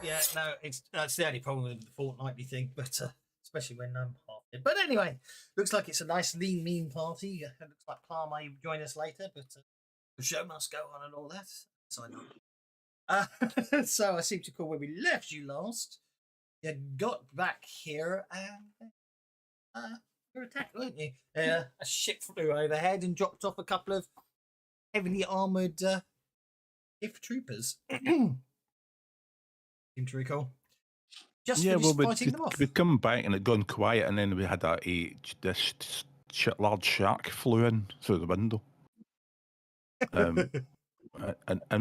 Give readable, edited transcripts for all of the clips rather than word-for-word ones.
Yeah, no, that's the only problem with the fortnightly thing, but especially when I'm half dead. But anyway, looks like it's a nice lean, mean party. It looks like Par may join us later, but the show must go on and all that. So I know. So I seem to recall where we left you last. You got back here and you were attacked, weren't you? A ship flew overhead and dropped off a couple of heavily armoured if troopers. Seem to recall. Just finished fighting them off. We'd come back and it'd gone quiet, and then we had this large shark flew in through the window. And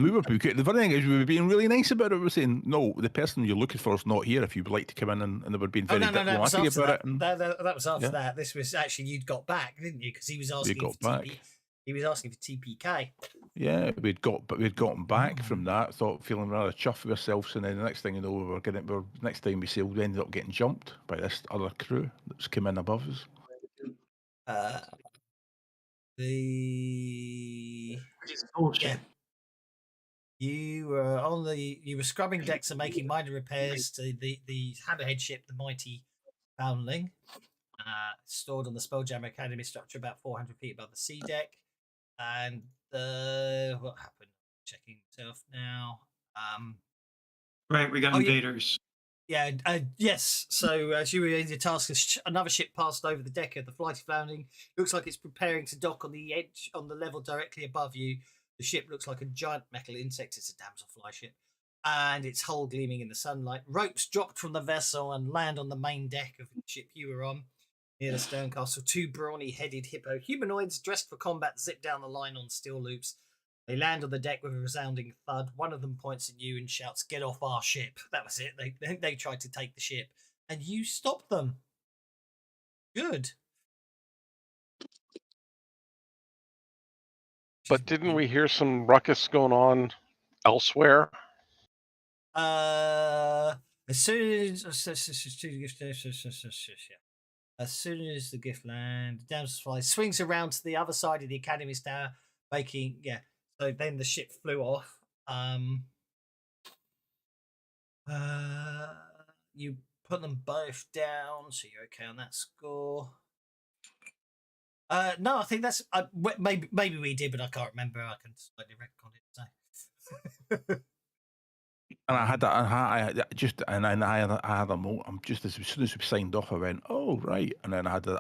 we were the funny thing is we were being really nice about it. We were saying, no, the person you're looking for is not here. If you would like to come in, and they were being very diplomatic about it. And, that was after that. This was actually you'd got back, didn't you? Because he was asking for TP. He was asking for TPK. Yeah, we'd gotten back from that. Feeling rather chuffed with ourselves, and then the next thing you know, next time we sailed, we ended up getting jumped by this other crew that's come in above us. You were scrubbing decks and making minor repairs to the hammerhead ship, the Mighty Foundling, stored on the Spelljammer Academy structure about 400 feet above the sea deck. And what happened? Checking myself now. Right, we got invaders. Yeah, yes. So as you were in your task, another ship passed over the deck of the Flighty Foundling. Looks like it's preparing to dock on the edge, on the level directly above you. The ship looks like a giant metal insect. It's a damselfly ship, and its hull gleaming in the sunlight. Ropes dropped from the vessel and land on the main deck of the ship you were on, near the stern castle. Two brawny-headed hippo humanoids dressed for combat zip down the line on steel loops. They land on the deck with a resounding thud. One of them points at you and shouts, "Get off our ship." That was it. They tried to take the ship, and you stopped them. Good. But didn't we hear some ruckus going on elsewhere? As soon as the gift land, the damselfly swings around to the other side of the Academy's tower, making So then the ship flew off. You put them both down, so you're okay on that score. No, I think that's maybe we did, but I can't remember. I can slightly record it. So. And I had a moment. I'm just as soon as we signed off, I went, "Oh right," and then I had a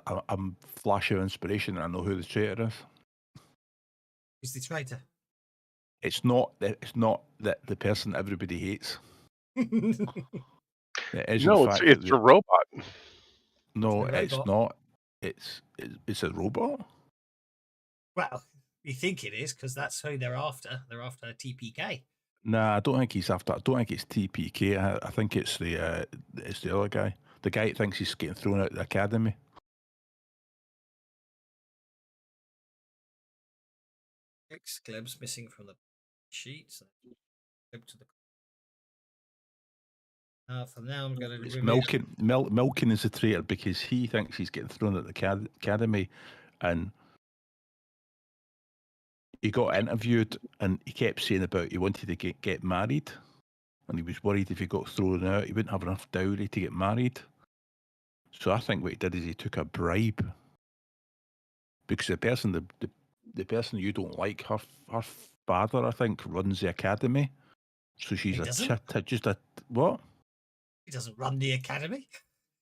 flash of inspiration, and I know who the traitor is. Who's the traitor? It's not the person everybody hates. It's a robot. No, it's not. It's a robot. Well, you think it is because that's who they're after. They're after TPK. Nah, I don't think he's after. I don't think it's TPK. I think it's the other guy. The guy that thinks he's getting thrown out of the academy. Gleb's missing from the sheet. So for now, I'm going to Milking is a traitor because he thinks he's getting thrown at the academy, and he got interviewed and he kept saying about he wanted to get married, and he was worried if he got thrown out, he wouldn't have enough dowry to get married. So I think what he did is he took a bribe, because the person you don't like, her father, I think, runs the academy. So she's what? He doesn't run the academy.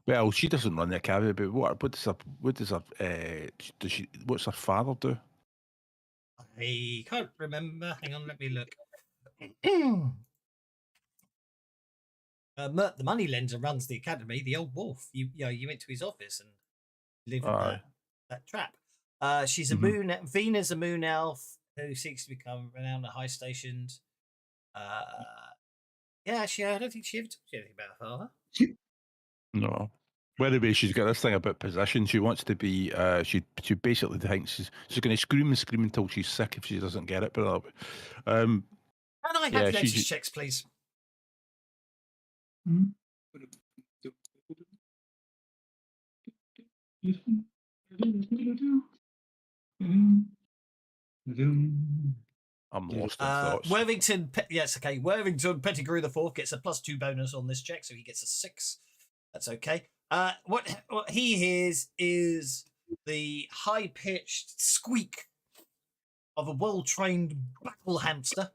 Well, she doesn't run the academy, but what's her father do? I can't remember. Hang on, let me look. Mert, the moneylender, runs the academy. The old wolf. You went to his office and lived in that trap. She's a moon. Vena's a moon elf who seeks to become renowned at high stations. Actually, I don't think she ever told you anything about her father. No. Well, anyway, she's got this thing about possession. She wants to be. She basically thinks she's going to scream and scream until she's sick if she doesn't get it. But can I have latest checks, please? I'm lost in thoughts. Worthington Pettigrew the Fourth gets a +2 bonus on this check, so he gets a 6. That's okay. What he hears is the high-pitched squeak of a well-trained battle hamster.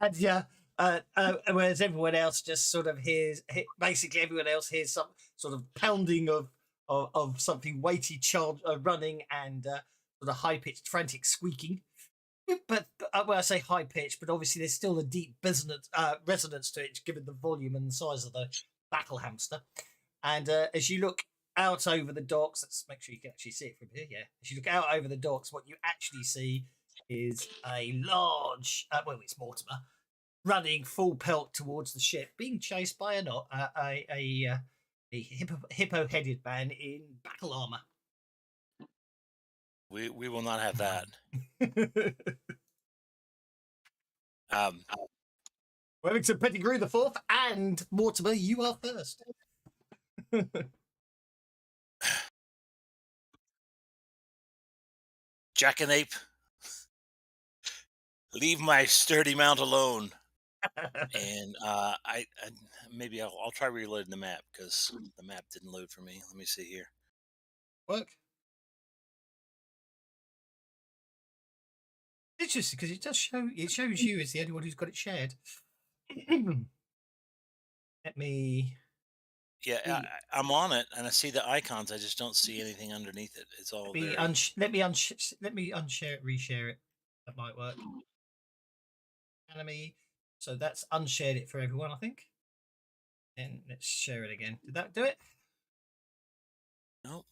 And whereas everyone else just sort of hears, basically everyone else hears some sort of pounding of something weighty running and sort of high-pitched frantic squeaking. But when I say high-pitched, but obviously there's still a deep resonance to it, given the volume and the size of the battle hamster. And as you look out over the docks, let's make sure you can actually see it from here. Yeah, as you look out over the docks, what you actually see is a large, it's Mortimer, running full pelt towards the ship, being chased by a hippo-headed man in battle armor. We will not have that. Worthington Pettigrew the Fourth and Mortimer, you are first. Jackanape, leave my sturdy mount alone. And maybe I'll try reloading the map because the map didn't load for me. Let me see here. Work. Interesting, because it shows you as the only one who's got it shared. Let me. Yeah, I'm on it, and I see the icons. I just don't see anything underneath it. It's all let me unshare it, reshare it. That might work. Academy. So that's unshared it for everyone, I think. And let's share it again. Did that do it? Nope.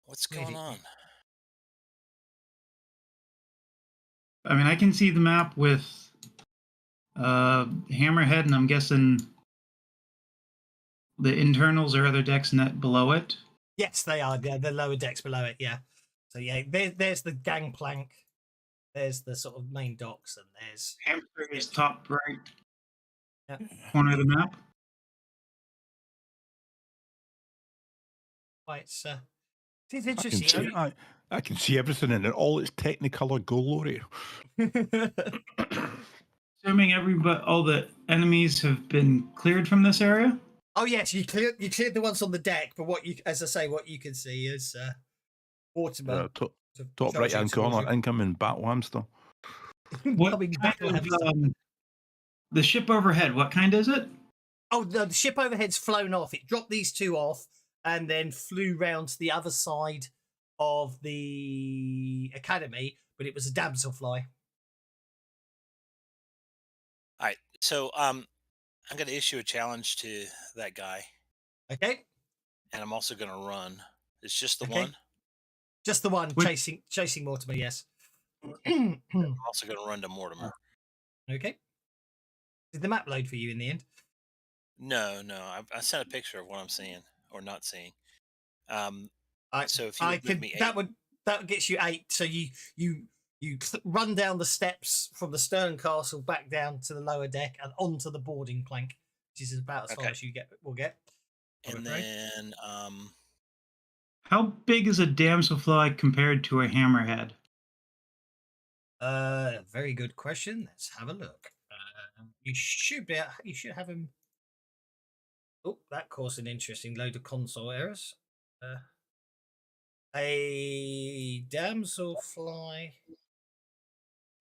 What's going on? I mean, I can see the map with Hammerhead, and I'm guessing the internals or other decks net below it. Yes, they are. Yeah, the lower decks below it. Yeah. So yeah, there's the gangplank. There's the sort of main docks, and there's Hamster is top right corner of the map. Right, it's interesting. I can see everything in all its Technicolor glory. Assuming all the enemies have been cleared from this area. Oh yes, you cleared the ones on the deck, but what you can see is Mortimer. Top right hand corner, incoming battle hamster. What kind of, the ship overhead? What kind is it? Oh, the ship overhead's flown off. It dropped these two off and then flew round to the other side of the academy, but it was a damselfly. All right, so I'm going to issue a challenge to that guy. Okay. And I'm also going to run. It's just the one? Just the one, chasing Mortimer, yes. I'm also going to run to Mortimer. Okay. Did the map load for you in the end? No. I sent a picture of what I'm seeing or not seeing. So if you give me 8, that gets you 8. So you run down the steps from the stern castle back down to the lower deck and onto the boarding plank, which is about as far as we'll get. And then how big is a damselfly compared to a hammerhead? Very good question. Let's have a look. You should have him. Oh, that caused an interesting load of console errors. A damselfly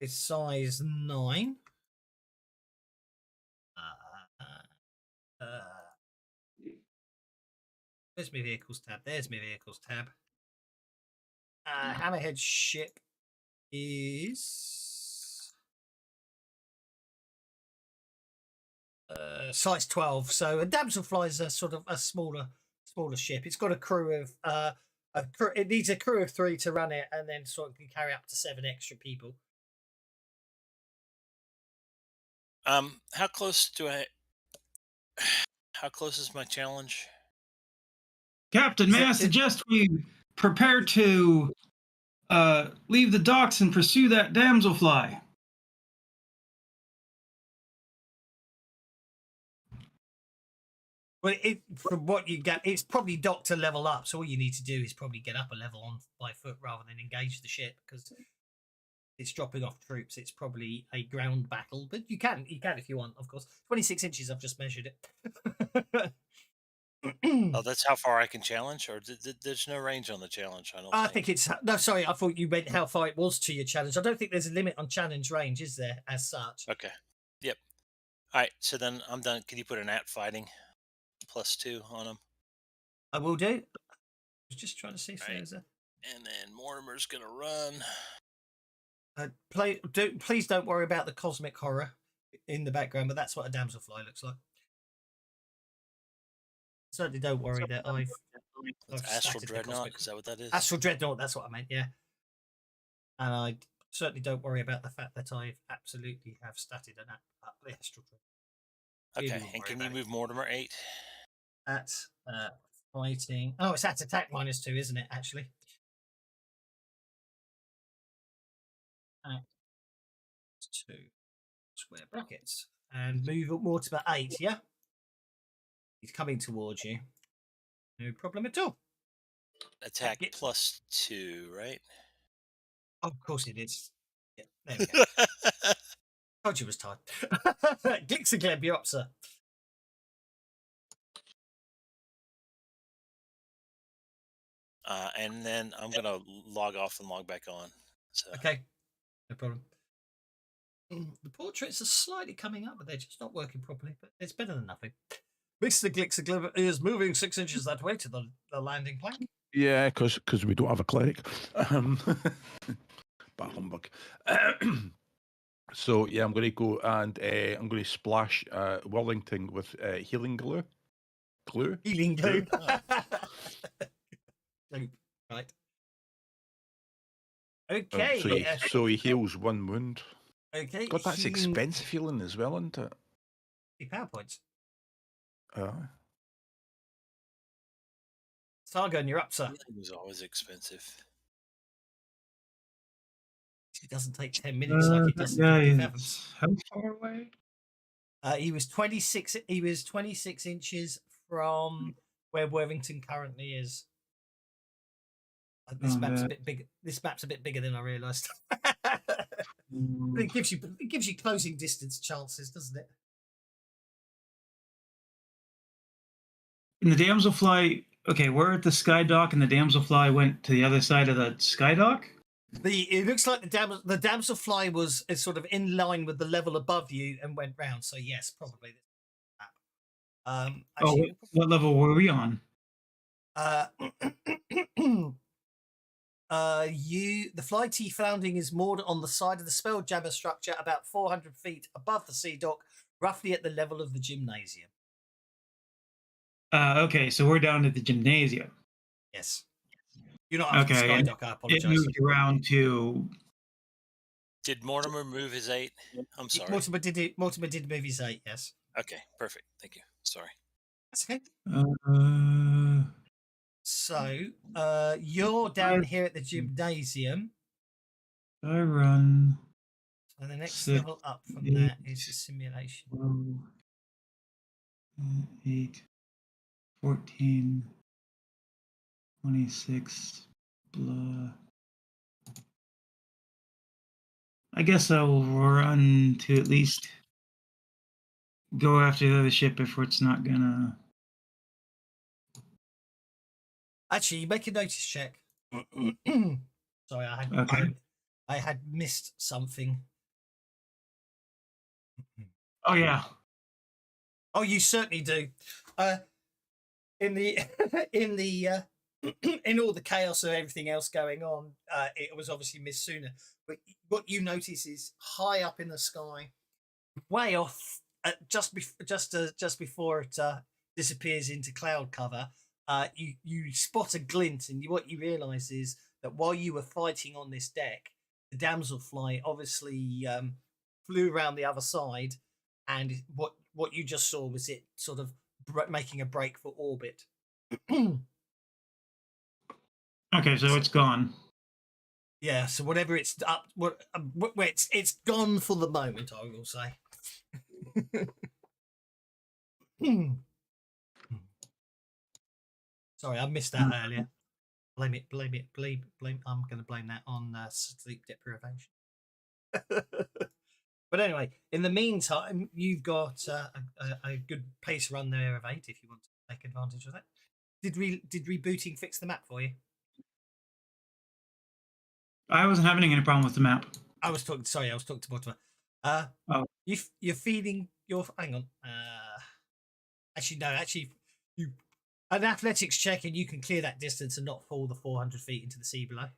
is size 9. Where's my vehicles tab? There's my vehicles tab. Hammerhead ship is size 12. So a damselfly is a sort of a smaller ship. It's got a crew of it needs a crew of 3 to run it, and then sort of can carry up to 7 extra people. How close is my challenge? Captain, may I suggest we prepare to leave the docks and pursue that damselfly? Well, from what you get, it's probably docked to level up. So all you need to do is probably get up a level on by foot rather than engage the ship because it's dropping off troops. It's probably a ground battle, but you can if you want, of course. 26 inches. I've just measured it. Oh, that's how far I can challenge, or there's no range on the challenge. I don't. I think it's no. Sorry, I thought you meant how far it was to your challenge. I don't think there's a limit on challenge range, is there? As such. Okay. Yep. All right. So then I'm done. Can you put an at fighting +2 on him? I will do. I was just trying to see if there's a. And then Mortimer's gonna run. Please don't worry about the cosmic horror in the background, but that's what a damselfly looks like. Certainly don't worry that I've Astral statted the Dreadnought. cosmic- Is that what that is? Astral Dreadnought, that's what I meant, yeah. And I certainly don't worry about the fact that I absolutely have statted an the Astral Dreadnought. Okay. And can you move Mortimer 8? At fighting. Oh, it's at attack -2, isn't it, actually? At 2 square brackets. And move up Mortimer 8, yeah? He's coming towards you. No problem at all. Attack +2, right? Oh, of course it is. Yeah, there we go. Told you it was time. Glixagleb, you're up, sir. And then I'm gonna log off and log back on. So Okay, no problem. The portraits are slightly coming up, but they're just not working properly. But it's better than nothing. Mr. Glixagleb is moving 6 inches that way to the landing plank. Yeah, because we don't have a cleric. Bah humbug. So yeah, I'm going to go and I'm going to splash Wellington with healing glue. Healing glue. Right. Okay. So he heals 1 wound. Okay. God, that's healing- expensive healing as well, isn't it? PowerPoints. Sargon, you're up, sir. healing was always expensive. It doesn't take 10 minutes like it does in 50 fathoms. How far away? He was 26. He was 26 inches from where Worthington currently is. This map's a bit big. This map's a bit bigger than I realised. It gives you closing distance chances, doesn't it? And the damselfly. Okay, we're at the sky dock, and the damselfly went to the other side of the sky dock. It looks like the damselfly is sort of in line with the level above you and went round. So yes, probably. Actually, What level were we on? The fly tea founding is moored on the side of the Spelljammer structure, about 400 feet above the sea dock, roughly at the level of the gymnasium. Okay, so we're down at the gymnasium. Yes. You're not after the sky dock, I apologize. It moved around to. Did Mortimer move his 8? I'm sorry. Mortimer did move his 8, yes. Okay, perfect. Thank you. Sorry. That's okay. Uh, So, you're down here at the gymnasium. I run. So the next 6, level up from 8, that is the simulation. 12, 8, 14, 26, blah. I guess I'll run to at least go after the other ship if it's not gonna. Actually, make a notice check. Sorry, I had missed something. Oh yeah. Oh, you certainly do. In the in all the chaos of everything else going on, it was obviously Miss Sooner. But what you notice is high up in the sky, way off, just before it disappears into cloud cover. You spot a glint, and what you realise is that while you were fighting on this deck, the damselfly obviously flew around the other side, and what you just saw was it sort of making a break for orbit. Okay, so it's gone. Yeah, so whatever it's up, it's gone for the moment, I will say. Sorry, I missed that earlier. Blame it. I'm going to blame that on sleep deprivation. But anyway, in the meantime, you've got a good pace run there of 8 if you want to take advantage of that. Did rebooting fix the map for you? I wasn't having any problem with the map. I was talking to Mortimer. Oh. You're feeling your. Hang on. Actually, you an athletics check and you can clear that distance and not fall the 400 feet into the sea below.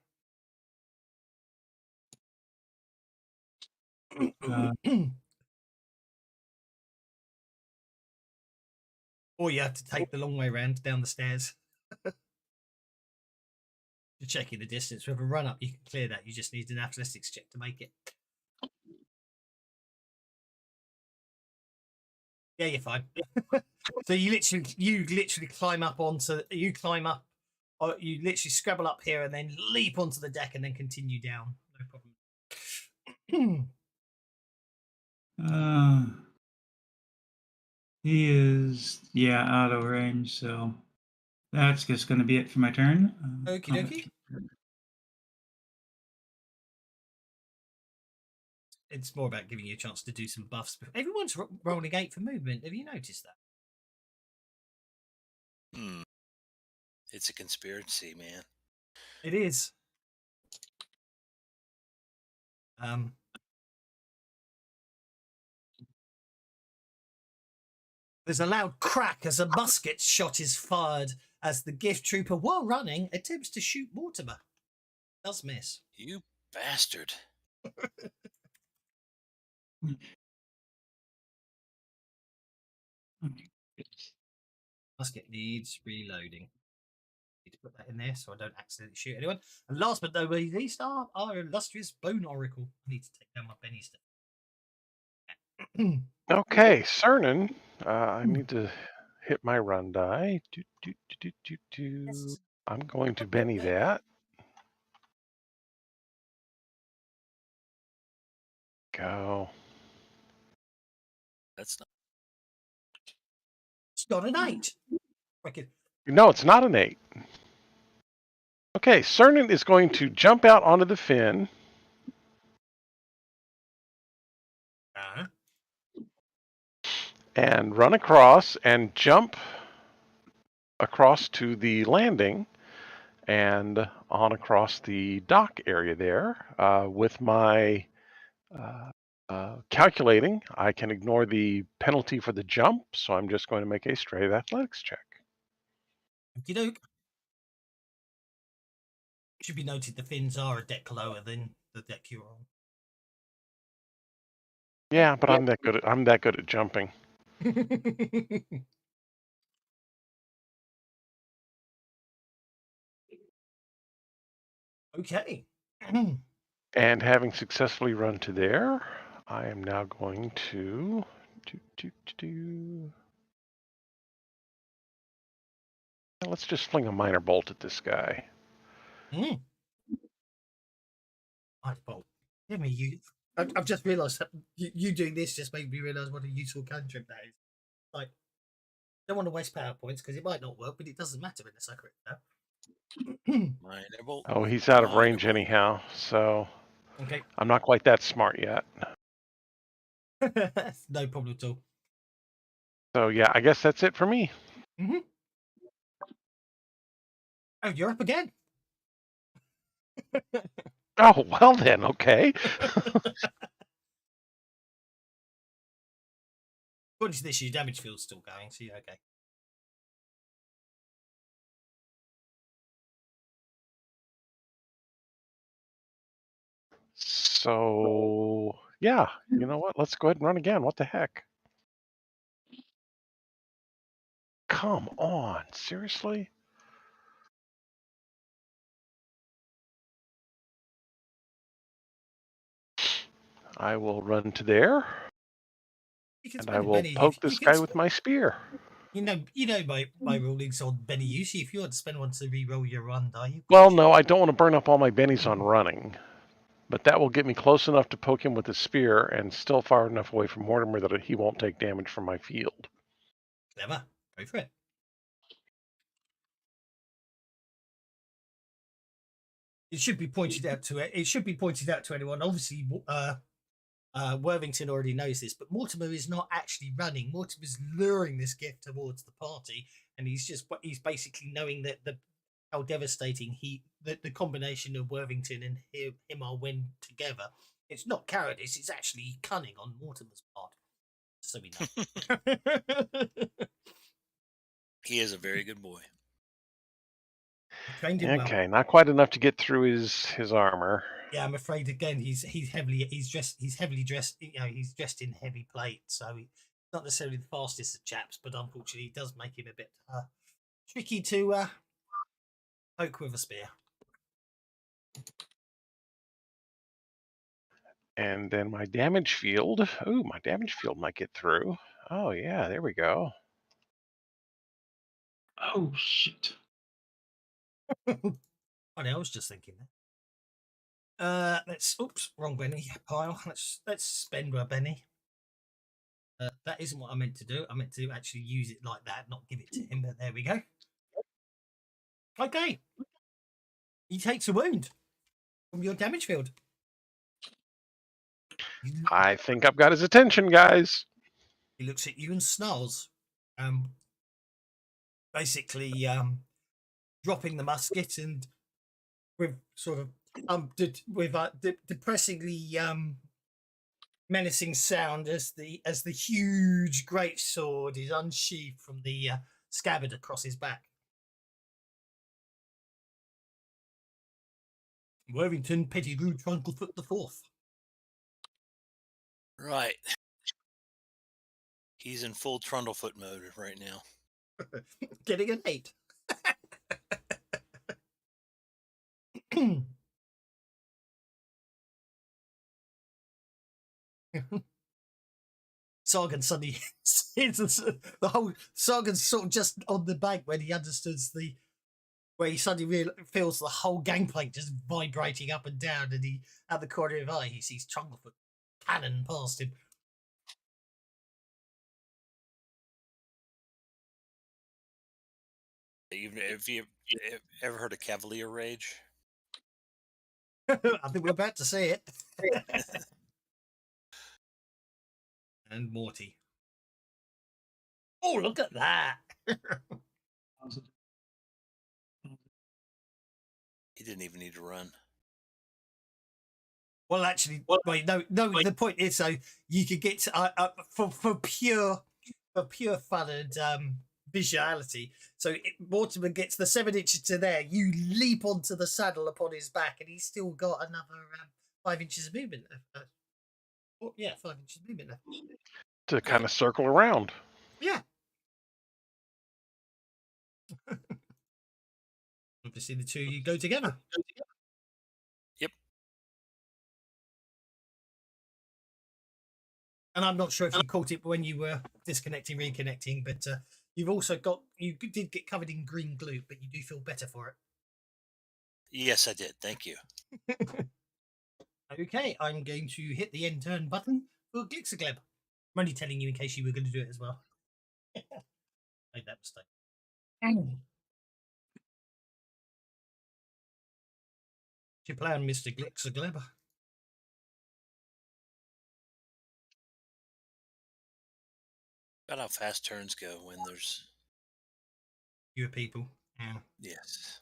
Or you have to take the long way round down the stairs. You're checking the distance. With a run up, you can clear that. You just need an athletics check to make it. Yeah, you're fine. So you literally climb up you literally scrabble up here and then leap onto the deck and then continue down. No problem. He is out of range, so that's just going to be it for my turn. Okie dokie. It's more about giving you a chance to do some buffs. Everyone's rolling 8 for movement. Have you noticed that? It's a conspiracy, man. It is. There's a loud crack as a musket shot is fired as the gift trooper, while running, attempts to shoot Mortimer. Does miss. You bastard. Musket needs reloading. Need to put that in there so I don't accidentally shoot anyone. And last but not least, our illustrious Bone Oracle. I need to take down my Benny stuff. Okay, Cernan. I need to hit my run die. I'm going to Benny that. Go. That's not. It's got an 8. No, it's not an 8. Okay, Cernan is going to jump out onto the fin. And run across and jump across to the landing and on across the dock area there. With my calculating, I can ignore the penalty for the jump, so I'm just going to make a straight athletics check. Okey-doke. It should be noted the fins are a deck lower than the deck you're on. Yeah, but I'm that good at jumping. Okay. And having successfully run to there, I am now going to let's just fling a minor bolt at this guy. Minor bolt. I've just realised that you doing this just made me realise what a useful cantrip that is. Like, don't want to waste power points because it might not work, but it doesn't matter in the secret now. Minor bolt. Oh, he's out of range anyhow, so Okay. I'm not quite that smart yet. No problem at all. So yeah, I guess that's it for me. Mm-hmm. Oh, you're up again. Oh, well then, okay. According to this, your damage field's still going, so you're okay. So yeah, you know what? Let's go ahead and run again. What the heck? Come on, seriously? I will run to there, and I will poke this guy with my spear. You know my rulings on Benny Yusi. If you want to spend one to re-roll your run die. Well, no, I don't want to burn up all my bennies on running, but that will get me close enough to poke him with the spear and still far enough away from Mortimer that he won't take damage from my field. Clever. Go for it. It should be pointed out to it. It should be pointed out to anyone. Obviously, Worthington already knows this, but Mortimer is not actually running. Mortimer's luring this gift towards the party, and he's basically knowing that how devastating the combination of Worthington and him are when together. It's not cowardice; it's actually cunning on Mortimer's part. So we know. He is a very good boy. Trained him well. Okay, not quite enough to get through his armor. Yeah, I'm afraid again he's heavily dressed. You know, he's dressed in heavy plate, so he's not necessarily the fastest of chaps, but unfortunately, it does make him a bit tricky to poke with a spear. And then my damage field. Ooh, my damage field might get through. Oh yeah, there we go. Oh shit. I was just thinking that. Let's. Oops, wrong Benny pile. Let's spend our Benny. That isn't what I meant to do. I meant to actually use it like that, not give it to him. But there we go. Okay. He takes a wound from your damage field. I think I've got his attention, guys. He looks at you and snarls. Basically, dropping the musket and with sort of depressingly menacing sound as the huge great sword is unsheathed from the scabbard across his back. Worthington Pettigrew Trunklefoot the Fourth. Right. He's in full Trundlefoot mode right now. Getting an 8. Sargon suddenly sees the whole Sargon's sort of just on the bank when he understands where he suddenly feels the whole gangplank just vibrating up and down, and he at the corner of his eye he sees Trunklefoot cannon past him. Have you ever heard of Cavalier Rage? I think we're about to see it. And Morty. Oh, look at that! He didn't even need to run. Well, actually, wait, no. The point is, so you could get to, for pure fun and visuality. So Mortimer gets the 7 inches to there. You leap onto the saddle upon his back, and he's still got another 5 inches of movement. 5 inches of movement left. To kind of circle around. Yeah. Obviously, the two of you go together. Yep. And I'm not sure if you caught it when you were disconnecting, reconnecting, but you did get covered in green glue, but you do feel better for it. Yes, I did. Thank you. Okay, I'm going to hit the end turn button for Glixagleb. I'm only telling you in case you were going to do it as well. Made that mistake. What's your plan, Mr. Glixagleb? About how fast turns go when there's Fewer people. Yeah. yes.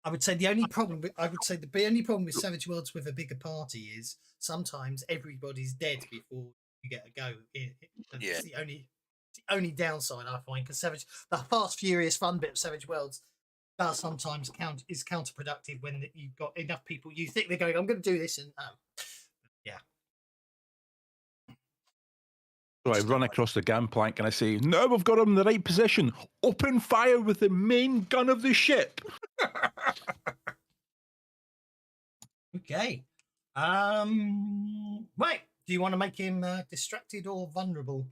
I would say the only problem with Savage Worlds with a bigger party is sometimes everybody's dead before you get a go. It's the only downside I find, because the fast, furious fun bit of Savage Worlds does sometimes is counterproductive when you've got enough people. You think they're going, I'm going to do this, and yeah. So I run across the gangplank and I say, now we've got him in the right position. Open fire with the main gun of the ship. Okay. Right. Do you want to make him distracted or vulnerable?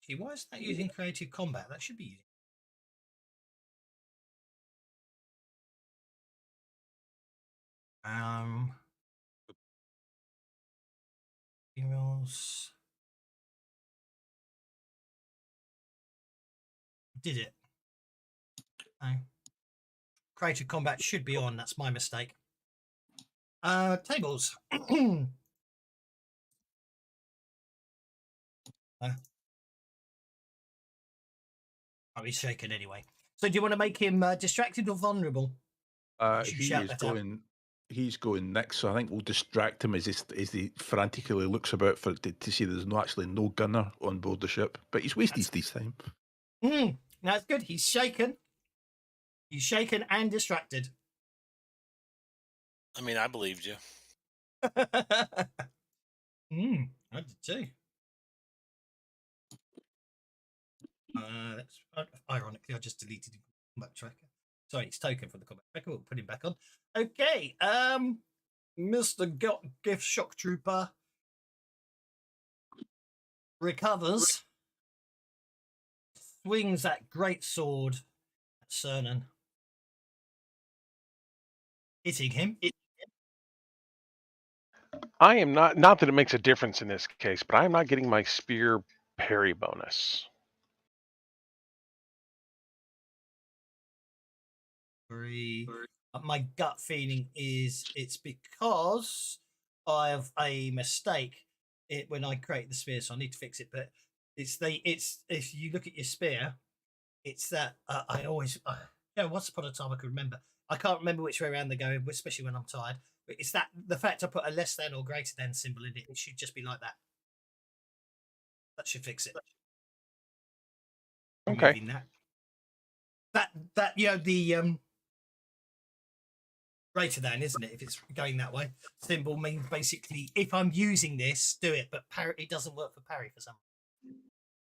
Gee, why is that using creative combat? That should be using. Heroes. Did it? No. Creative combat should be on. That's my mistake. Tables. Oh, he's shaken anyway. So do you want to make him distracted or vulnerable? You should He shout is that out. going. He's going next, so I think we'll distract him as he frantically looks about to see there's actually no gunner on board the ship. But he's wasted his time. That's good. He's shaken. He's shaken and distracted. I mean, I believed you. I did too. That's ironically, I just deleted the combat tracker. Sorry, it's token from the combat tracker. We'll put him back on. Okay, Mr. Gift Shock Trooper recovers, swings that great sword at Cernan, hitting him. I am not that it makes a difference in this case, but I am not getting my spear parry bonus. My gut feeling is it's because I have a mistake when I create the spear, so I need to fix it. But it's if you look at your spear, it's that I always once upon a time I could remember. I can't remember which way around they go, especially when I'm tired. But it's that the fact I put a less than or greater than symbol in it. It should just be like that. That should fix it. Okay. Removing that the greater than, isn't it? If it's going that way, symbol means basically if I'm using this, do it. But parry, it doesn't work for parry for some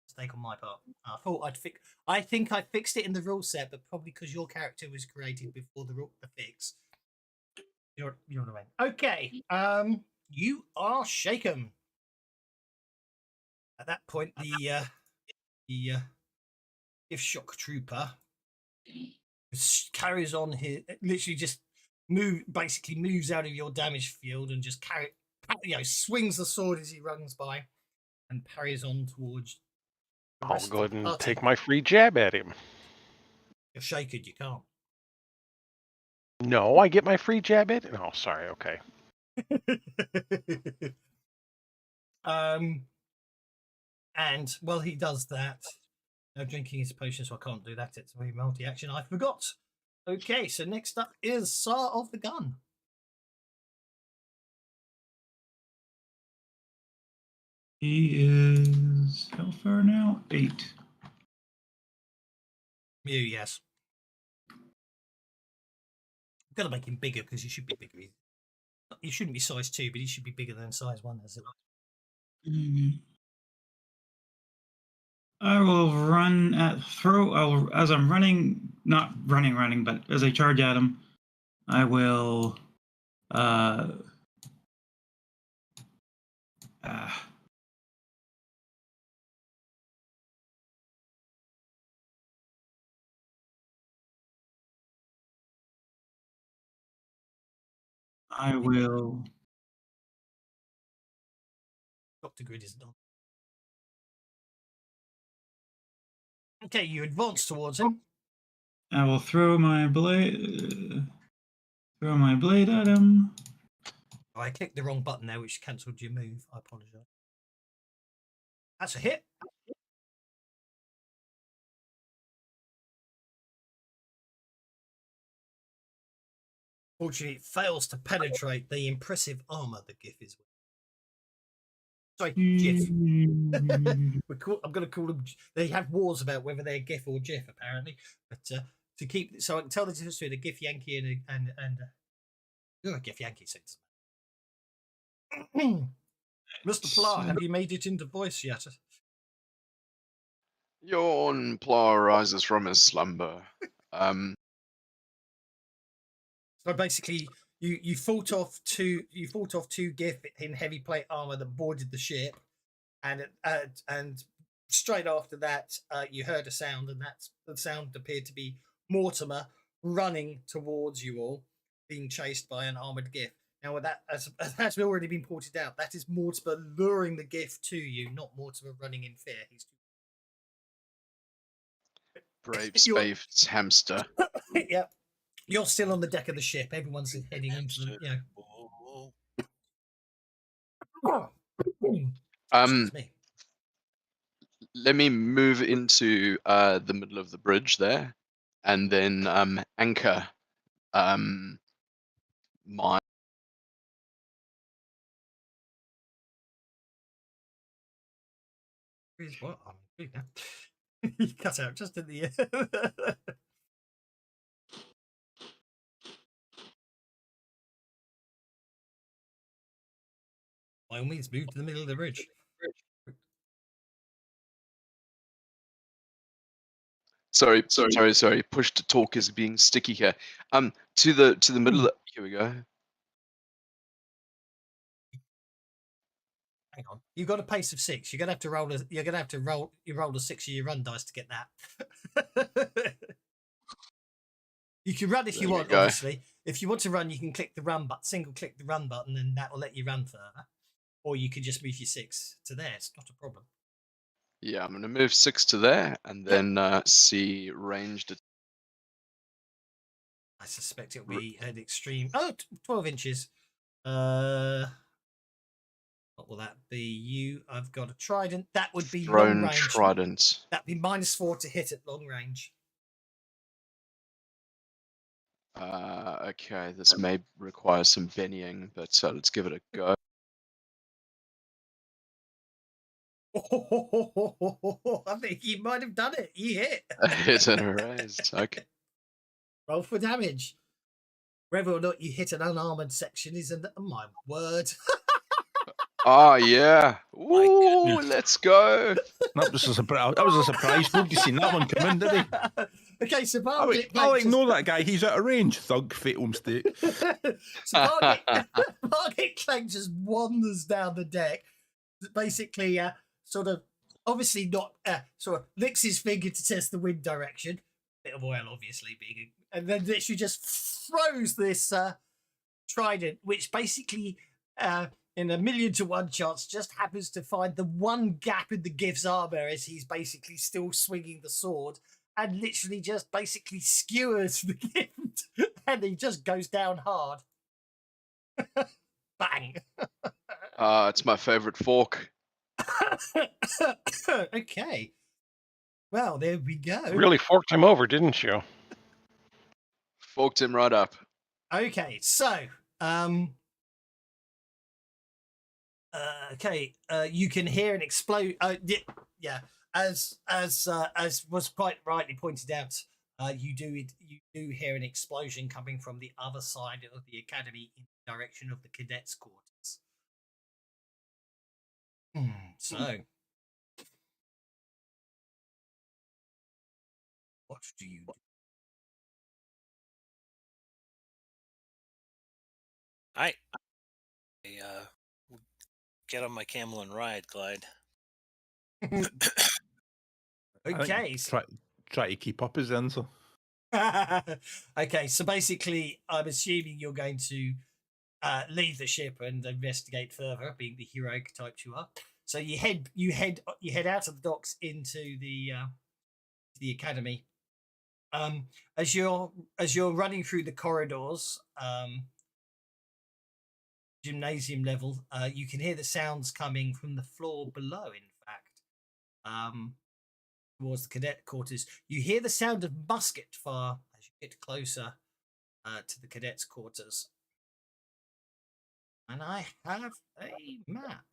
mistake on my part. I thought I'd fix. I think I fixed it in the rule set, but probably because your character was created before the fix. You're what I mean. Okay. You are shaken. At that point, the Gift Shock Trooper carries on here, literally just basically moves out of your damage field and just swings the sword as he runs by and parries on towards the I'll rest go of ahead the and party. take my free jab at him. You're shaken, you can't. No, I get my free jab at him. Oh, sorry. Okay. And while he does that, no drinking his potion, so I can't do that. It's very multi-action. I forgot. Okay, so next up is Tsar of the Gun. He is how far now? 8. You, yes. I've got to make him bigger because he should be bigger. He shouldn't be size 2, but he should be bigger than size 1. As I will run as I'm running, not running, but as I charge at him, I will Dr. Grid is done. Okay, you advance towards him. I will throw my blade at him. Oh, I clicked the wrong button there, which cancelled your move. I apologise. That's a hit. Fortunately, it fails to penetrate the impressive armour the GIF is wearing. Sorry, GIF. I'm going to call them. They have wars about whether they're GIF or GIF, apparently. But to keep, so I can tell the difference between a GIF Yankee and you're a GIF Yankee since. Mr. Plar, have you made it into voice yet? Yawn, Plar rises from his slumber. So basically, you fought off two GIF in heavy plate armor that boarded the ship, and straight after that, you heard a sound, and the sound appeared to be Mortimer running towards you all, being chased by an armored GIF. Now, with that, as has already been pointed out, that is Mortimer luring the GIF to you, not Mortimer running in fear. Brave You're- space hamster. Yeah, you're still on the deck of the ship. Everyone's heading into the, Excuse me. Let me move into the middle of the bridge there, and then anchor my. Here's what I'm doing now. You cut out just at the end. By all means, move to the middle of the bridge. Sorry. Push to talk is being sticky here. To the middle. Here we go. Hang on, you've got a pace of 6. You're gonna have to roll. You're gonna have to roll. You roll a 6 of your run dice to get that. You can run if There you we want. go. Obviously, if you want to run, you can click the run button. Single click the run button, and that will let you run further. Or you could just move your 6 to there. It's not a problem. Yeah, I'm gonna move 6 to there, and then see ranged. I suspect it'll be an extreme. Oh, 12 inches. What will that be? I've got a trident. That would be long Thrown range. trident. That'd be -4 to hit at long range. Okay, this may require some bennying, but let's give it a go. I think you might have done it. You hit. Hit and erased. Okay. Roll for damage. Whether or not you hit an unarmored section is my word. Oh yeah. My Ooh, goodness. let's go. That was a surprise. That was a surprise. Nobody seen that one come in, did he? Okay, so I'll Bargate ignore that guy. He's out of range. Thug, fatal mistake. So Bargate Clank just wanders down the deck. Basically, sort of, obviously not, sort of licks his finger to test the wind direction. Bit of oil, obviously, and then literally just throws this trident, which basically, in a 1,000,000 to 1 chance, just happens to find the one gap in the Gif's armor as he's basically still swinging the sword, and literally just basically skewers the Gift, and he just goes down hard. Bang. It's my favorite fork. Okay. Well, there we go. Really forked him over, didn't you? Forked him right up. Okay, so you can hear an explode. Yeah, as was quite rightly pointed out, you do hear an explosion coming from the other side of the academy in the direction of the cadets' quarters. So, what do you do? I get on my camel and ride, Clyde. Okay. Try to keep up his answer. Okay, so basically, I'm assuming you're going to leave the ship and investigate further, being the heroic type you are. So you head out of the docks into the academy. As you're running through the corridors, gymnasium level, you can hear the sounds coming from the floor below. In fact, towards the cadet quarters, you hear the sound of musket fire as you get closer to the cadets' quarters. And I have a map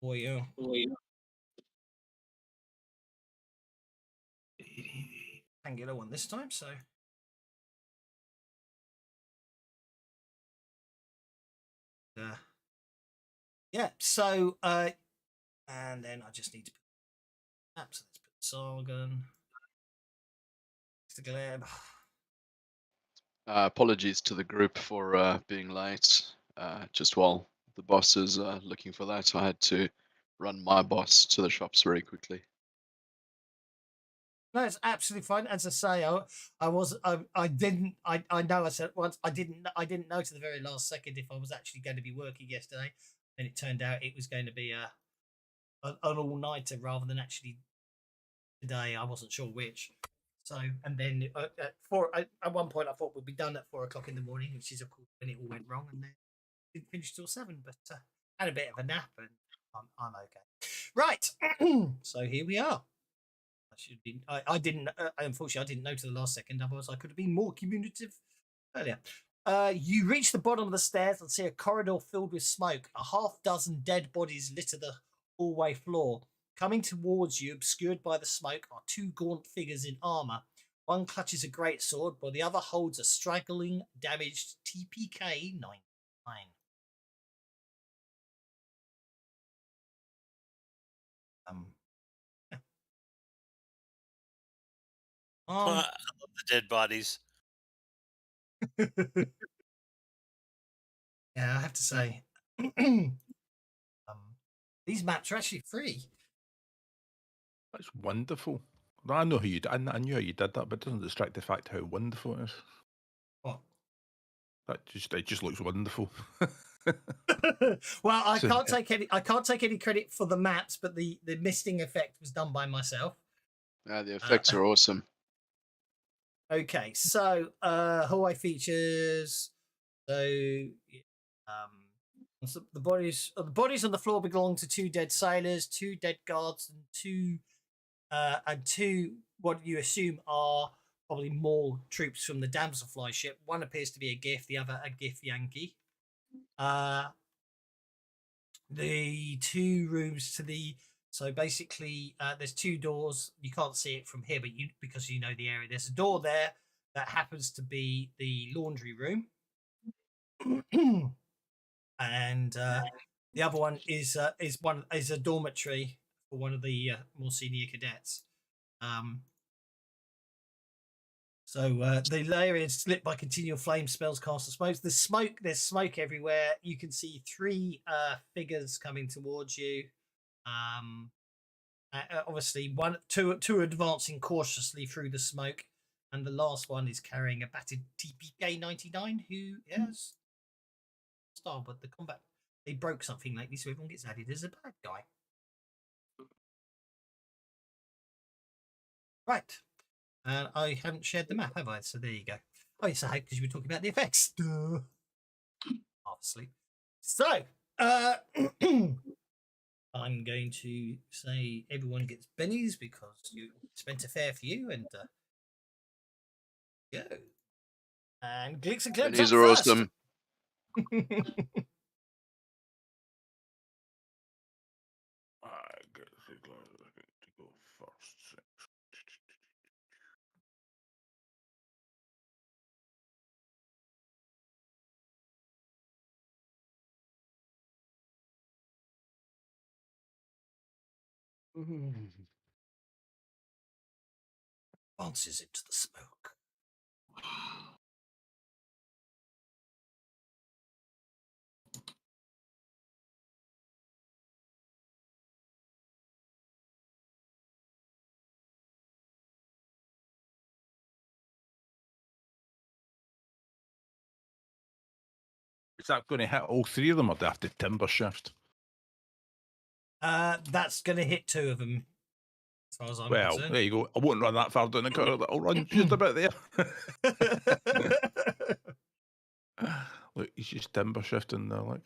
for you. Angular one this time, so. Yeah, so and then I just need to put maps. So let's put Sargon. Mr. Gleb. Apologies to the group for being late. Just while the boss is looking for that, I had to run my boss to the shops very quickly. No, it's absolutely fine. As I say, I know I said once I didn't know to the very last second if I was actually going to be working yesterday, and it turned out it was going to be an all-nighter rather than actually today. I wasn't sure which. So, and then at one point I thought we'd be done at 4 o'clock in the morning, which is of course when it all went wrong, and then didn't finish till 7. But had a bit of a nap, and I'm okay. Right. So here we are. I should be. I didn't. Unfortunately, I didn't know to the last second. Otherwise, I could have been more communicative earlier. You reach the bottom of the stairs and see a corridor filled with smoke. A half dozen dead bodies litter the hallway floor. Coming towards you, obscured by the smoke, are 2 gaunt figures in armor. One clutches a great sword, while the other holds a straggling, damaged TPK 99. I love the dead bodies. Yeah, I have to say, these maps are actually free. That's wonderful. I know how you. I knew how you did that, but it doesn't distract the fact how wonderful it is. What? It just looks wonderful. Well, I can't take any credit for the maps, but the misting effect was done by myself. The effects are awesome. Okay, so hallway features. So the bodies on the floor belong to 2 dead sailors, 2 dead guards, and two what you assume are probably more troops from the Damselfly ship. One appears to be a GIF, the other a GIF Yankee. The 2 rooms to the basically there's 2 doors. You can't see it from here, but because you know the area, there's a door there that happens to be the laundry room. And the other one is a dormitory for one of the more senior cadets. So the area is lit by continual flame spells cast and smokes. There's smoke everywhere. You can see 3 figures coming towards you. Obviously, two advancing cautiously through the smoke, and the last one is carrying a battered TPK 99 who has but the combat. They broke something lately, so everyone gets added as a bad guy. Right. And I haven't shared the map, have I? So there you go. Oh, yes, I have, because you were talking about the effects. Duh. Obviously. So, I'm going to say everyone gets bennies because you spent a fair few, and go. And Glicks and Clips These up are first. awesome. I guess I'm going to go first. Bounces into the smoke. Is that going to hit all 3 of them, or do I have to timber shift? That's going to hit 2 of them, as far as I'm concerned. There you go. I won't run that far down the corridor. I'll run just about there. Look, he's just timber shifting there, like.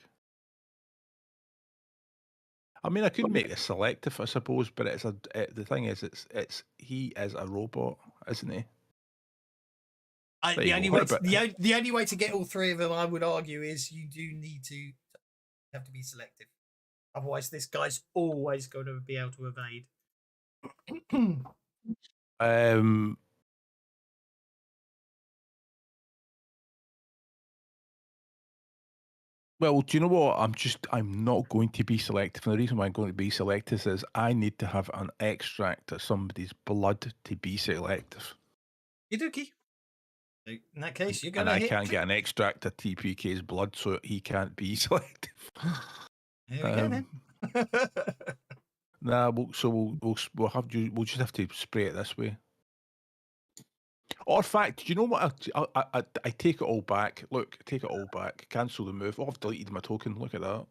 I mean, I could make it selective, I suppose, but the thing is, he is a robot, isn't he? The only way to get all 3 of them, I would argue, is you do need to have to be selective. Otherwise, this guy's always going to be able to evade. Well, do you know what? I'm not going to be selective. And the reason why I'm going to be selective is I need to have an extract of somebody's blood to be selective. You do, Key. In that case, you're going to hit. And I can't get an extract of TPK's blood, so he can't be selective. There we go, then. Nah, we'll just have to spray it this way. Or in fact, do you know what? I take it all back. Look, take it all back. Cancel the move. Oh, I've deleted my token. Look at that.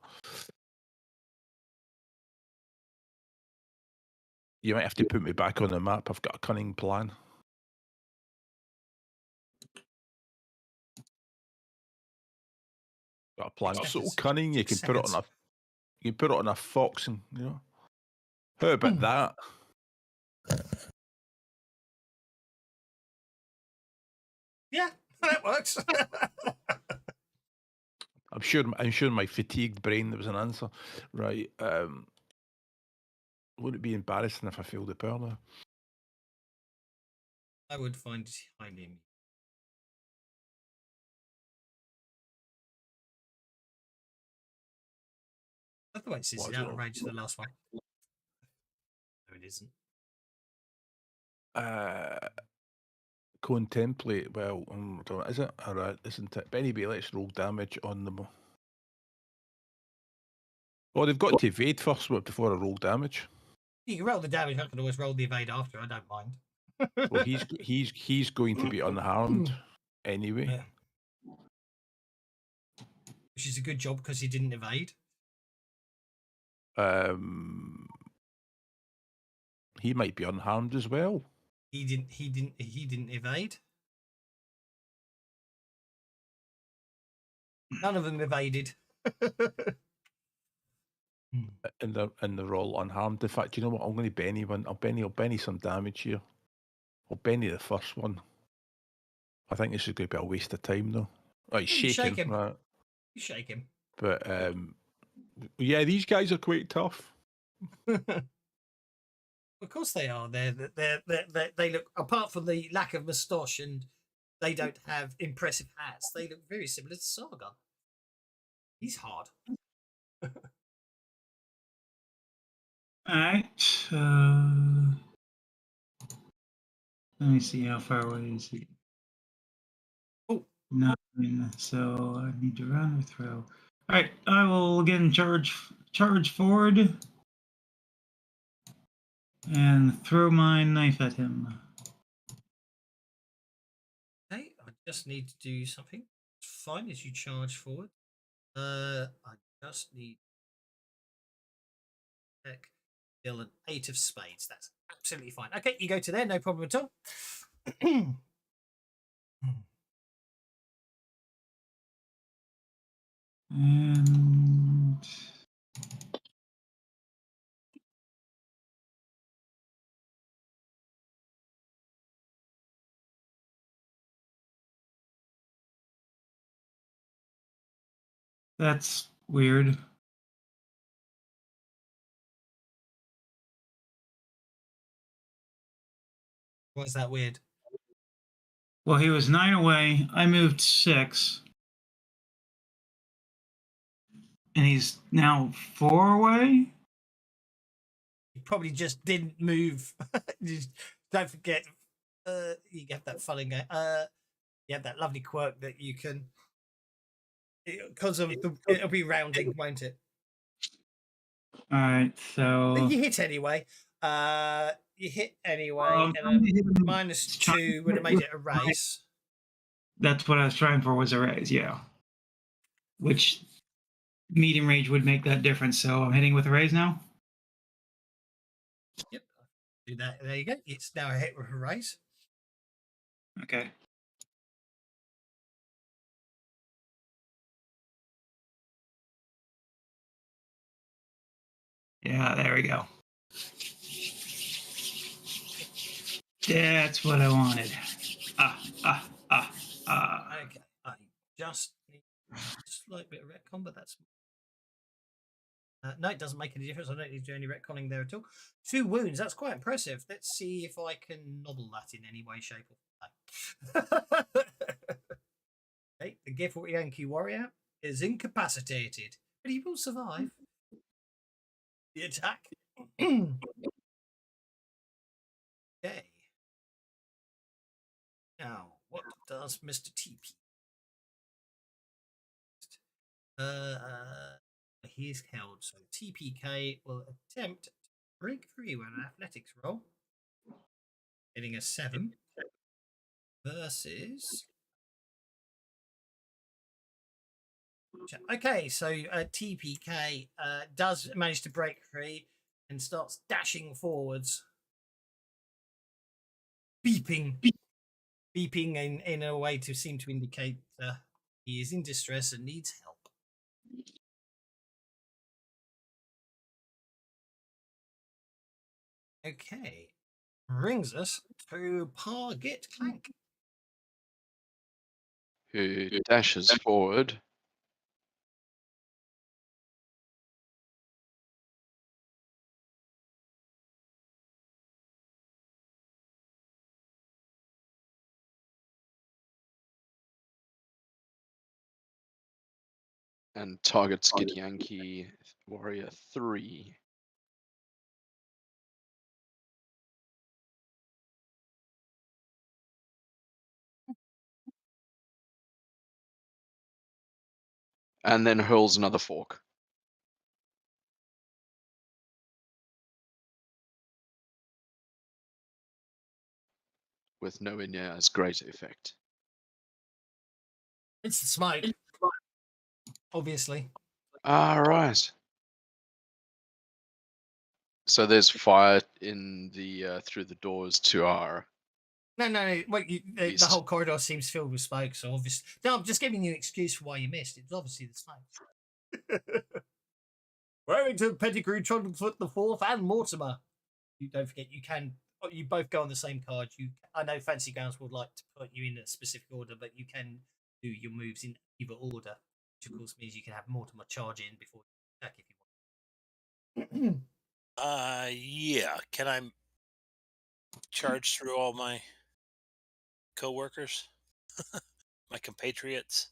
You might have to put me back on the map. I've got a cunning plan. Got a plan 6 so seconds. cunning you 6 can put it on seconds. you can put it on a fox, and How about that? Yeah, that works. I'm sure my fatigued brain there was an answer. Right. Would it be embarrassing if I failed the power now? I would find it highly amusing. Otherwise, it's out of range for the last one. No, it isn't. Contemplate. Well, is it? All right, isn't it? But anyway, let's roll damage on them. Oh, they've got to evade first before I roll damage. You can roll the damage. I can always roll the evade after. I don't mind. Well, he's going to be unharmed anyway. Yeah. Which is a good job because he didn't evade. He might be unharmed as well. He didn't evade. None of them evaded. And they're all unharmed. In fact, you know what? I'm going to Benny one. I'll Benny some damage here. I'll Benny the first one. I think this is going to be a waste of time though. Oh, he's shaking. Shake him. Right. You shake him. But yeah, these guys are quite tough. Of course they are. They look, apart from the lack of moustache, and they don't have impressive hats. They look very similar to Sargon. He's hard. All right. Let me see how far away is he. Oh, 9. So I need to run or throw. All right. I will again charge forward and throw my knife at him. okay. I just need to do something. It's fine as you charge forward. I just need deal an 8 of spades. That's absolutely fine. Okay, you go to there, no problem at all. And that's weird. Why is that weird? Well, he was 9 away. I moved 6. And he's now 4 away? You probably just didn't move. Just don't forget, you have that fun game. You have that lovely quirk that you can, because of it'll be rounding, won't it? All right, so But you hit anyway. You hit anyway, and -2 would have made it a race. That's what I was trying for, was a raise, yeah. Which medium range would make that difference. So I'm hitting with a raise now. Yep. Do that. There you go. It's now a hit with a raise. Okay. Yeah, there we go. That's what I wanted. Okay. I just need a slight bit of retcon, but that's no, it doesn't make any difference. I don't need to do any retconning there at all. 2 wounds. That's quite impressive. Let's see if I can nobble that in any way, shape, or form. Okay, the Gift Yankee Warrior is incapacitated, but he will survive the attack. Okay. Now, what does Mr. TP? He's held, so TPK will attempt to break free with an athletics roll, getting a 7 versus. Okay, so TPK does manage to break free and starts dashing forwards beeping in a way to seem to indicate he is in distress and needs help. Okay, brings us to Pargit Clank. Who dashes forward. And targets Gidyanki Warrior 3. And then hurls another fork. With nowhere near as great effect. It's the smoke, obviously. Ah, right. So there's fire in the through the doors to our. No. Wait, the East. whole corridor seems filled with smoke, so obviously. No, I'm just giving you an excuse for why you missed. It's obviously the smoke. Warrington, Pettigrew, Trundlefoot the Fourth, and Mortimer. You don't forget, you both go on the same card. I know Fancy Gowns would like to put you in a specific order, but you can do your moves in either order, which of course means you can have Mortimer charge in before you attack if you want. Yeah. Can I charge through all my co-workers, my compatriots?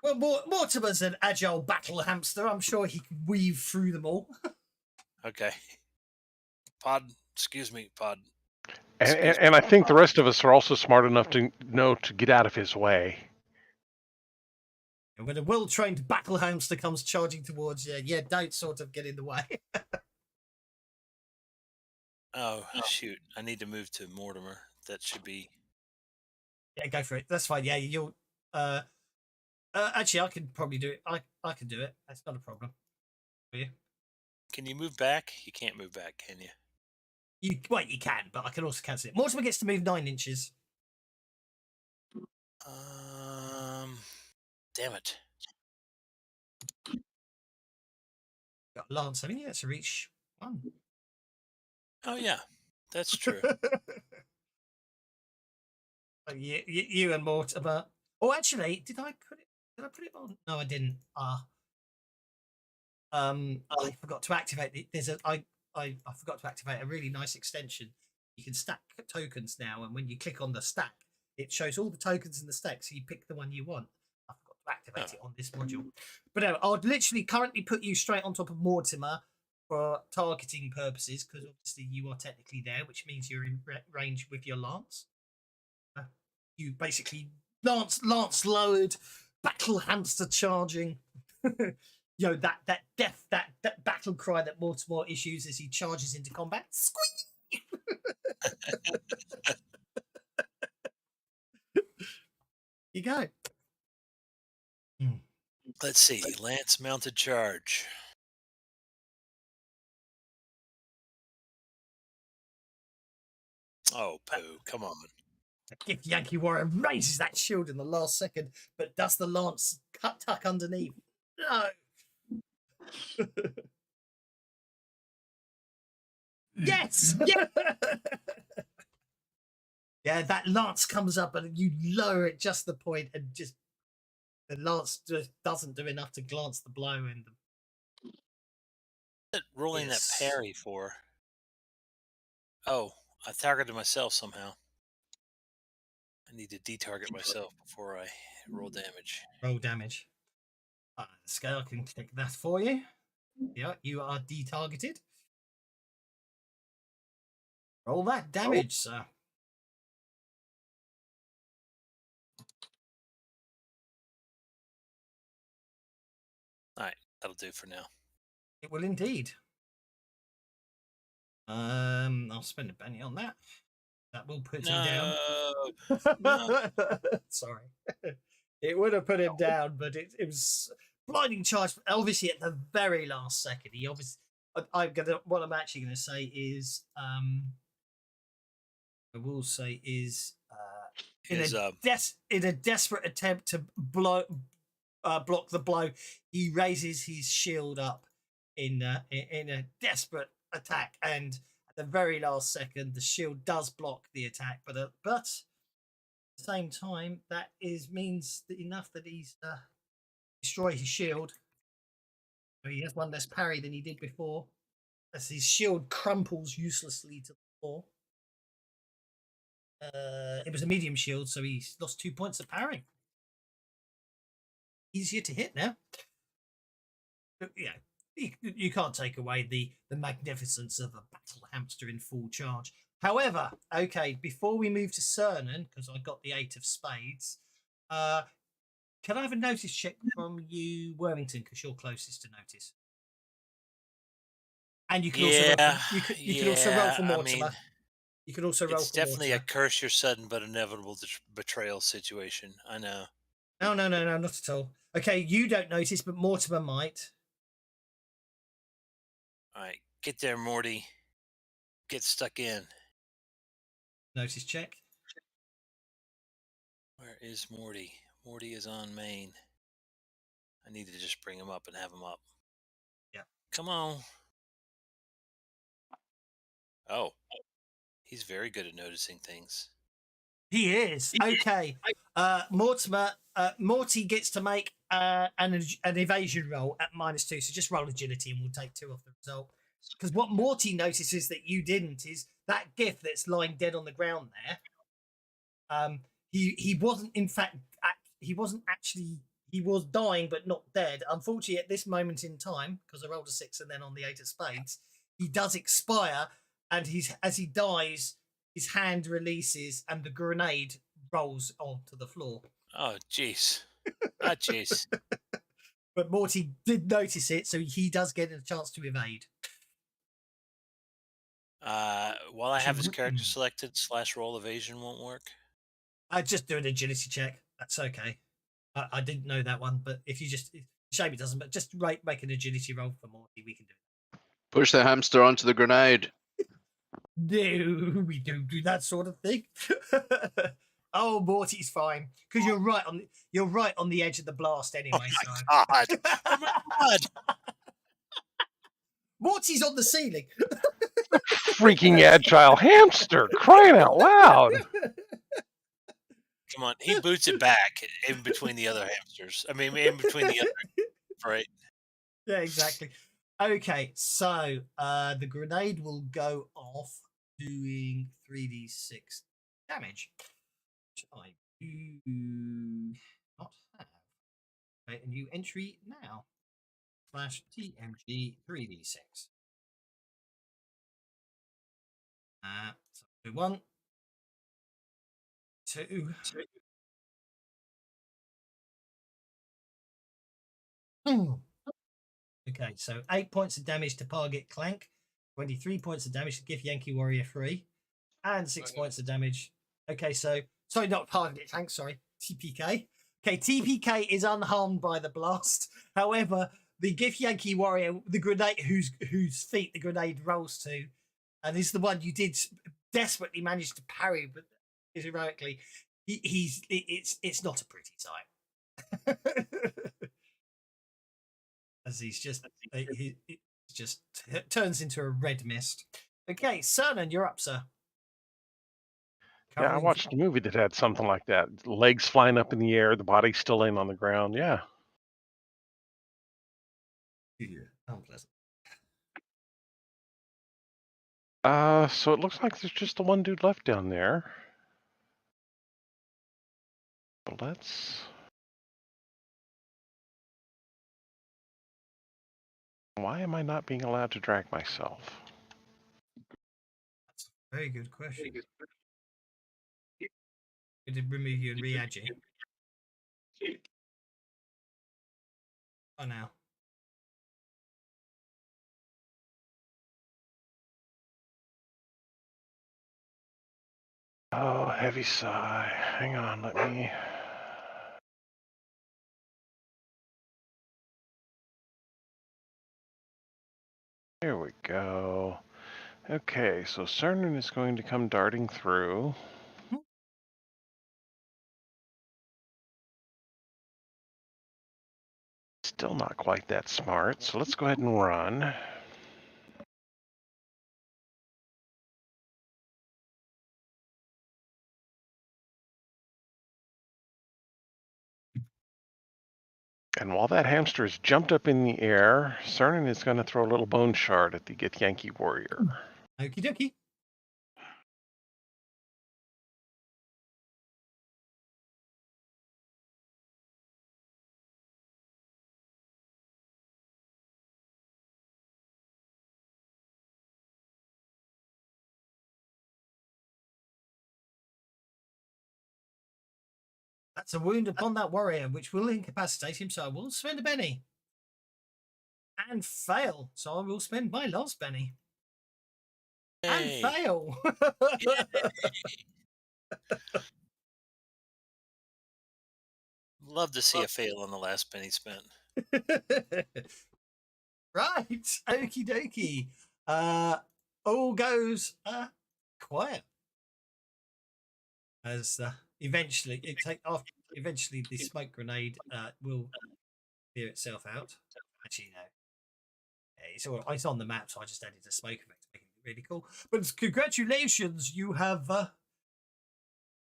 Well, Mortimer's an agile battle hamster. I'm sure he can weave through them all. Okay. Excuse me, Pod. And I think the rest of us are also smart enough to know to get out of his way. And when a well-trained battle hamster comes charging towards you, don't sort of get in the way. Oh, shoot. I need to move to Mortimer. That should be... Yeah, go for it. That's fine. Yeah, you'll... actually, I can probably do it. I can do it. That's not a problem for you. Can you move back? You can't move back, can you? You can, but I can also cancel it. Mortimer gets to move 9 inches. Damn it. Got Lance, haven't you? That's a reach 1. Oh, yeah. That's true. you and Mortimer. Oh, actually, did I put it on? No, I didn't. I forgot to activate it. I forgot to activate a really nice extension. You can stack tokens now, and when you click on the stack, it shows all the tokens in the stack, so you pick the one you want. I forgot to activate it on this module. But no, I'd literally currently put you straight on top of Mortimer for targeting purposes, because obviously you are technically there, which means you're in range with your lance. You basically lance lowered, battle hamster charging. That battle cry that Mortimer issues as he charges into combat. Squeak! You go. Let's see. Lance mounted charge. Oh, poo. Come on. If Yankee Warrior raises that shield in the last second, but does the lance tuck underneath? No. Yes! Yeah! Yeah, that lance comes up and you lower it just the point, and just the lance just doesn't do enough to glance the blow in them. Rolling that parry for? Oh, I targeted myself somehow. I need to detarget myself before I roll damage. Roll damage. The scale can take that for you. Yeah, you are detargeted. Roll that damage, sir. Alright, that'll do for now. It will indeed. I'll spend a penny on that. That will put him down. No. Sorry. It would have put him down, but it was blinding charge. Obviously, at the very last second, he obviously. What I'm actually going to say is, I will say is His, in a desperate attempt to block the blow, he raises his shield up in a desperate attack, and at the very last second, the shield does block the attack, but at the same time, that means that enough that he's destroyed his shield. So he has one less parry than he did before, as his shield crumples uselessly to the floor. It was a medium shield, so he's lost 2 points of parry. Easier to hit now. But, you can't take away the magnificence of a battle hamster in full charge. However, okay, before we move to Cernan, because I got the 8 of spades, can I have a notice check from you, Worthington, because you're closest to notice? And you can also roll for Mortimer. You can also roll it's for definitely Mortimer. a curse your sudden but inevitable betrayal situation. I know. No, not at all. Okay, you don't notice, but Mortimer might. All right, get there, Morty. Get stuck in. Notice check. Where is Morty? Morty is on main. I need to just bring him up and have him up. Yeah. Come on. Oh, he's very good at noticing things. He is. Okay. Morty gets to make an evasion roll at -2. So just roll agility and we'll take 2 off the result. Because what Morty notices that you didn't is that GIF that's lying dead on the ground there. He wasn't, in fact, he wasn't actually, he was dying but not dead. Unfortunately, at this moment in time, because I rolled a 6 and then on the 8 of spades, he does expire, and as he dies, his hand releases and the grenade rolls onto the floor. Oh, jeez. Ah, jeez. But Morty did notice it, so he does get a chance to evade. While I have his character selected, /roll evasion won't work. I just do an agility check. That's okay. I didn't know that one, but if you just, shame it doesn't, but just make an agility roll for Morty, we can do it. Push the hamster onto the grenade. No, we don't do that sort of thing. Oh, Morty's fine because you're right on the edge of the blast anyway. Oh my god! Oh my god! Morty's on the ceiling. Freaking agile hamster, crying out loud. Come on, he boots it back in between the other hamsters. I mean, in between the other, right? Yeah, exactly. Okay, so the grenade will go off doing 3d6 damage, which I do not have. Okay, a new entry now. /TMG 3d6. So 1, 2. Okay, so 8 points of damage to Target Clank, 23 points of damage to Gif Yankee Warrior 3, and 6 points of damage. Okay, so sorry, not Target Clank, sorry, TPK. Okay, TPK is unharmed by the blast. However, the Gif Yankee Warrior, the grenade whose feet the grenade rolls to, and is the one you did desperately manage to parry, but heroically, it's not a pretty sight. As he just turns into a red mist. Okay, Cernan, you're up, sir. Yeah, I watched a movie that had something like that. Legs flying up in the air, the body still laying on the ground. Yeah. Unpleasant. So it looks like there's just the one dude left down there. But let's... Why am I not being allowed to drag myself? That's a very good question. We did remove you and re-add you. Oh, now. Oh, heavy sigh. Hang on, let me... Here we go. Okay, so Cernan is going to come darting through. Still not quite that smart, so let's go ahead and run. And while that hamster is jumped up in the air, Cernan is going to throw a little bone shard at the Githyanki warrior. Okie dokie. That's a wound upon that warrior, which will incapacitate him, so I will spend a penny. And fail, so I will spend my last penny. And Hey. fail. Love to see a fail on the last penny spent. Right, okie dokie. All goes quiet. As eventually eventually the smoke grenade will clear itself out. Actually, no. It's on the map, so I just added a smoke effect to make it really cool. But congratulations, you have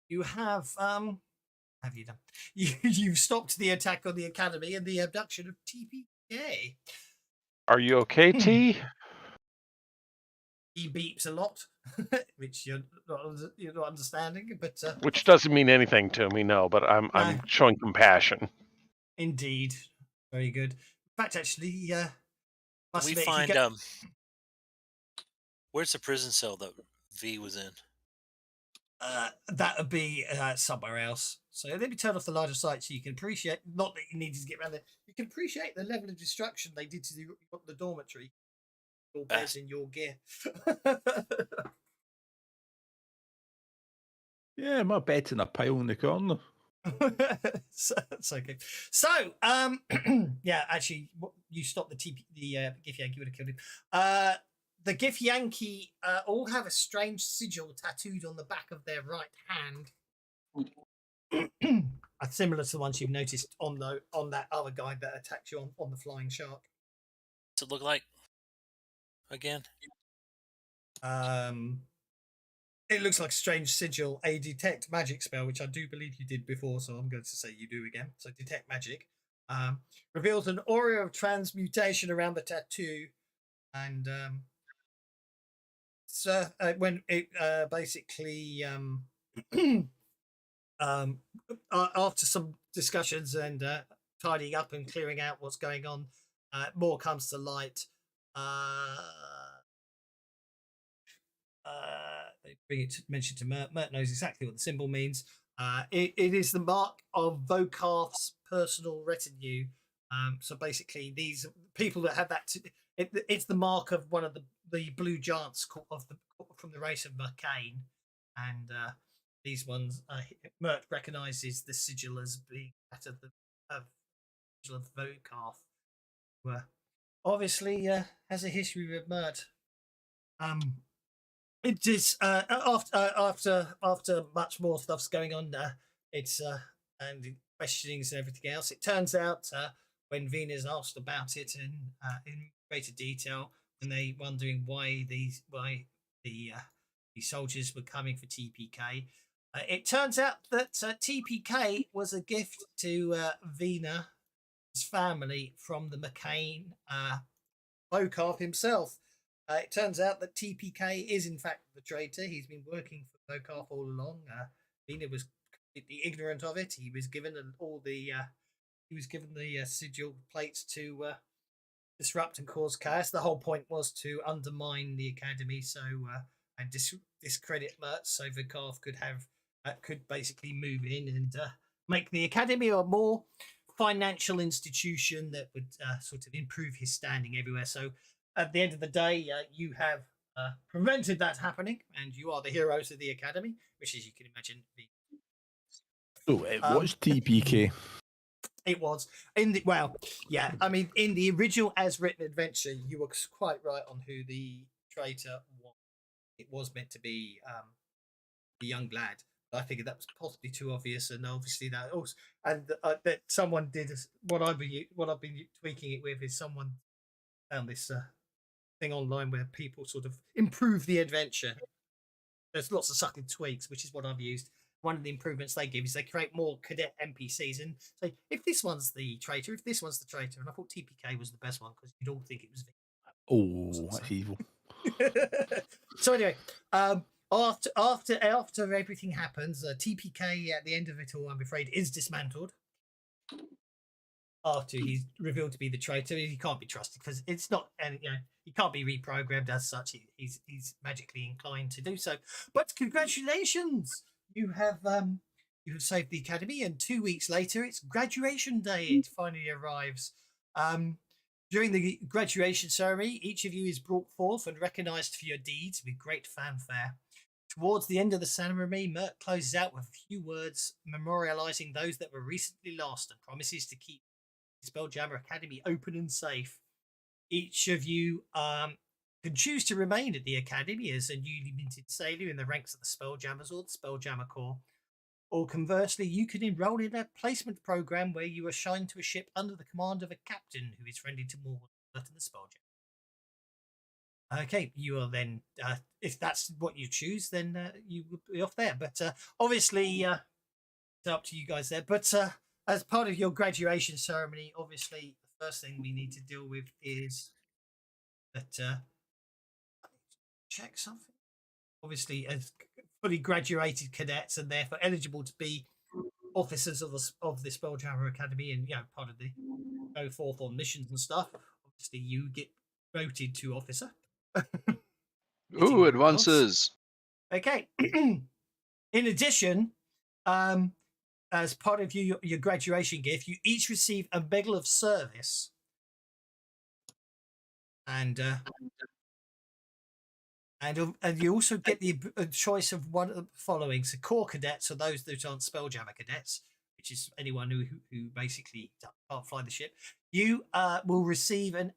you done? You've stopped the attack on the academy and the abduction of TPK. Are you okay, T? He beeps a lot, which you're not understanding, but Which doesn't mean anything to me, no, but I'm showing compassion. Indeed, very good. In fact, actually, Can we find where's the prison cell that V was in? That would be somewhere else. So let me turn off the larger sight so you can appreciate. Not that you needed to get around there. You can appreciate the level of destruction they did to the dormitory. Your beds in your gear. Yeah, my bed's in a pile in the corner. So, it's okay. So, yeah, actually, you stopped the Githyanki would have killed him. The Githyanki all have a strange sigil tattooed on the back of their right hand, similar to the ones you've noticed on that other guy that attacked you on the flying shark. What's it look like again? It looks like a strange sigil, a detect magic spell, which I do believe you did before, so I'm going to say you do again. So detect magic reveals an aura of transmutation around the tattoo, and so when it basically after some discussions and tidying up and clearing out what's going on, more comes to light. They bring it mentioned to Mert. Mert knows exactly what the symbol means. It is the mark of Vokarth's personal retinue. So basically, these people that have that, it's the mark of one of the blue giants from the race of McCain, and these ones, Mert recognizes the sigil as being that of the sigil of Vokarth, who obviously has a history with Mert. It is after much more stuff's going on there. It's and questionings and everything else. It turns out when Venus asked about it in greater detail, and they wondering why the soldiers were coming for TPK, it turns out that TPK was a gift to Vena's family from the McCain Vokarth himself. It turns out that TPK is in fact the traitor. He's been working for Vokarth all along. Vena was completely ignorant of it. He was given the sigil plates to disrupt and cause chaos. The whole point was to undermine the academy, and discredit Mertz, so Vokarth could basically move in and make the academy a more financial institution that would sort of improve his standing everywhere. So at the end of the day, you have prevented that happening, and you are the heroes of the academy, which, as you can imagine, So it was TPK. It was in the in the original as written adventure, you were quite right on who the traitor was. it was meant to be a young lad. But I figured that was possibly too obvious, and obviously that also, and that someone did what I've been tweaking it with is someone found this thing online where people sort of improve the adventure. There's lots of subtle tweaks, which is what I've used. One of the improvements they give is they create more cadet NPCs and say, if this one's the traitor, if this one's the traitor. And I thought TPK was the best one because you'd all think it was Oh, that's evil. So anyway, after everything happens, TPK at the end of it all, I'm afraid, is dismantled. After he's revealed to be the traitor, he can't be trusted because it's not, and he can't be reprogrammed as such. He's magically inclined to do so. But congratulations, you have saved the academy, and 2 weeks later, it's graduation day. It finally arrives. During the graduation ceremony, each of you is brought forth and recognised for your deeds with great fanfare. Towards the end of the ceremony, Mert closes out with a few words memorialising those that were recently lost and promises to keep the Spelljammer Academy open and safe. Each of you can choose to remain at the academy as a newly minted sailor in the ranks of the Spelljammers or the Spelljammer Corps. Or conversely, you can enroll in a placement program where you are assigned to a ship under the command of a captain who is friendly to more than the Spelljammer. Okay, you are then, if that's what you choose, then you will be off there. But obviously, it's up to you guys there. But as part of your graduation ceremony, obviously, the first thing we need to deal with is that check something. Obviously, as fully graduated cadets and therefore eligible to be officers of the Spelljammer Academy and part of the go forth on missions and stuff. Obviously, you get voted to officer. Ooh, advances. Okay. In addition, as part of your graduation gift, you each receive a medal of service, and you also get the choice of one of the following. So core cadets are those that aren't Spelljammer cadets, which is anyone who basically can't fly the ship. You will receive an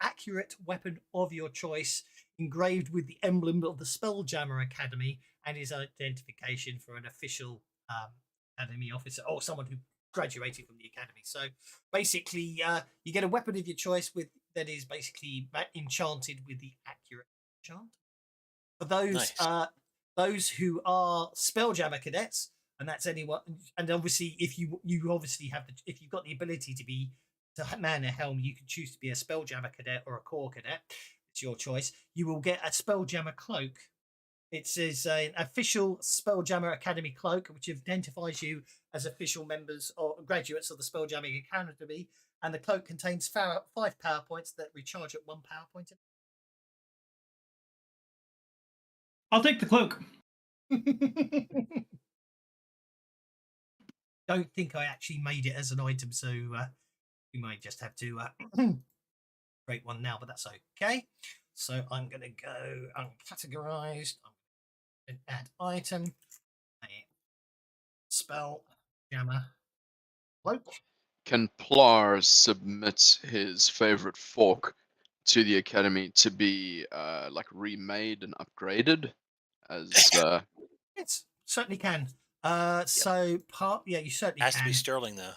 accurate weapon of your choice, engraved with the emblem of the Spelljammer Academy, and is identification for an official academy officer or someone who graduated from the academy. So basically, you get a weapon of your choice that is basically enchanted with the accurate enchant. For those who are Spelljammer cadets, and that's anyone, and obviously if you obviously have if you've got the ability to man a helm, you can choose to be a Spelljammer cadet or a core cadet. It's your choice. You will get a Spelljammer cloak. It is an official Spelljammer Academy cloak, which identifies you as official members or graduates of the Spelljammer Academy. And the cloak contains 5 power points that recharge at 1 power point. I'll take the cloak. Don't think I actually made it as an item, so we might just have to create one now, but that's okay. So I'm going to go uncategorized. I'm going to add item, Spelljammer cloak. Can Plar submit his favorite fork to the academy to be like remade and upgraded? As It certainly can. So you certainly Has can. to be sterling though.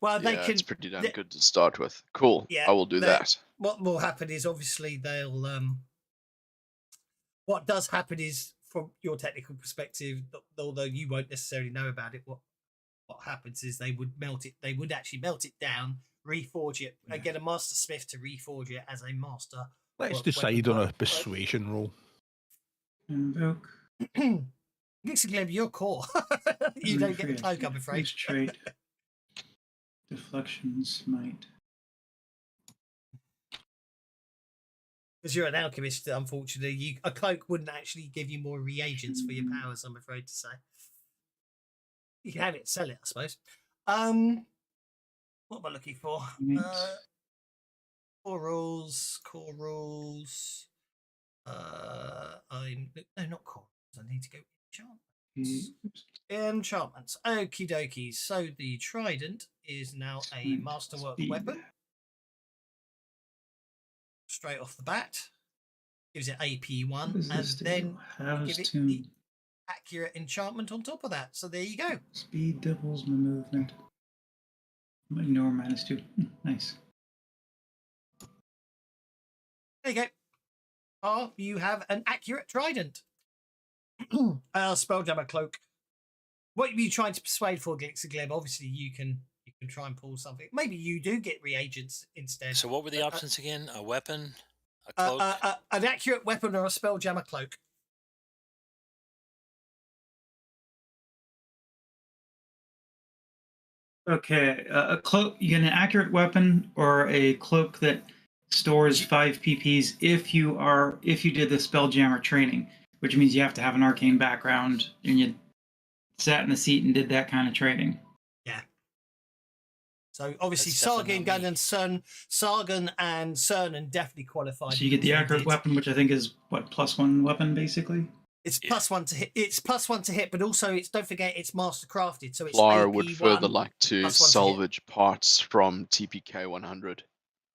Well, they can. It's pretty damn good to start with. Cool. Yeah, I will do that. What will happen is obviously they'll. What does happen is, from your technical perspective, although you won't necessarily know about it, what happens is they would melt it. They would actually melt it down, reforge it, and get a master smith to reforge it as a master. Let's decide on a persuasion roll. Invoke. Basically, your core. You don't get the cloak, I'm afraid. First trait. Deflection smite. Because you're an alchemist, unfortunately, a cloak wouldn't actually give you more reagents for your powers, I'm afraid to say. You can have it, sell it, I suppose. What am I looking for? Core rules. No, not core rules. I need to go enchantments. Okie dokie. So the trident is now a masterwork weapon. Straight off the bat. gives it AP1, What does and this do? then How you does give it to the accurate enchantment on top of that. So there you go. speed doubles my movement. Ignore -2. Nice. There you go. Oh, you have an accurate trident. Spelljammer cloak. What are you trying to persuade for, Glixagleb? Obviously, you can try and pull something. Maybe you do get reagents instead. So what were the options again? A weapon, a cloak. An accurate weapon or a Spelljammer cloak. Okay, a cloak. You get an accurate weapon or a cloak that stores 5 PPs if you did the Spelljammer training, which means you have to have an arcane background and you sat in the seat and did that kind of training. Yeah. So obviously, That's definitely Sargon, not Gun, me. and Sargon and Cernan definitely qualified. So you get the because they accurate did. weapon, which I think is what, +1 weapon basically. It's Yeah. +1 to hit. It's +1 to hit, but also it's don't forget it's master crafted, so it's Clara would AP1 further like to +1 to hit. salvage parts from TPK 100.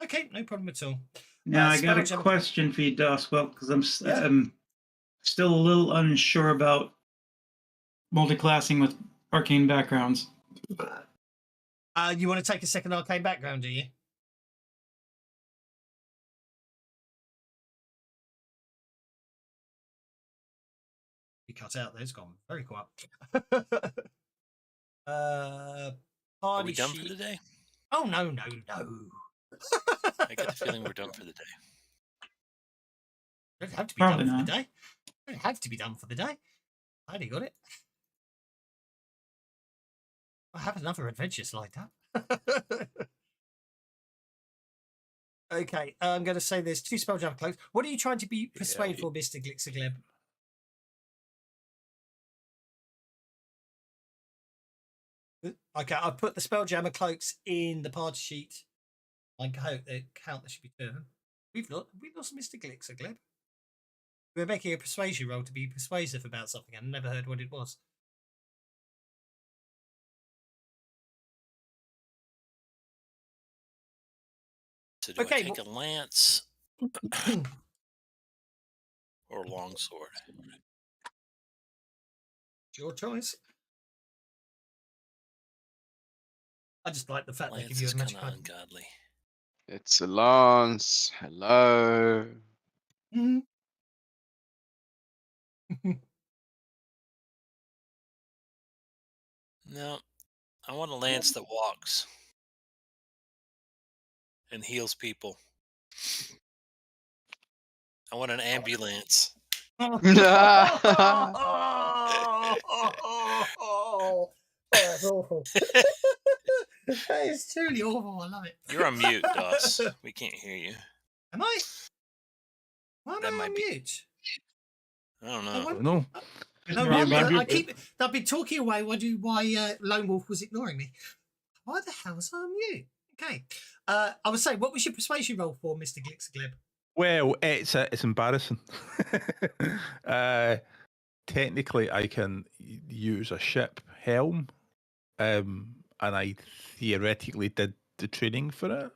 Okay, no problem at all. Now I got a Spelljammer- question for you, Doswell, because I'm Yeah. still a little unsure about multiclassing with arcane backgrounds. You want to take a second arcane background, do you? He cut out there. It's gone very quiet. Are Party we done sheet. for the day? Oh no! I get the feeling we're done for the day. Don't have to be Probably done for not. the day. Don't have to be done for the day. I already got it. I have another adventure slide up. Okay, I'm going to say there's 2 Spelljammer cloaks. What are you trying to be persuade for, Mr. Glixagleb? Okay, I've put the Spelljammer cloaks in the party sheet. I hope they count. There should be 2 of them. We've lost Mr. Glixagleb. We're making a persuasion roll to be persuasive about something. I never heard what it was. So do Okay, I take a lance or a longsword? It's your choice. I just like the fact they Lance give you is a magic kind of item. ungodly. It's a lance. Hello. No, I want a lance that walks and heals people. I want an ambulance. Oh, that's awful. That is truly awful. I love it. You're on mute, Doss. We can't hear you. Am I? Why am That I might on be- mute? I don't I know. wonder- No. No, Yeah, wonder- maybe- I've been talking away, wondering why Lone Wolf was ignoring me. Why the hell was I on mute? Okay. I was saying, what was your persuasion roll for, Mr. Glixaglib? Well, it's embarrassing. Technically, I can use a ship helm, and I theoretically did the training for it,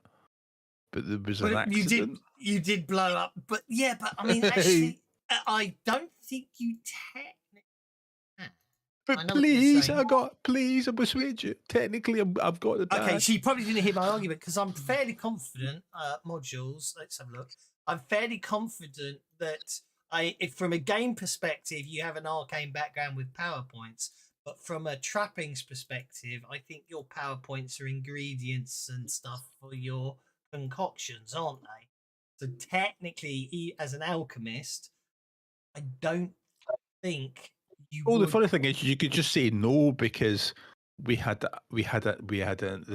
but there was an accident. You did blow up, but I mean, actually, I don't think you technically. I But know what you're please, saying. I persuade you. Technically, I've got the Okay, dash. so you probably didn't hear my argument because I'm fairly confident. Modules. Let's have a look. I'm fairly confident that if from a game perspective, you have an arcane background with PowerPoints, but from a trappings perspective, I think your PowerPoints are ingredients and stuff for your concoctions, aren't they? So technically, as an alchemist, I don't think you. Oh, the would... funny thing is, you could just say no because the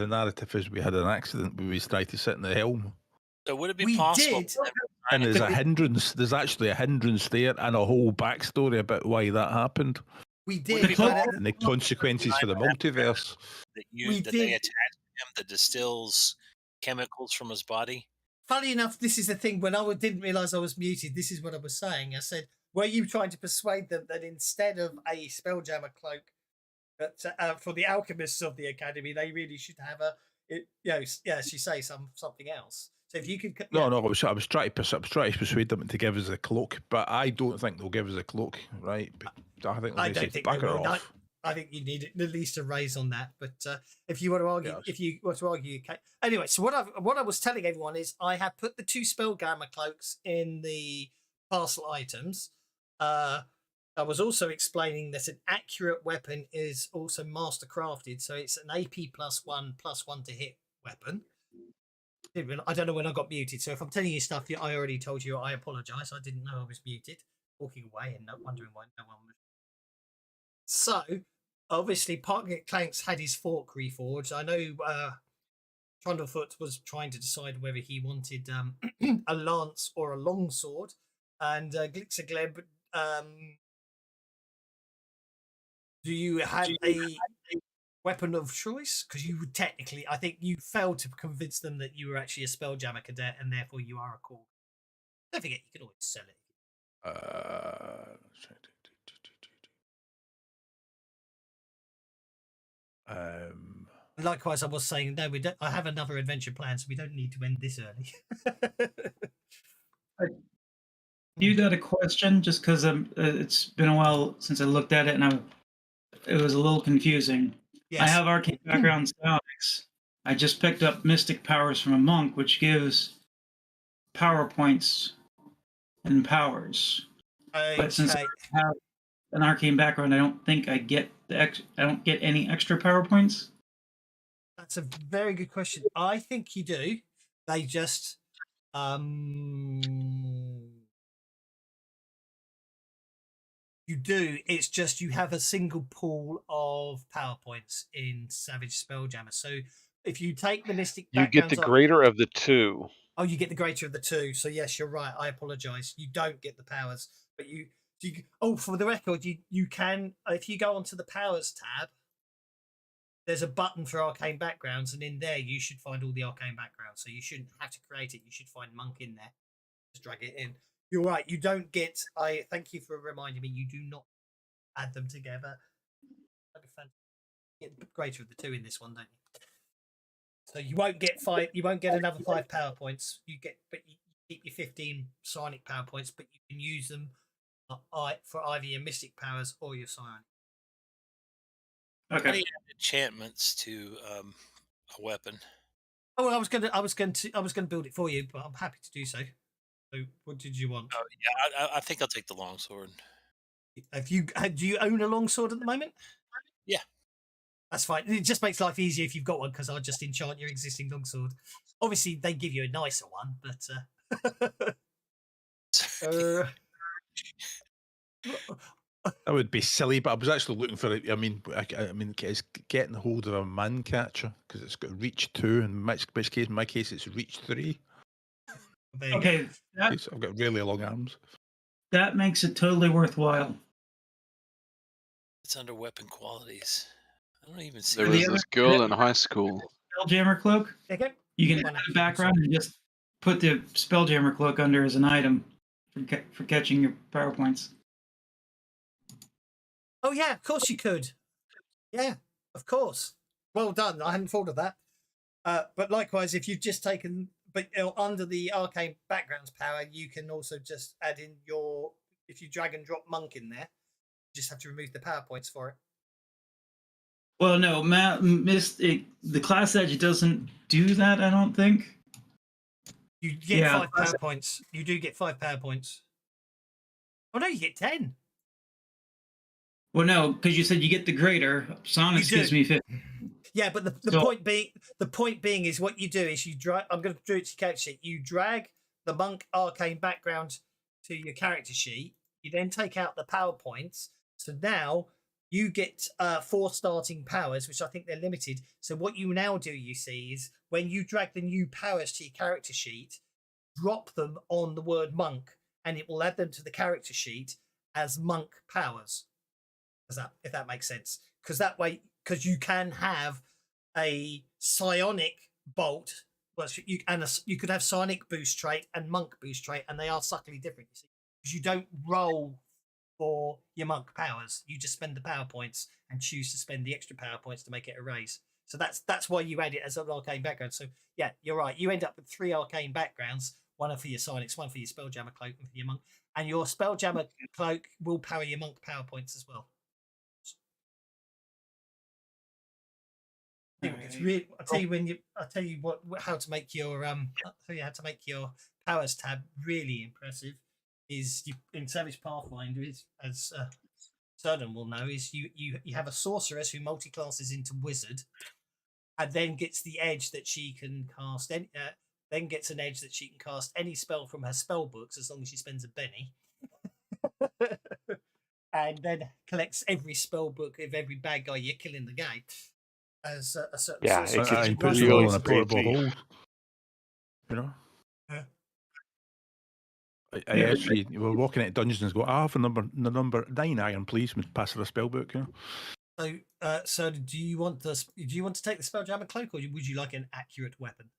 narrative is we had an accident when we tried to sit in the helm. So would it be We possible? did. And there's a hindrance. There's actually a hindrance there, and a whole backstory about why that happened, We did. The cloak- and the consequences for the multiverse. That We they did. attach to him that distills chemicals from his body? Funny enough, this is the thing. When I didn't realise I was muted, this is what I was saying. I said, were you trying to persuade them that instead of a Spelljammer cloak that, for the alchemists of the Academy, they really should have as you say, something else? So if you could, No, I was trying to persuade them to give us a cloak, but I don't think they'll give us a cloak, right? I think I they'll don't say think back they her will. off. I think you need at least a raise on that. But if you want to argue, okay. Anyway, so what I was telling everyone is I have put the 2 Spelljammer cloaks in the parcel items. I was also explaining that an accurate weapon is also master crafted, so it's an AP +1 to hit weapon. I don't know when I got muted, so if I'm telling you stuff I already told you, I apologise. I didn't know I was muted. Walking away and wondering why no one was. So, obviously, Parkgate Clanks had his fork reforged. I know Trundlefoot was trying to decide whether he wanted a lance or a longsword, and Glixagleb, do you have a weapon of choice? Because you would technically, I think you failed to convince them that you were actually a Spelljammer cadet, and therefore you are a core. Don't forget, you can always sell it. Likewise, I was saying no. We don't. I have another adventure planned, so we don't need to end this early. You got a question? Just because it's been a while since I looked at it, and it was a little confusing. Yes. I have arcane background psionics. I just picked up mystic powers from a monk, which gives power points and powers. Okay. But since I have an arcane background, I don't think I get I don't get any extra power points. That's a very good question. I think you do. They just you do. It's just you have a single pool of power points in Savage Spelljammer. So if you take the mystic You get the greater of the 2. Oh, you get the greater of the 2. So yes, you're right. I apologise. You don't get the powers, but you. Oh, for the record, you can if you go onto the powers tab. There's a button for arcane backgrounds, and in there you should find all the arcane backgrounds. So you shouldn't have to create it. You should find monk in there. Just drag it in. You're right. You don't get. I thank you for reminding me. You do not add them together. You get the greater of the 2 in this one, don't you? So you won't get 5. You won't get another 5 power points. You keep your 15 psionic power points, but you can use them for either your mystic powers or your psionic. Okay. How do you add enchantments to a weapon? Oh, well, I was going to build it for you, but I'm happy to do so. So, what did you want? Oh, yeah, I think I'll take the longsword. Do you own a longsword at the moment? Yeah. That's fine. It just makes life easier if you've got one, because I'll just enchant your existing longsword. Obviously, they give you a nicer one, but that would be silly. But I was actually looking for it. I mean, it's getting hold of a man catcher because it's got reach 2, in which case, in my case, it's reach 3. Okay, I've got really long arms. That makes it totally worthwhile. It's under weapon qualities. I don't even see. There was this girl in high school. Spelljammer cloak. Okay. You can add a background and just put the Spelljammer cloak under as an item for catching your power points. Oh yeah, of course you could. Yeah, of course. Well done. I hadn't thought of that. But likewise, if you've just taken, under the arcane backgrounds power, you can also just add in if you drag and drop monk in there, you just have to remove the power points for it. Well, no, the class edge doesn't do that, I don't think. You get 5 power points. You do get 5 power points. Oh no, you get 10. Well, no, because you said you get the greater. Psionics gives me 50. Yeah, but the point being is what you do is you drag. I'm going to do it to your character sheet. You drag the monk arcane background to your character sheet. You then take out the power points. So now you get 4 starting powers, which I think they're limited. So what you now do, you see, is when you drag the new powers to your character sheet, drop them on the word monk, and it will add them to the character sheet as monk powers. If that makes sense, because you can have a psionic bolt. Well, you could have psionic boost trait and monk boost trait, and they are subtly different. You see, because you don't roll for your monk powers, you just spend the power points and choose to spend the extra power points to make it a raise. So that's why you add it as an arcane background. So yeah, you're right. You end up with 3 arcane backgrounds: one for your Silence, one for your Spelljammer cloak, and for your monk. And your Spelljammer cloak will power your monk power points as well. It's really. I'll tell you how to make your I'll tell you how to make your powers tab really impressive. Is you in Savage Pathfinder is as Certain will know is you have a sorceress who multi-classes into wizard, and then gets the edge that she can cast any. Then gets an edge that she can cast any spell from her spell books as long as she spends a penny. And then collects every spell book of every bad guy you kill in the game as a certain Yeah, sorcerer. it gets And Runs puts it all really in a portable crazy. hole. You know? Yeah. I actually, we were walking at dungeons and go, I have the number 9 iron, please, and pass her a spell book, you know? So do you want to take the Spelljammer cloak, or would you like an accurate weapon?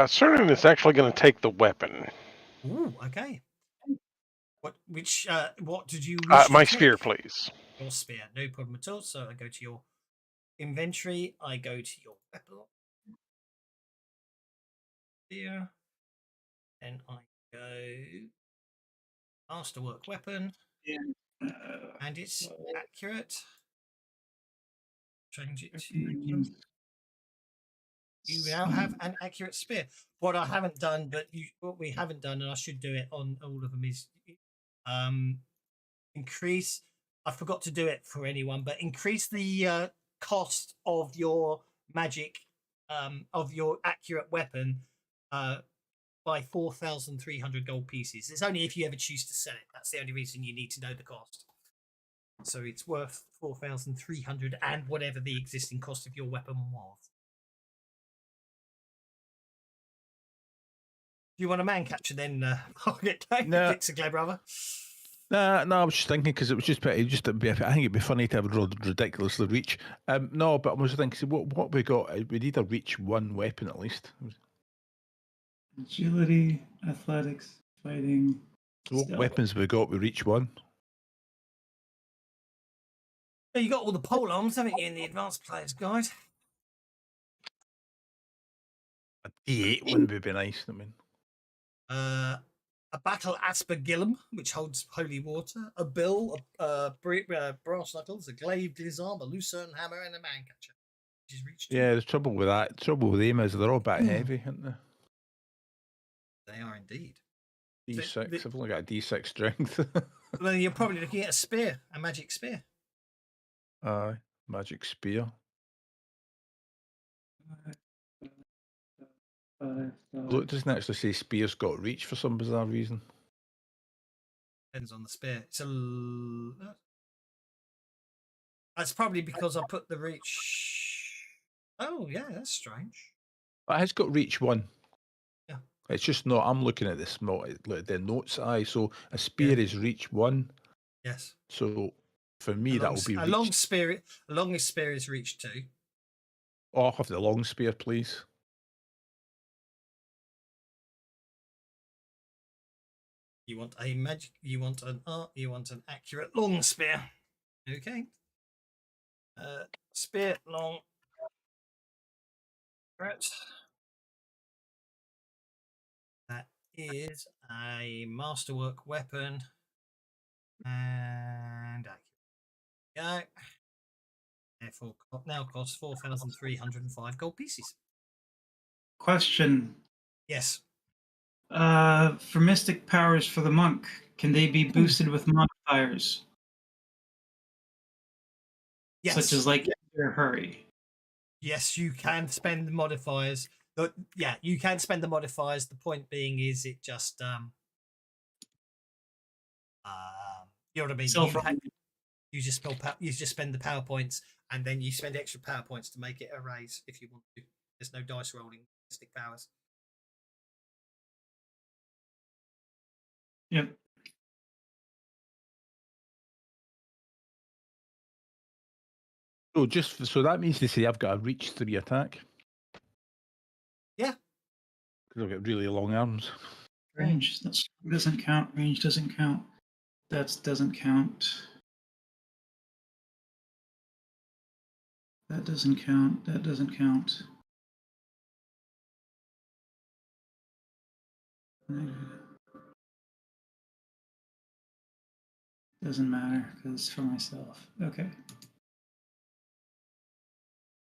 Certain is actually going to take the weapon. Ooh, okay. What did you wish My to take? sphere, please. Your spear, no problem at all. So I go to your inventory. I go to your weapon. Here. Then I go masterwork weapon, and it's accurate. Change it to. You now have an accurate spear. What I haven't done, what we haven't done, and I should do it on all of them, is increase. I forgot to do it for anyone, but increase the cost of your magic, of your accurate weapon, by 4,300 gold pieces. It's only if you ever choose to sell it. That's the only reason you need to know the cost. So it's worth 4,300 and whatever the existing cost of your weapon was. Do you want a man catcher then? No. Pixaglade, brother. No, I was just thinking because it was just I think it'd be funny to have a ridiculously reach. No, but I was thinking, what we got? We need a reach 1 weapon at least. Agility, athletics, fighting. What stealth. weapons have we got? We reach 1. So you got all the pole arms, haven't you, in the advanced player's guide? A D8 one would be nice. I mean, A battle aspergillum, which holds holy water, a bill, brass knuckles, a glaive disarm, a lucerne hammer, and a man catcher. Which is reach 2. yeah, there's trouble with that. Trouble with them is they're all a bit heavy, aren't they? They are indeed. D6. I've only got a D6 strength. Well, you're probably looking at a spear, a magic spear. Magic spear. Look, it doesn't actually say spear's got reach for some bizarre reason. Depends on the spear. That's probably because I put the reach. Oh yeah, that's strange. It has got reach 1. Yeah. It's just not. I'm looking at this the notes. So a spear is reach 1. Yes. So for me, that will be a long spear. A longest spear is reach 2. Oh, I'll have the long spear, please. You want a magic. You want an accurate long spear. Okay. Spear long. Right. That is a masterwork weapon. And go. Therefore, now costs 4,305 gold pieces. Question. Yes. For mystic powers for the monk, can they be boosted with modifiers? Yes. Such as like their hurry. Yes, you can spend the modifiers. Yeah, you can spend the modifiers. The point being is it just you know what I mean? You just spend the power points, and then you spend extra power points to make it a raise if you want to. There's no dice rolling mystic powers. Yep. So that means to say I've got a reach 3 attack. Yeah. Because I've got really long arms. Range doesn't count. Range doesn't count. That doesn't count. That doesn't count. That doesn't count. Doesn't matter because it's for myself. Okay.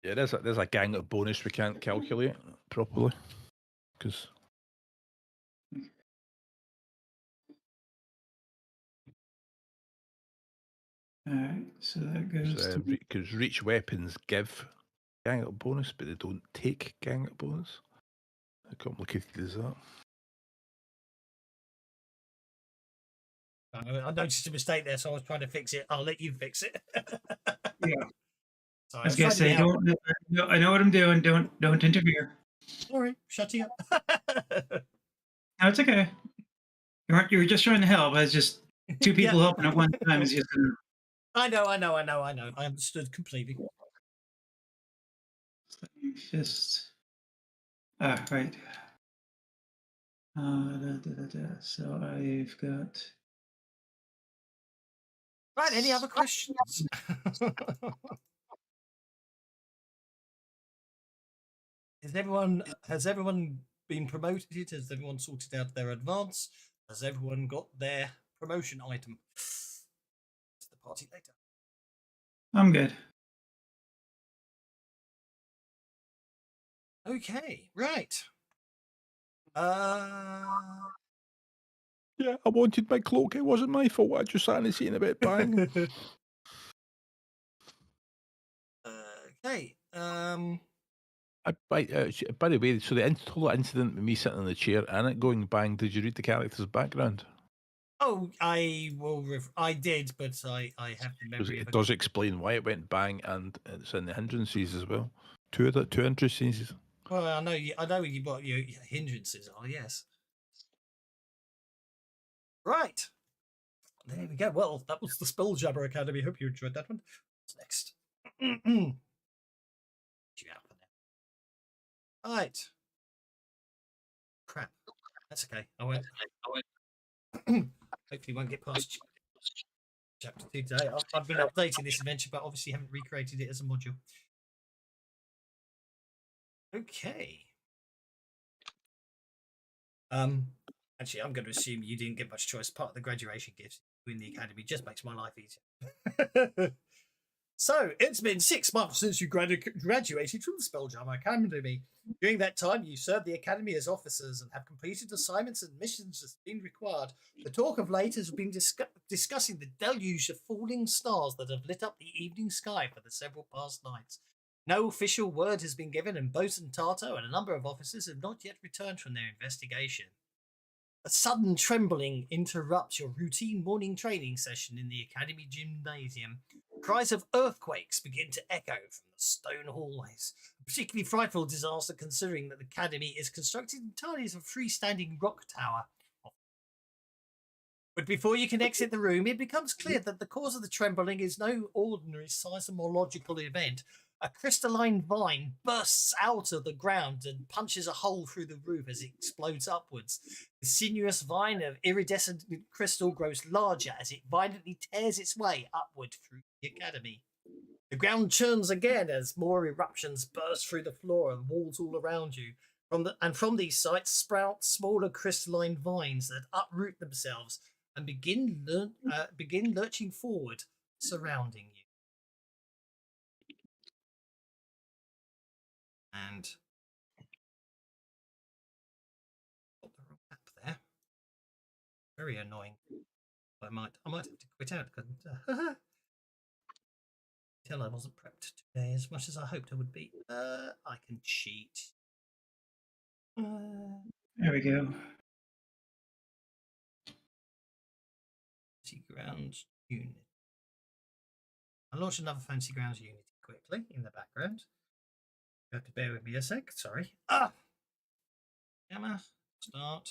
Yeah, there's a gang of bonus we can't calculate properly because All right. So that goes to because reach weapons give gang up bonus, but they don't take gang up bonus. How complicated is that? I noticed a mistake there, so I was trying to fix it. I'll let you fix it. Yeah. Sorry, I was gonna say, I know what I'm doing. Don't interfere. Sorry, shutting up. No, it's okay. You were just trying to help. I was just two people helping at one time is just gonna. I know. I understood completely. Just right. So I've got. Right. Any other questions? Has everyone been promoted? Has everyone sorted out their advance? Has everyone got their promotion item? It's the party later. I'm good. Okay, right. Yeah, I wanted my cloak. It wasn't my fault. I just sat in seeing a bit bang. Okay. By the way, so the whole incident with me sitting in the chair and it going bang, did you read the character's background? Oh, I will. I did, but I have the memory. It does explain why it went bang, and it's in the hindrances as well. Two hindrances. Well, I know what your hindrances are. Yes. Right. There we go. Well, that was the Spelljammer Academy. Hope you enjoyed that one. What's next? Right. Crap. That's okay. I won't. Hopefully, won't get past chapter 2 today. I've been updating this adventure, but obviously haven't recreated it as a module. Okay. Actually, I'm going to assume you didn't get much choice. Part of the graduation gifts in the academy just makes my life easier. So, it's been 6 months since you graduated from the Spelljammer Academy. During that time, you served the academy as officers and have completed assignments and missions as been required. The talk of late has been discussing the deluge of falling stars that have lit up the evening sky for the several past nights. No official word has been given, and Bosun Tarto and a number of officers have not yet returned from their investigation. A sudden trembling interrupts your routine morning training session in the academy gymnasium. Cries of earthquakes begin to echo from the stone hallways. A particularly frightful disaster considering that the academy is constructed entirely as a freestanding rock tower. But before you can exit the room, it becomes clear that the cause of the trembling is no ordinary seismological event. A crystalline vine bursts out of the ground and punches a hole through the roof as it explodes upwards. The sinuous vine of iridescent crystal grows larger as it violently tears its way upward through the academy. The ground churns again as more eruptions burst through the floor and walls all around you. From these sites sprout smaller crystalline vines that uproot themselves and begin lurching forward, surrounding you. And got the wrong map there. Very annoying. I might have to quit out because tell I wasn't prepped today as much as I hoped I would be. I can cheat. There we go. Fancy Grounds Unit. I'll launch another Fancy Grounds Unit quickly in the background. You have to bear with me a sec. Sorry. Gamma. Start.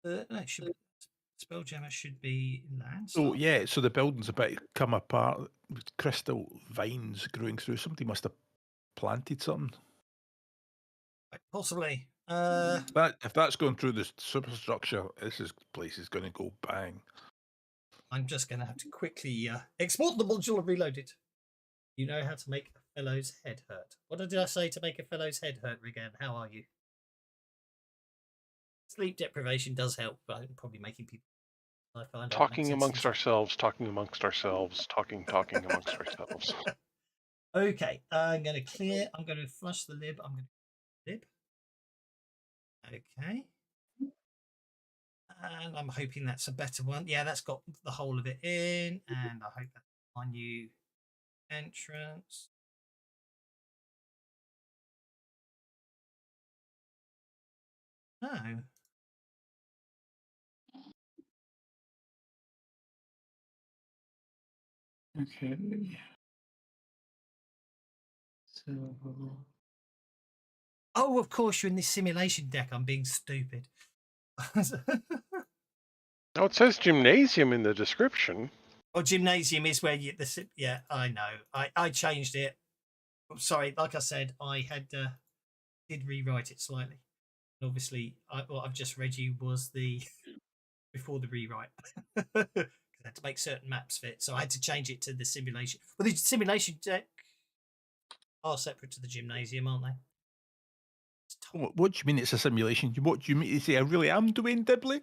No, it should be. Spelljammer should be land. Oh Start. yeah, so the building's about to come apart with crystal vines growing through. Somebody must have planted something. Right, possibly. If that's going through the superstructure, place is going to go bang. I'm just going to have to quickly export the module and reload it. You know how to make a fellow's head hurt. What did I say to make a fellow's head hurt, Regan? How are you? Sleep deprivation does help, but I'm probably making people. I find Talking amongst ourselves, talking amongst ourselves, talking amongst ourselves. Okay, I'm going to clear. I'm going to flush the lib. I'm going to lib. Okay. And I'm hoping that's a better one. Yeah, that's got the whole of it in. And I hope that's my new entrance. No. Okay. So. Oh, of course, you're in this simulation deck. I'm being stupid. Oh, it says gymnasium in the description. Oh, gymnasium is where you. Yeah, I know. I changed it. Oh, sorry, like I said, I had did rewrite it slightly. Obviously, what I've just read you was the before the rewrite. I had to make certain maps fit, so I had to change it to the simulation. Well, the simulation deck are separate to the gymnasium, aren't they? What do you mean it's a simulation? What do you mean? You say I really am Dwayne Dibley?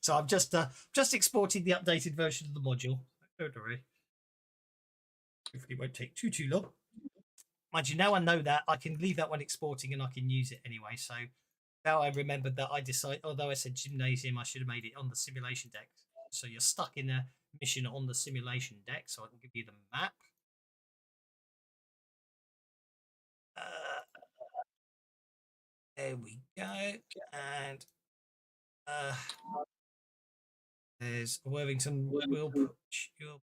So I've just exported the updated version of the module. Don't worry. Hopefully it won't take too long. Mind you, now I know that, I can leave that one exporting and I can use it anyway. So now I remembered that I decided, although I said gymnasium, I should have made it on the simulation deck. So you're stuck in a mission on the simulation deck. So I can give you the map. There we go. And there's Worthington. We'll put you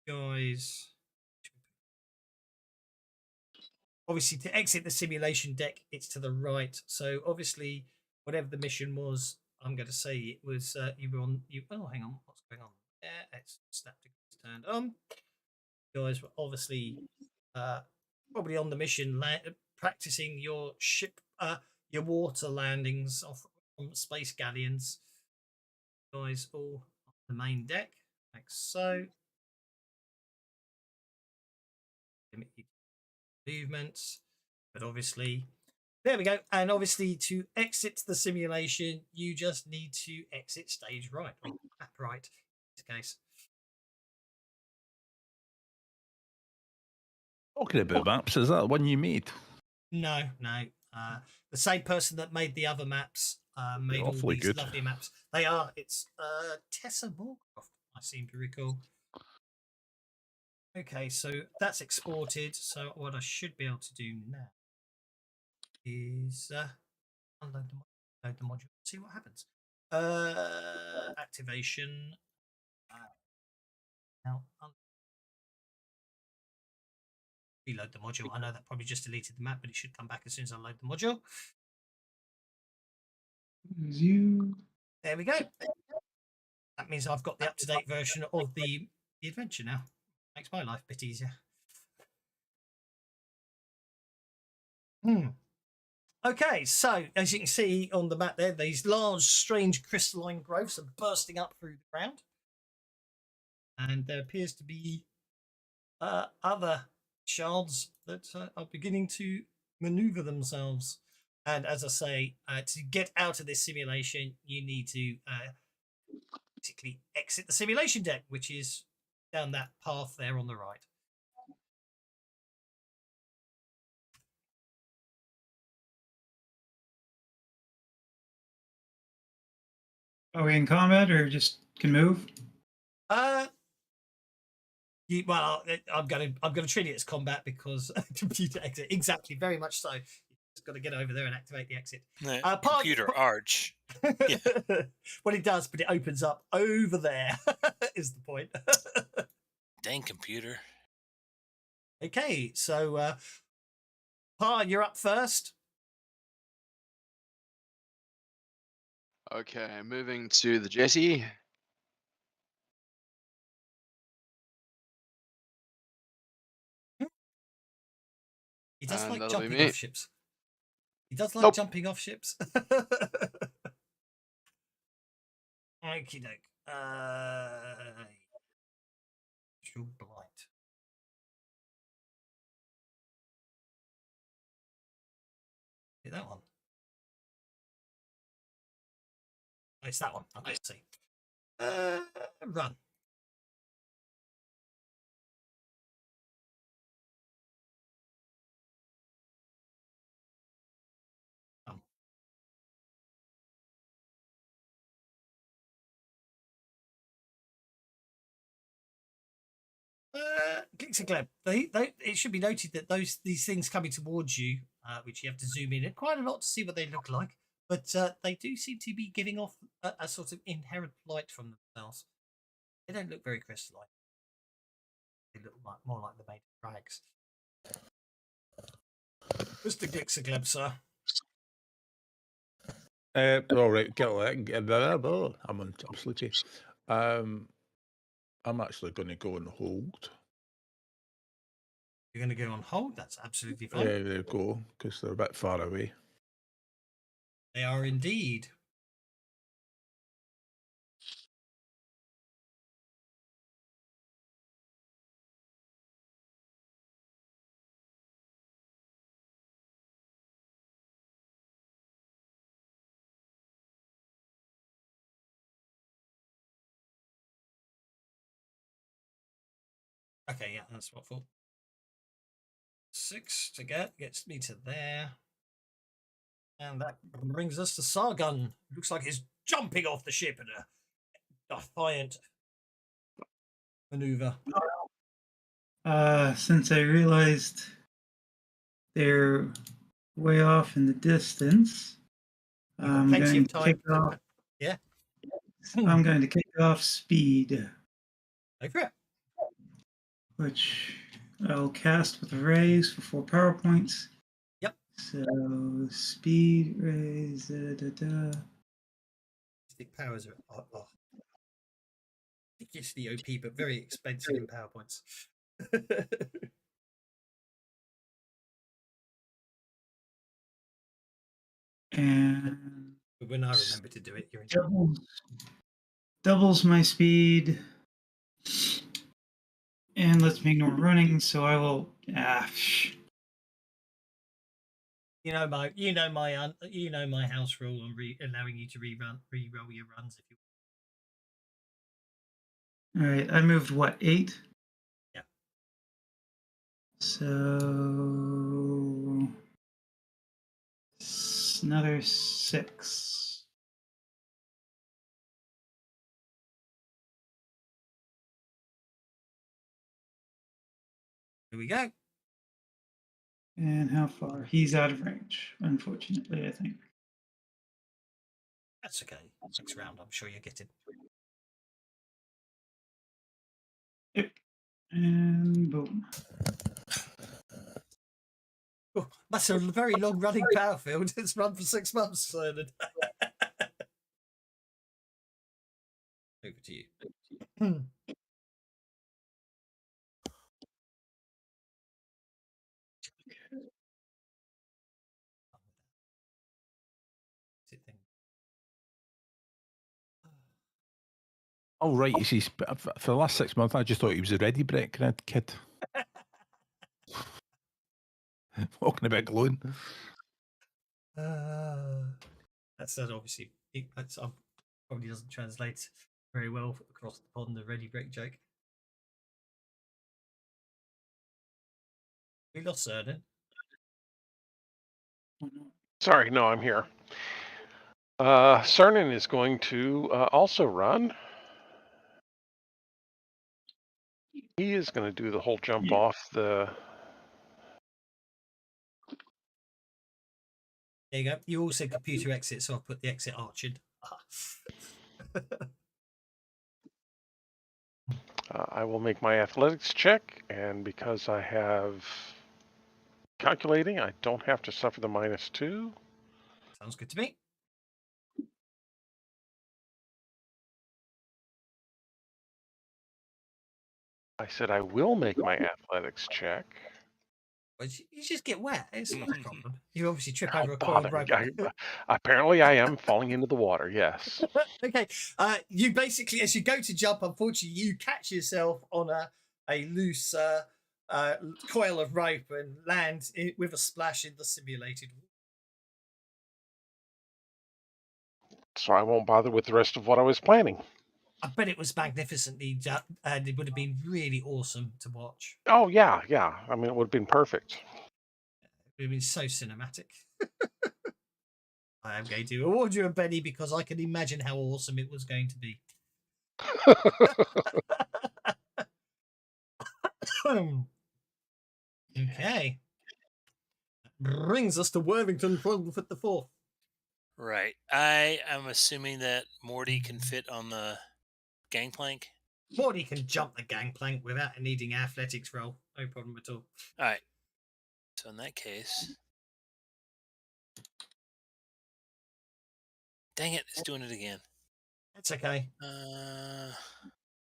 guys. Obviously, to exit the simulation deck, it's to the right. So obviously, whatever the mission was, I'm going to say it was you were on. Oh, hang on, what's going on? Yeah, it's snapped. Turned on. You guys were obviously probably on the mission, practicing your ship, your water landings off on space galleons. You guys all on the main deck, like so. Movements, but obviously. There we go. And obviously, to exit the simulation, you just need to exit stage right, or map right in this case. Talking about maps, is that the one you made? No. The same person that made the other maps made all awfully these good. lovely maps. They are. It's Tessa Moorcroft, I seem to recall. Okay, so that's exported. So what I should be able to do now is unload the module, see what happens. Activation. Now reload the module. I know that probably just deleted the map, but it should come back as soon as I load the module. There we go. That means I've got the up-to-date version of the adventure now. Makes my life a bit easier. Okay, so as you can see on the map there, these large, strange crystalline growths are bursting up through the ground. And there appears to be other shards that are beginning to maneuver themselves. And as I say, to get out of this simulation, you need to basically exit the simulation deck, which is down that path there on the right. Are we in combat or just can move? Well, I'm gonna treat it as combat because computer exit. Exactly, very much so. You just got to get over there and activate the exit. Computer arch. Yeah. Well, it does, but it opens up over there. Is the point? Dang computer. Okay, so Pa, you're up first. Okay, moving to the jetty. He does like that'll be jumping me. off ships. He does like Nope. jumping off ships. Okie doke. Natural blight. Hit that one. Oh, it's that one. I can see. Run. Glitz and Gleb. It should be noted that these things coming towards you, which you have to zoom in quite a lot to see what they look like, but they do seem to be giving off a sort of inherent light from themselves. They don't look very crystalline. They look more like they're made of rags. Mr. Glitz and Gleb, sir. All right, I'm sleepy. I'm actually going to go on hold. You're going to go on hold? That's absolutely fine. Yeah, there you go, because they're a bit far away. They are indeed. Okay, yeah, that's what for. 6 to gets me to there. And that brings us to Sargon. Looks like he's jumping off the ship in a defiant maneuver. Since I realized they're way off in the distance, You've got I'm plenty going of to time. kick off. Yeah. I'm going to kick off speed, Go for it. which I'll cast with raise for 4 power points. Yep. So speed raise. Stick powers are ridiculously OP, but very expensive in power points. And But when I remember to do it, you're in. doubles my speed and lets me ignore running. So I will. You know my house rule on allowing you to re-roll your runs if you. All right, I moved what, 8? Yeah. So another 6. Here we go. And how far? He's out of range, unfortunately, I think. That's okay. Next round, I'm sure you'll get it. Yep. And boom. Oh, that's a very long running power field. It's run for 6 months, so over to you. Oh, right, you see, for the last 6 months, I just thought he was a ready brick kid. Walking about glowing. That's obviously that's probably doesn't translate very well across the pond. The ready brick joke. We lost Cernan. Sorry, no, I'm here. Cernan is going to also run. He is going to do the whole jump off the. There you go. You all said computer exit, so I'll put the exit arch in. I will make my athletics check, and because I have calculating, I don't have to suffer the -2. Sounds good to me. I said I will make my athletics check. Well, you just get wet. It's not a problem. You obviously trip over a Bother coiled me. rope. Apparently, I am falling into the water. Yes. Okay. You basically, as you go to jump, unfortunately, you catch yourself on a loose coil of rope and land with a splash in the simulated water. So I won't bother with the rest of what I was planning. I bet it was magnificently done, and it would have been really awesome to watch. Oh yeah, yeah. I mean, it would have been perfect. It would have been so cinematic. I am going to award you a Benny because I can imagine how awesome it was going to be. Okay. Brings us to Worthington 12th. Right. I am assuming that Morty can fit on the gangplank. Morty can jump the gangplank without needing an athletics roll. No problem at all. All right. So in that case, dang it, it's doing it again. That's okay.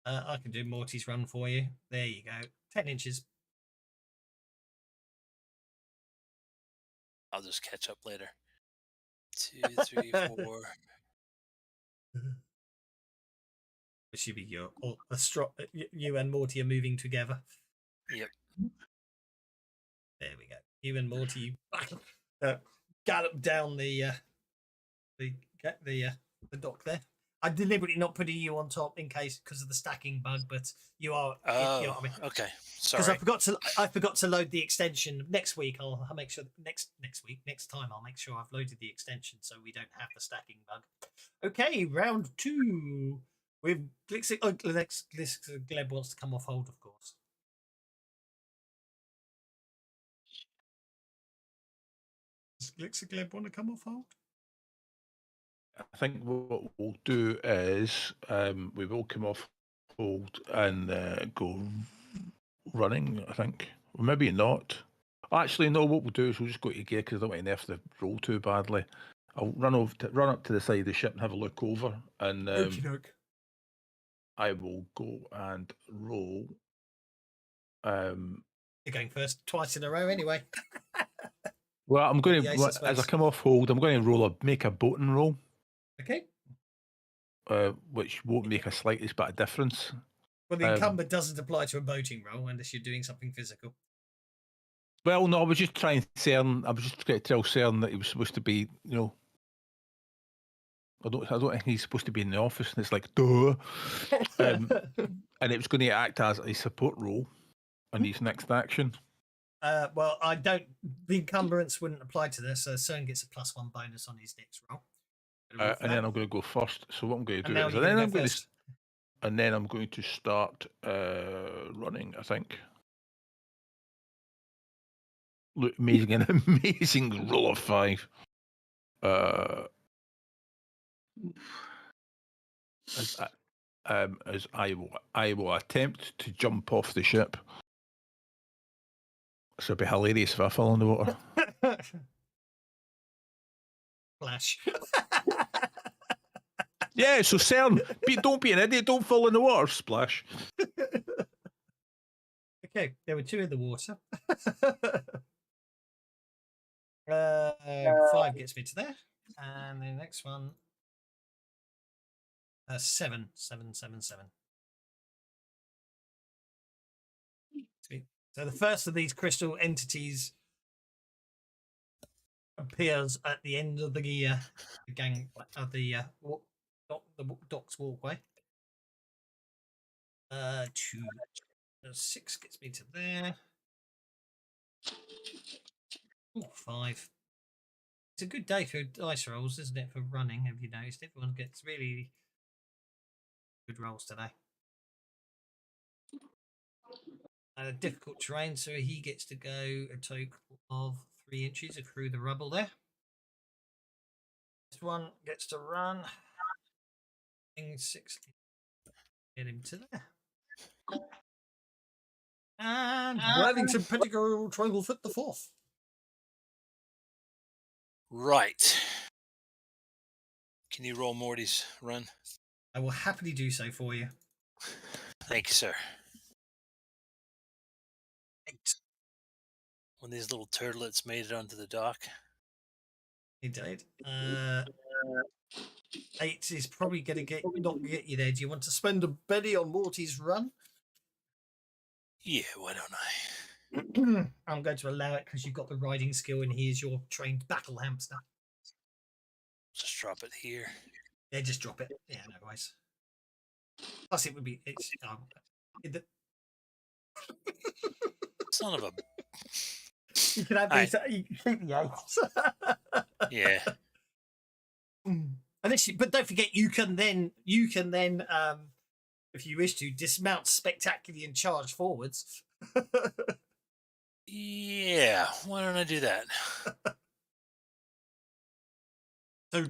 I can do Morty's run for you. There you go. 10 inches. I'll just catch up later. 2, 3, 4. It should be you and Morty are moving together. Yep. There we go. You and Morty gallop down the dock there. I deliberately not putting you on top in case because of the stacking bug, but you are. Oh, you know what I mean? okay. Because Sorry. I forgot to load the extension next week. I'll make sure next time I'll make sure I've loaded the extension so we don't have the stacking bug. Okay, round 2 with Glixi. Oh, Gleb wants to come off hold, of course. Does Gleb want to come off hold? I think what we'll do is we will come off hold and go running, I think. Or maybe not. Actually, no, what we'll do is we'll just go to gear because I don't want to nerf the roll too badly. I'll run up to the side of the ship and have a look over, and I will go and roll. You're going first twice in a row anyway. Well, I'm going to, as I come off hold, I'm going to make a boating roll. Okay. Which won't make a slightest bit of difference. Well, the encumbered doesn't apply to a boating roll unless you're doing something physical. Well, no, I was just trying CERN. I was just going to tell CERN that he was supposed to be, I don't think he's supposed to be in the office, and it's like, duh. And it was going to act as a support role on his next action. Well, I don't. The encumbrance wouldn't apply to this, so CERN gets a +1 bonus on his next roll. And then I'm going to go first. So what I'm going to do is, and then I'm going to start running. I think. Look, amazing, an amazing roll of 5. As I will attempt to jump off the ship. So it'd be hilarious if I fall in the water. Flash. Yeah, so CERN, don't be an idiot, don't fall in the water, splash. Okay, there were 2 in the water. 5 gets me to there. And the next one, 7. So the first of these crystal entities appears at the end of the gang of the dock's walkway. 2, 6 gets me to there. Ooh, 5. It's a good day for dice rolls, isn't it? For running, have you noticed? Everyone gets really good rolls today. Difficult terrain, so he gets to go a total of 3 inches through the rubble there. This one gets to run. 6. Get him to there. And Worthington Pentagon Triangle Foot the 4th. Right. Can you roll Morty's run? I will happily do so for you. Thank you, sir. 8. When these little turtlets made it onto the dock. He did. 8 is probably going to not get you there. Do you want to spend a Benny on Morty's run? Yeah, why don't I? I'm going to allow it because you've got the riding skill and he is your trained battle hamster. Just drop it here. Yeah, just drop it. Yeah, no worries. Plus, it would be. Son of a. You can have these. You can keep the eights. Yeah. But don't forget, you can then, if you wish to, dismount spectacularly and charge forwards. Yeah, why don't I do that? So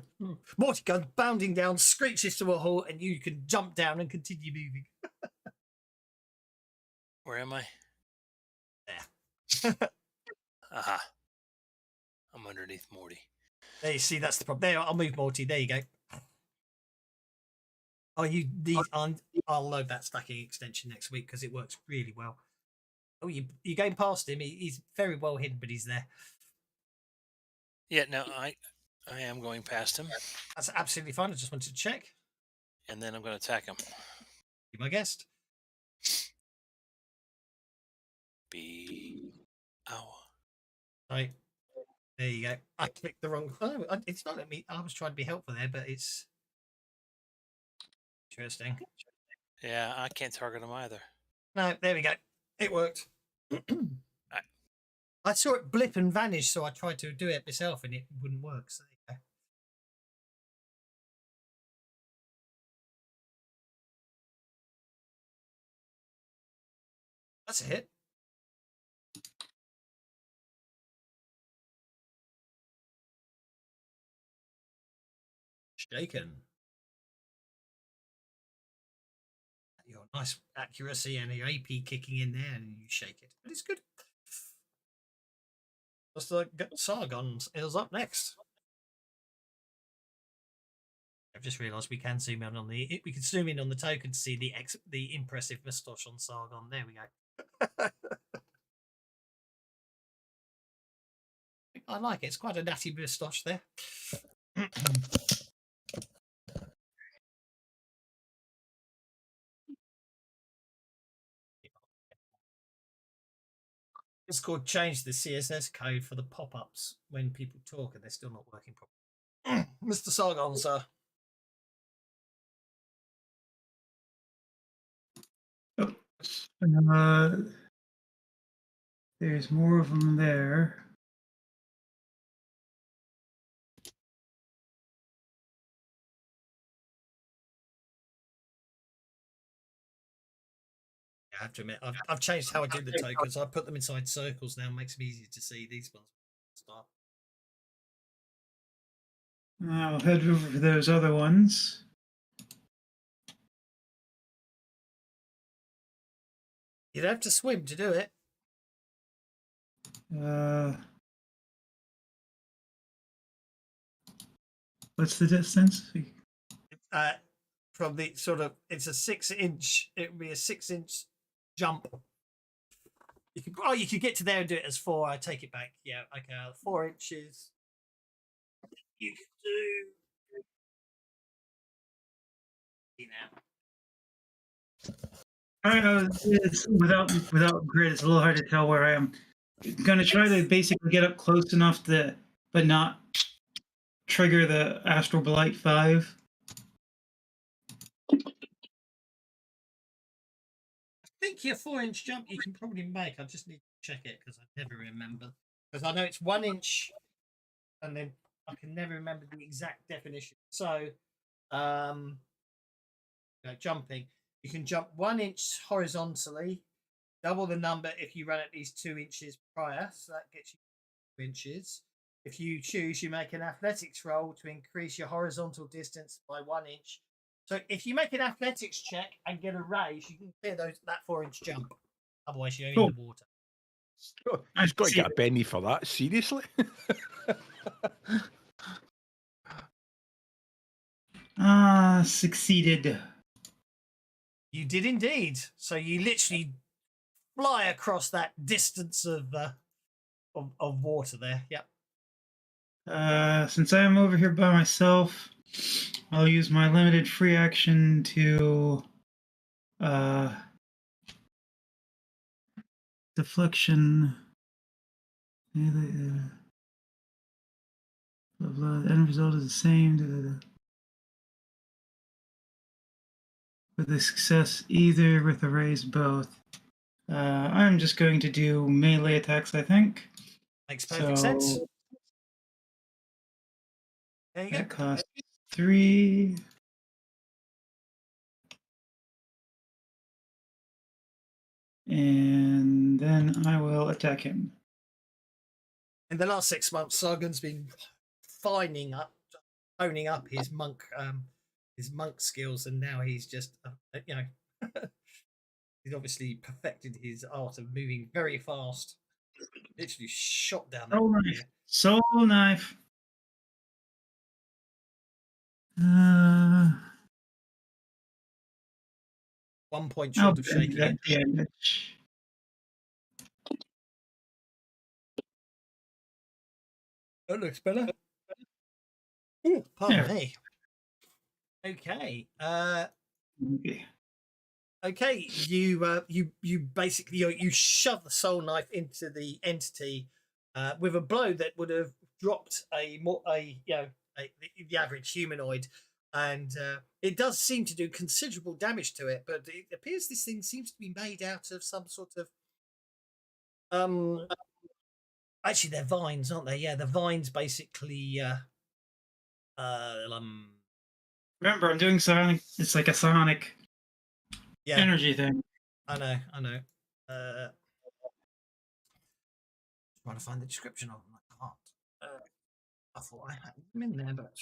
Morty goes bounding down, screeches to a halt, and you can jump down and continue moving. Where am I? There. Aha. I'm underneath Morty. There, you see, that's the problem. There, I'll move Morty. There you go. Oh, you need. I'll load that stacking extension next week because it works really well. Oh, you're going past him. He's very well hidden, but he's there. Yeah, no, I am going past him. That's absolutely fine. I just wanted to check. And then I'm going to attack him. Be my guest. Ow. Right. There you go. I clicked the wrong. Oh, it's not letting me. I was trying to be helpful there, but it's interesting. Yeah, I can't target him either. No, there we go. It worked. I saw it blip and vanish, so I tried to do it myself, and it wouldn't work. So there you go. That's a hit. Shaken. Your nice accuracy and your AP kicking in there, and you shake it. But it's good. Just like Sargon is up next. I've just realised we can zoom in on the. We can zoom in on the token to see the impressive moustache on Sargon. There we go. I like it. It's quite a natty moustache there. It's called change the CSS code for the pop-ups when people talk and they're still not working properly. Mr. Sargon, sir. There's more of them there. I have to admit, I've changed how I do the tokens. I put them inside circles now. It makes it easier to see these ones. Start. I'll head over for those other ones. You'd have to swim to do it. What's the distance? From the sort of, it's a 6-inch. It would be a 6-inch jump. You could get to there and do it as 4. I take it back. Yeah, okay, 4 inches. You could do. It's without grid, it's a little hard to tell where I am. Going to try to basically get up close enough to, but not trigger the Astral Blight 5. I think your 4-inch jump you can probably make. I just need to check it because I never remember. Because I know it's 1 inch, and then I can never remember the exact definition. So, jumping. You can jump 1 inch horizontally, double the number if you run at least 2 inches prior. So that gets you 2 inches. If you choose, you make an athletics roll to increase your horizontal distance by 1 inch. So if you make an athletics check and get a raise, you can clear that 4-inch jump. Otherwise, you're in the water. I've got to get a penny for that. Seriously? Succeeded. You did indeed. So you literally fly across that distance of water there. Yep. Since I am over here by myself, I'll use my limited free action to deflection. Blah, blah. The end result is the same. With a success either, with a raise both. I'm just going to do melee attacks, I think. Makes perfect sense. So There you go. that costs 3. And then I will attack him. In the last 6 months, Sargon's been honing up his monk skills, and now he's just he's obviously perfected his art of moving very fast. Literally shot down that Soul barrier. knife. Soul knife. 1 point short of shaking that it. damage. That looks better. Ooh, pardon me. Okay. Okay. Okay. You basically you shove the soul knife into the entity with a blow that would have dropped the average humanoid, and it does seem to do considerable damage to it. But it appears this thing seems to be made out of some sort of Actually, they're vines, aren't they? Yeah, the vines basically. Remember, I'm doing psionic. It's like a psionic energy thing. I know. Trying to find the description of them. I can't. I thought I had them in there, but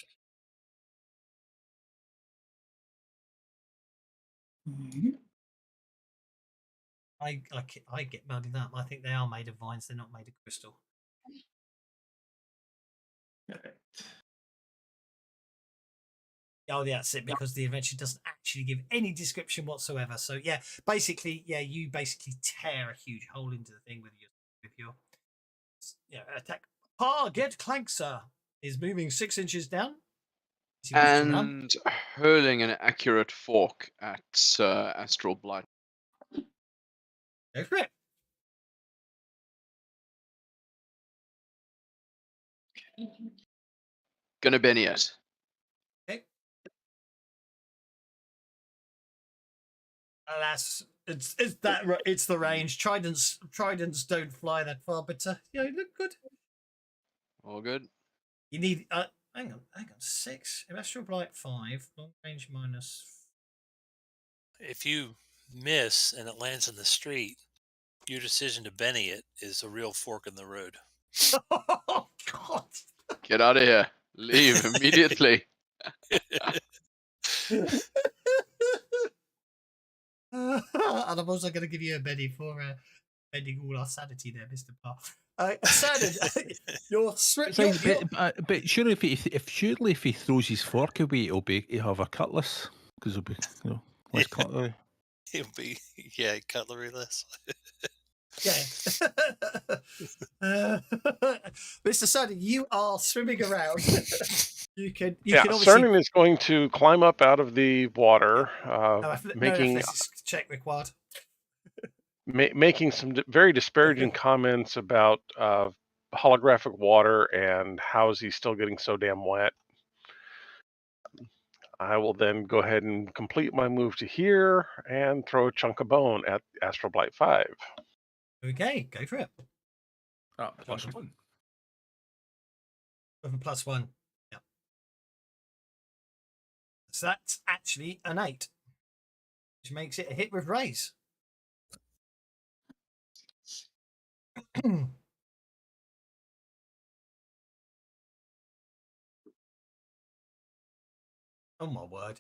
I get muddled up. I think they are made of vines. They're not made of crystal. Oh, yeah, that's it. Because the invention doesn't actually give any description whatsoever. So yeah, basically, you basically tear a huge hole into the thing with your attack. Target Clankser is moving 6 inches down. And hurling an accurate fork at Astral Blight. Go for it. Gonna Benny it. Okay. Alas, it's the range. Tridents don't fly that far, but you look good. All good. You need hang on 6. Astral Blight 5, long range minus. If you miss and it lands in the street, your decision to Benny it is a real fork in the road. Oh God! Get out of here. Leave immediately. And I'm also going to give you a Benny for bending all our sanity there, Mr. Parr. Shannon, but surely if he throws his fork away, he'll have a cutlass because it'll be less cutlery. He'll be cutlery-less. Yeah. Mr. Shannon, you are swimming around. You can obviously... Cernan is going to climb up out of the water, making check required. Making some very disparaging comments about holographic water and how is he still getting so damn wet. I will then go ahead and complete my move to here and throw a chunk of bone at Astral Blight 5. Okay, go for it. +1. With a +1. Yeah. So that's actually an 8, which makes it a hit with raise. Oh my word.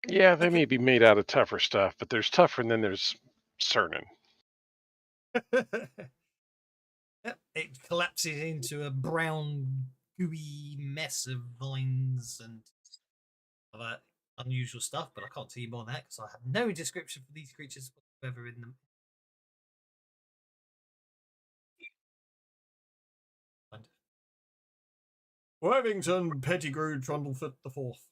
Yeah, they may be made out of tougher stuff, but there's tougher and then there's Cernan. Yep, it collapses into a brown, gooey mess of vines and other unusual stuff, but I can't tell you more than that because I have no description for these creatures whatsoever in them. Worthington Pettigrew Trundlefoot the Fourth.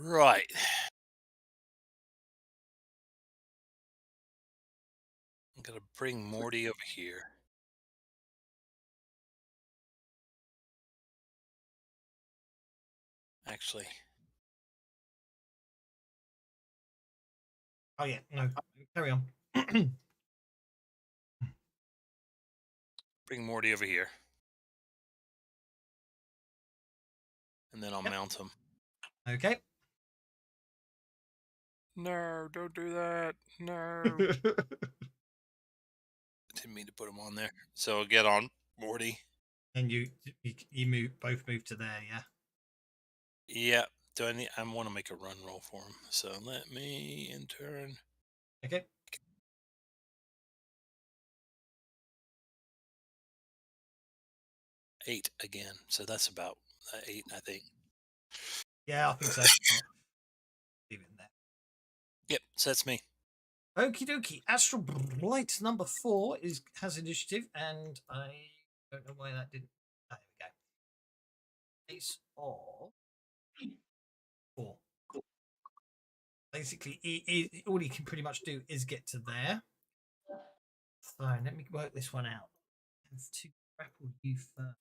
Right. I'm gonna bring Morty over here. Actually, Oh yeah, no, carry on. bring Morty over here. And then I'll mount him. Okay. No, don't do that. No. Didn't mean to put him on there. So get on Morty. And you both move to there, yeah. Yeah. Do I need? I want to make a run roll for him. So let me in turn. Okay. Eight again. So that's about 8, I think. Yeah, I think so. Leave it in there. Yep. So that's me. Okie dokie. Astral Blight number 4 has initiative, and I don't know why that didn't. Oh, there we go. Ace of 4. Basically, all he can pretty much do is get to there. So let me work this one out. I have to grapple you first.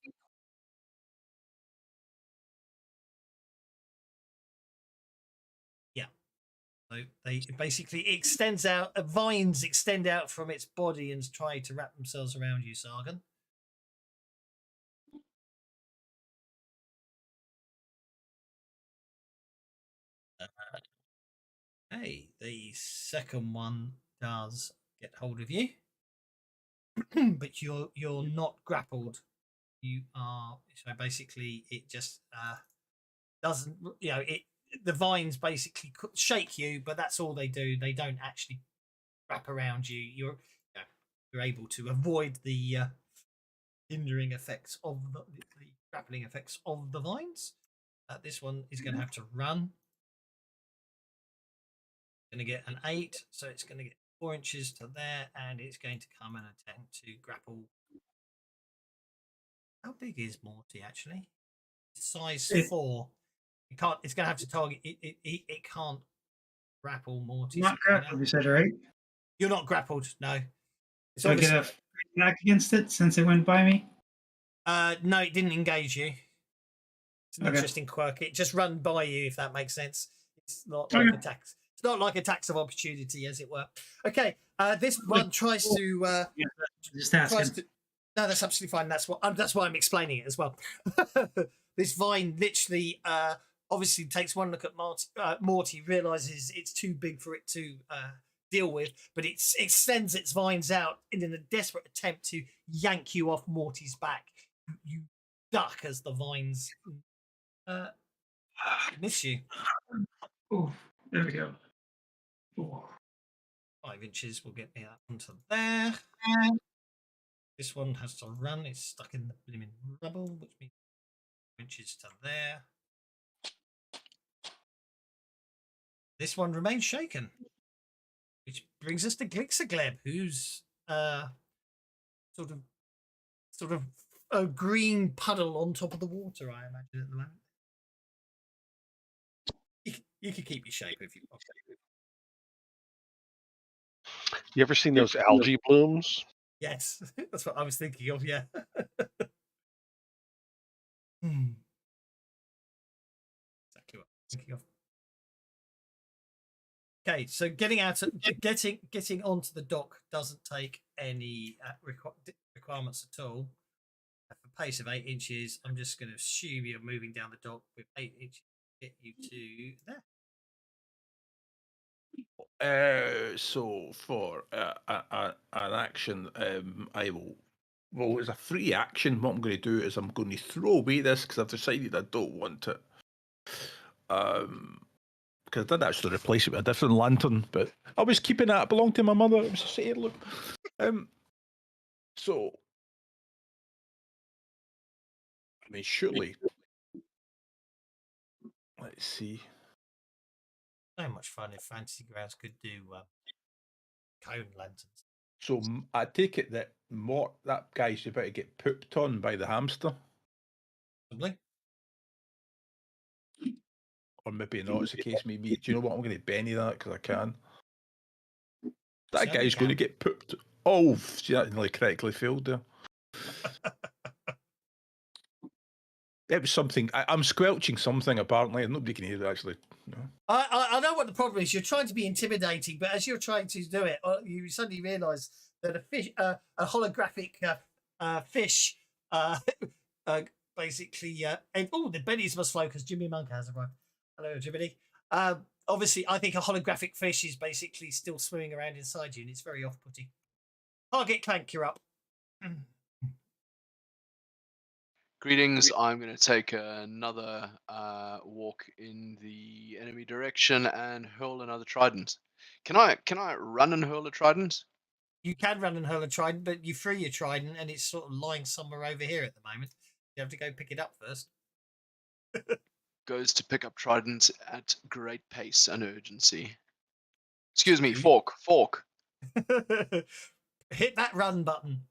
Yeah. So they basically extends out. Vines extend out from its body and try to wrap themselves around you, Sargon. Hey, the second one does get hold of you, but you're not grappled. You are so basically it just doesn't. The vines basically shake you, but that's all they do. They don't actually wrap around you. You're able to avoid the hindering effects of the grappling effects of the vines. This one is going to have to run. Going to get an 8, so it's going to get 4 inches to there, and it's going to come and attempt to grapple. How big is Morty actually? Size 4. It can't. It's going to have to target. It can't grapple Morty. Not grappled, you said, right? You're not grappled. No. It's So I get a attack against it since it went by me? No, it didn't engage you. It's an Okay. interesting quirk. It just run by you, if that makes sense. It's not like attacks. It's not like attacks of opportunity, as it were. Okay. This one tries to. Just asking. No, that's absolutely fine. That's why I'm explaining it as well. This vine literally, obviously takes one look at Morty, realizes it's too big for it to deal with, but it extends its vines out in a desperate attempt to yank you off Morty's back. You duck as the vines miss you. Oh, there we go. Ooh. 5 inches will get me that onto there. This one has to run. It's stuck in the blooming rubble, which means 5 inches to there. This one remains shaken, which brings us to Glixagleb, who's sort of a green puddle on top of the water, I imagine, at the moment. You can keep your shape if you want. You ever seen those algae blooms? Yes, that's what I was thinking of, yeah. Exactly what I was thinking of. Okay, so getting onto the dock doesn't take any requirements at all. At a pace of 8 inches, I'm just going to assume you're moving down the dock with 8 inches to get you to there. So for an action, I will. Well, it's a free action. What I'm going to do is I'm going to throw away this because I've decided I don't want it. Because I did actually replace it with a different lantern, but I was keeping it. It belonged to my mother. It was a heirloom. So, I mean, surely. Let's see. So much fun if Fantasy Grounds could do cone lanterns. So I take it that that guy's about to get pooped on by the hamster. Probably. Or maybe not, it's the case. Maybe, do you know what? I'm going to Benny that because I can. That Certainly guy's going to can. get pooped. Oh, see, that nearly correctly failed there. It was something. I'm squelching something, apparently, and nobody can hear it, actually. No. I know what the problem is. You're trying to be intimidating, but as you're trying to do it, you suddenly realise that a holographic fish, basically, and the Benny's must flow because Jimmy Monk has arrived. Hello, Jiminy. Obviously, I think a holographic fish is basically still swimming around inside you, and it's very off-putting. Target Clank, you're up. Greetings. I'm going to take another walk in the enemy direction and hurl another trident. Can I run and hurl a trident? You can run and hurl a trident, but you free your trident, and it's sort of lying somewhere over here at the moment. You have to go pick it up first. Goes to pick up trident at great pace and urgency. Excuse me, fork. Hit that run button.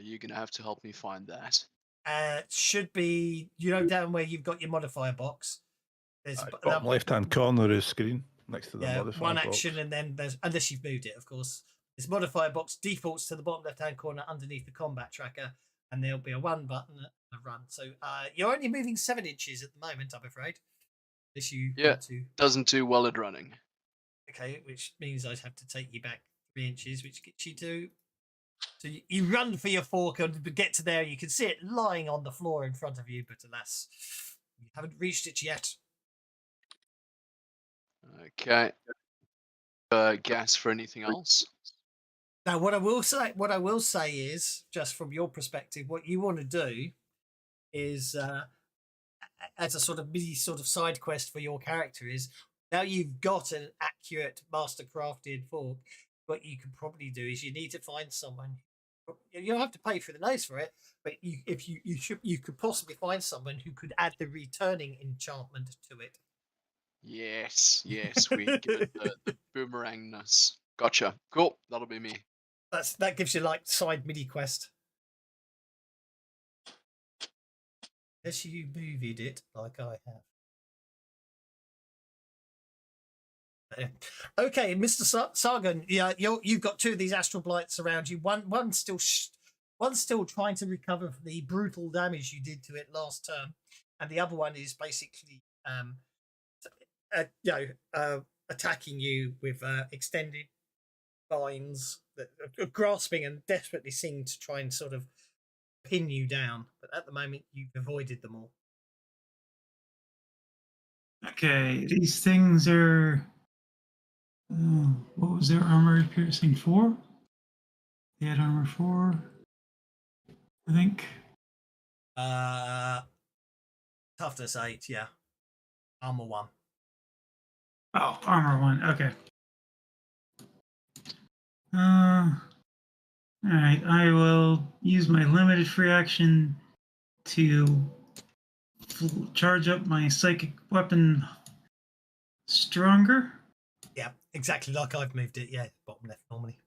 You're going to have to help me find that. Should be, down where you've got your modifier box. There's bottom left-hand corner of the screen, next to the modifier one box. action, and then there's, unless you've moved it, of course. This modifier box defaults to the bottom left-hand corner underneath the combat tracker, and there'll be a one button and a run. So you're only moving 7 inches at the moment, I'm afraid. Unless you want to. Doesn't do well at running. Okay, which means I'd have to take you back 3 inches, which gets you to. So you run for your fork and get to there. You can see it lying on the floor in front of you, but alas, you haven't reached it yet. Okay. Gas for anything else? Now, what I will say is, just from your perspective, what you want to do is, as a sort of mini side quest for your character, is now you've got an accurate master crafted fork. What you can probably do is you need to find someone. You don't have to pay for the nose for it, but you could possibly find someone who could add the returning enchantment to it. Yes, we give it the boomerangness. Gotcha. Cool. That'll be me. That gives you like side mini quest. As you movied it like I have. Okay, Mr. Sargon, yeah, you've got 2 of these astral blights around you. One's still trying to recover from the brutal damage you did to it last term, and the other one is basically attacking you with extended vines that are grasping and desperately seem to try and sort of pin you down. But at the moment, you've avoided them all. Okay, these things are. What was their armor piercing 4? They had armor 4, I think. Toughness 8, yeah. Armor 1. Oh, armor 1. Okay. All right. I will use my limited free action to charge up my psychic weapon stronger. Yeah, exactly like I've moved it. Yeah, bottom left normally.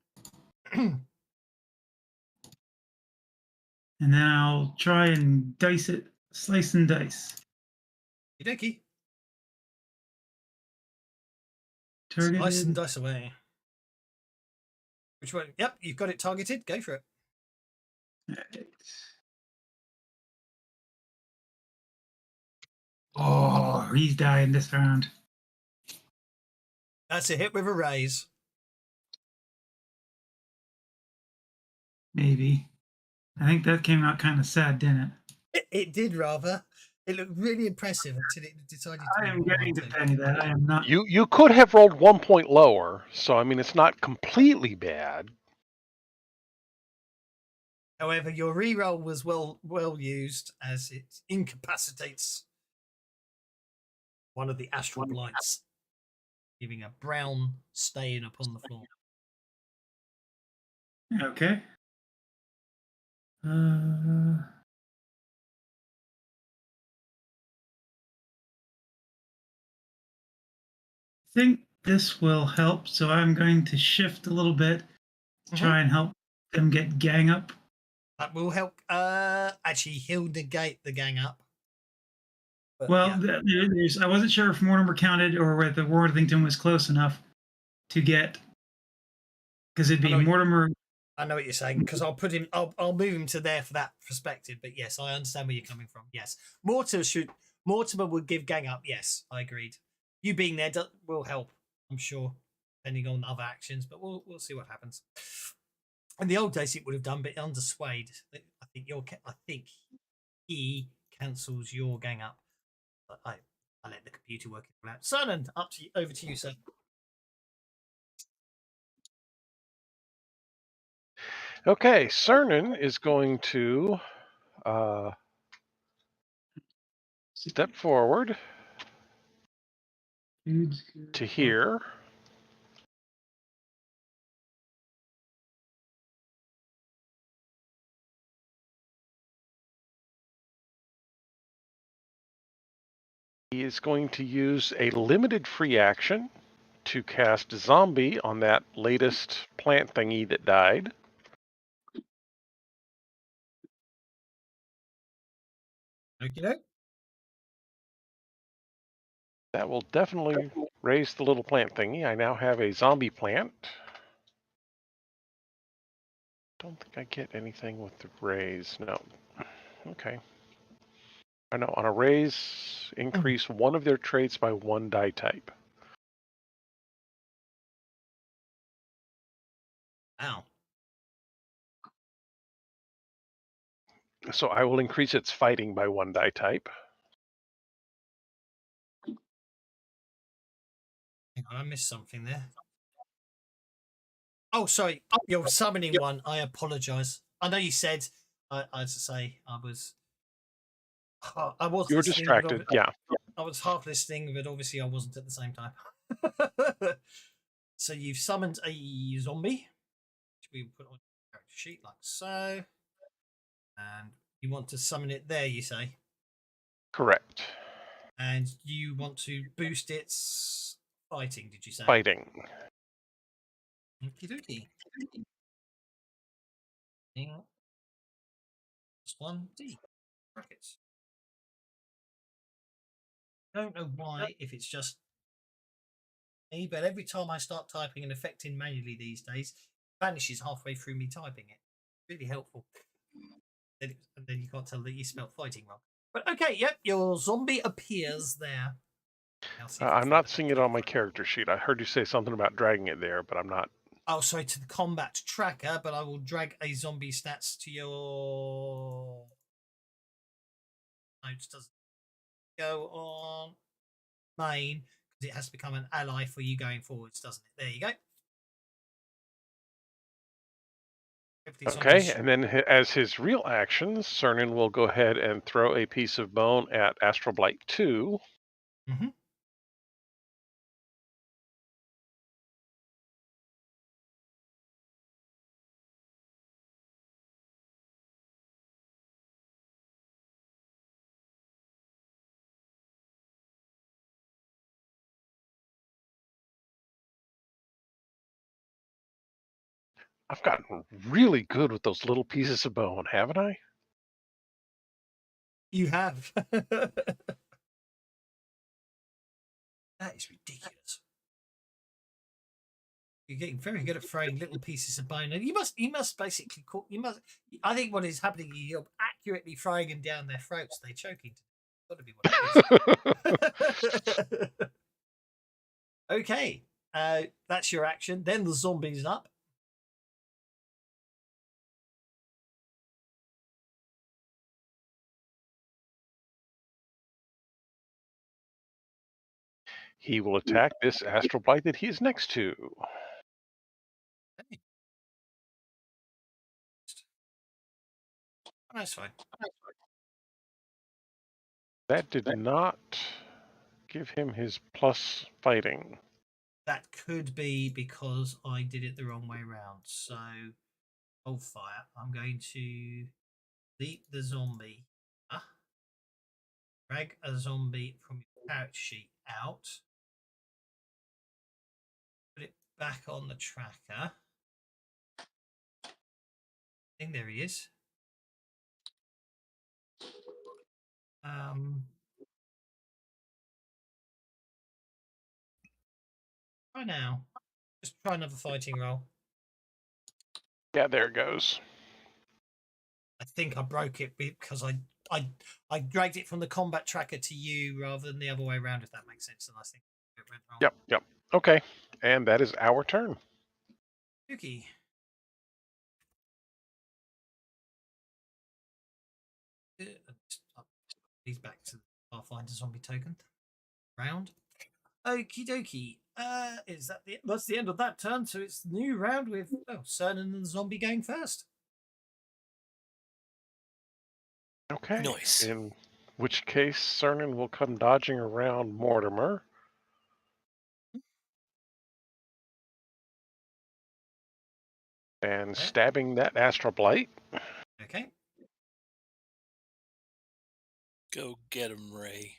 And then I'll try and dice it, slice and dice. Okie Targeted. Slice and dice away. Which one? Yep, you've got it targeted. Go for it. Right. Oh, he's dying this round. That's a hit with a raise. Maybe. I think that came out kind of sad, didn't it? It did rather. It looked really impressive until it decided to. I am getting to penny that. I am not. You could have rolled 1 point lower, so I mean it's not completely bad. However, your reroll was well used as it incapacitates one of the astral blights, leaving a brown stain upon the floor. Okay. I think this will help, so I'm going to shift a little bit to try and help them get gang up. That will help. Actually, he'll negate the gang up. But Well, yeah. I wasn't sure if Mortimer counted or whether Worthington was close enough to get, because it'd be Mortimer. I know what you're saying, because I'll put him. I'll move him to there for that perspective. But yes, I understand where you're coming from. Yes, Mortimer would give gang up. Yes, I agreed. You being there will help, I'm sure, depending on other actions. But we'll see what happens. In the old days, it would have done, but under Swade, I think he cancels your gang up. But I let the computer work it out. Cernan, over to you, sir. Okay, Cernan is going to step forward to here. He is going to use a limited free action to cast Zombie on that latest plant thingy that died. Okay. That will definitely raise the little plant thingy. I now have a zombie plant. Don't think I get anything with the raise. No. Okay. I know. On a raise, increase one of their traits by 1 die type. Ow. So I will increase its fighting by 1 die type. Hang on, I missed something there. Oh, sorry. You're summoning one. I apologise. I know you said. I say I was. I was. You were listening, distracted. Yeah. I was half listening, but obviously I wasn't at the same time. So you've summoned a zombie, which we will put on your character sheet like so, and you want to summon it there. You say. Correct. And you want to boost its fighting. Did you say? Fighting. Okie dokie. +1D brackets. I don't know why, if it's just me, but every time I start typing an effect in manually these days, it vanishes halfway through me typing it. Really helpful. And then you can't tell that you spelled fighting wrong. But okay, yep, your zombie appears there. I'm not seeing it on my character sheet. I heard you say something about dragging it there, but I'm not. Oh, sorry, to the combat tracker, but I will drag a zombie stats to your notes. Doesn't go on main because it has to become an ally for you going forwards, doesn't it? There you go. Okay, and then as his real actions, Cernan will go ahead and throw a piece of bone at Astral Blight 2. Mm-hmm. I've gotten really good with those little pieces of bone, haven't I? You have. That is ridiculous. You're getting very good at throwing little pieces of bone, and you must basically call. You must. I think what is happening, you're accurately throwing them down their throats. They're choking. Got to be what it is. Okay, that's your action. Then the zombie's up. He will attack this Astral Blight that he is next to. Okay. That's fine. That did not give him his plus fighting. That could be because I did it the wrong way around. So, hold fire. I'm going to delete the zombie. Drag a zombie from your character sheet out. Put it back on the tracker. I think there he is. try now. Just try another fighting roll. Yeah, there it goes. I think I broke it because I dragged it from the combat tracker to you rather than the other way around, if that makes sense. And I think it went wrong. Yep. Okay, and that is our turn. Yuki. He's back to the Pathfinder zombie token round. Okie dokie. That's the end of that turn, so it's the new round with Cernan and the zombie going first. Okay. Nice. In which case, Cernan will come dodging around Mortimer. And stabbing that Astral Blight. Okay. Go get him, Ray.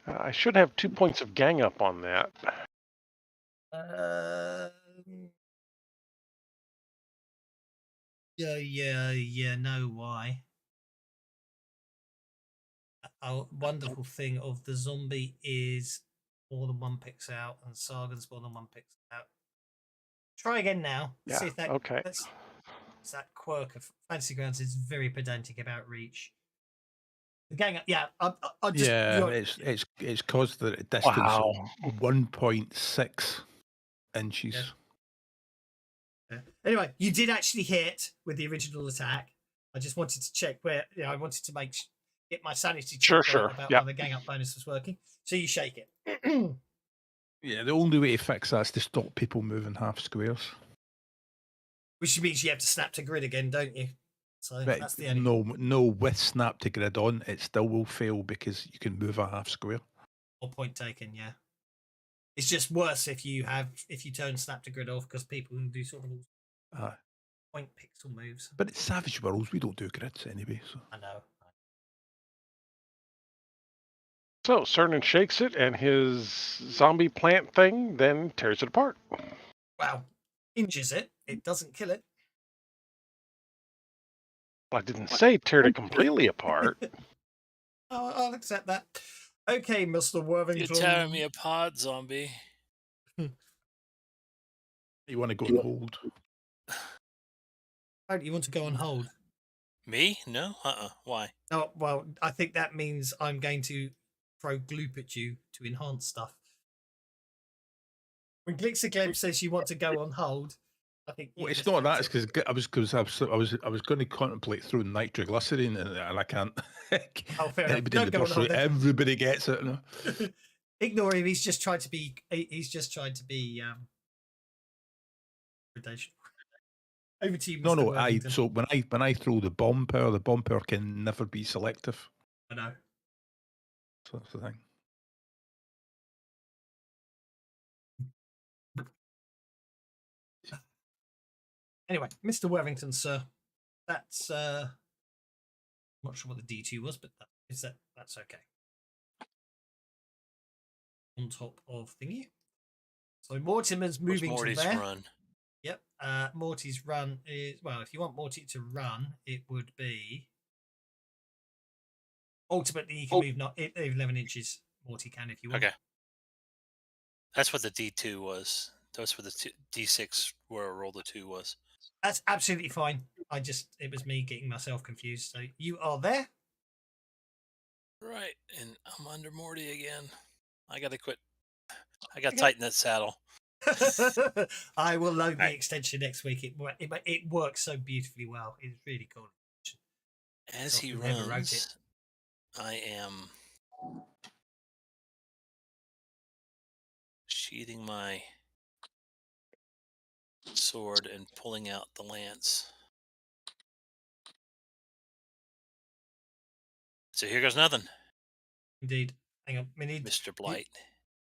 I should have 2 points of gang up on that. Yeah. Know why? A wonderful thing of the zombie is more than one picks out, and Sagan's more than one picks out. Try again now. Yeah. See if that. Okay. It's that quirk of Fantasy Grounds is very pedantic about reach. The gang, yeah, I just it's caused the distance Wow. 1.6 inches. Yeah. Anyway, you did actually hit with the original attack. I just wanted to check where. I wanted to get my sanity check Sure. about Yep. how the gang up bonus was working. So you shake it. Yeah, the only way to fix that is to stop people moving half squares. Which means you have to snap to grid again, don't you? So But that's the only. no, with snap to grid on, it still will fail because you can move a half square. Or point taken, yeah. It's just worse if you turn snap to grid off because people can do sort of point pixel moves. But it's Savage Worlds, we don't do grids anyway. So I know. So Cernan shakes it, and his zombie plant thing then tears it apart. Wow. Injures it. It doesn't kill it. I didn't say tear it completely apart. I'll accept that. Okay, Mr. Worthington. You're tearing me apart, zombie. you want to go and hold. Oh, you want to go on hold? Me? No? Why? Oh, well, I think that means I'm going to throw gloop at you to enhance stuff. When Glixagleb says you want to go on hold, I think Well, it's not that. It's because I was going to contemplate throwing nitroglycerine, and I can't. Oh, fair enough. Anybody in the Don't go on bus, hold then. everybody gets it. No? Ignore him. He's just trying to be. Predation. Over to you, Mr. No. Worthington. So when I throw the bomb power can never be selective. I know. So that's the thing. Anyway, Mr. Worthington, sir. That's I'm not sure what the D2 was, but that's okay. On top of thingy. So Mortimer's moving Morty's to there. run? Yep. Morty's run is, well, if you want Morty to run, it would be ultimately you can move not 11 inches. Morty can if you want. Okay. That's what the D2 was. That's what the D6 where I rolled the 2 was. That's absolutely fine. It was me getting myself confused. So you are there. Right, and I'm under Morty again. I gotta quit. I gotta tighten that saddle. I will load the extension next week. It works so beautifully well. It's really cool. As he runs, I am sheathing my sword and pulling out the lance. So here goes nothing. Indeed. Hang on. We need Mr. Blight.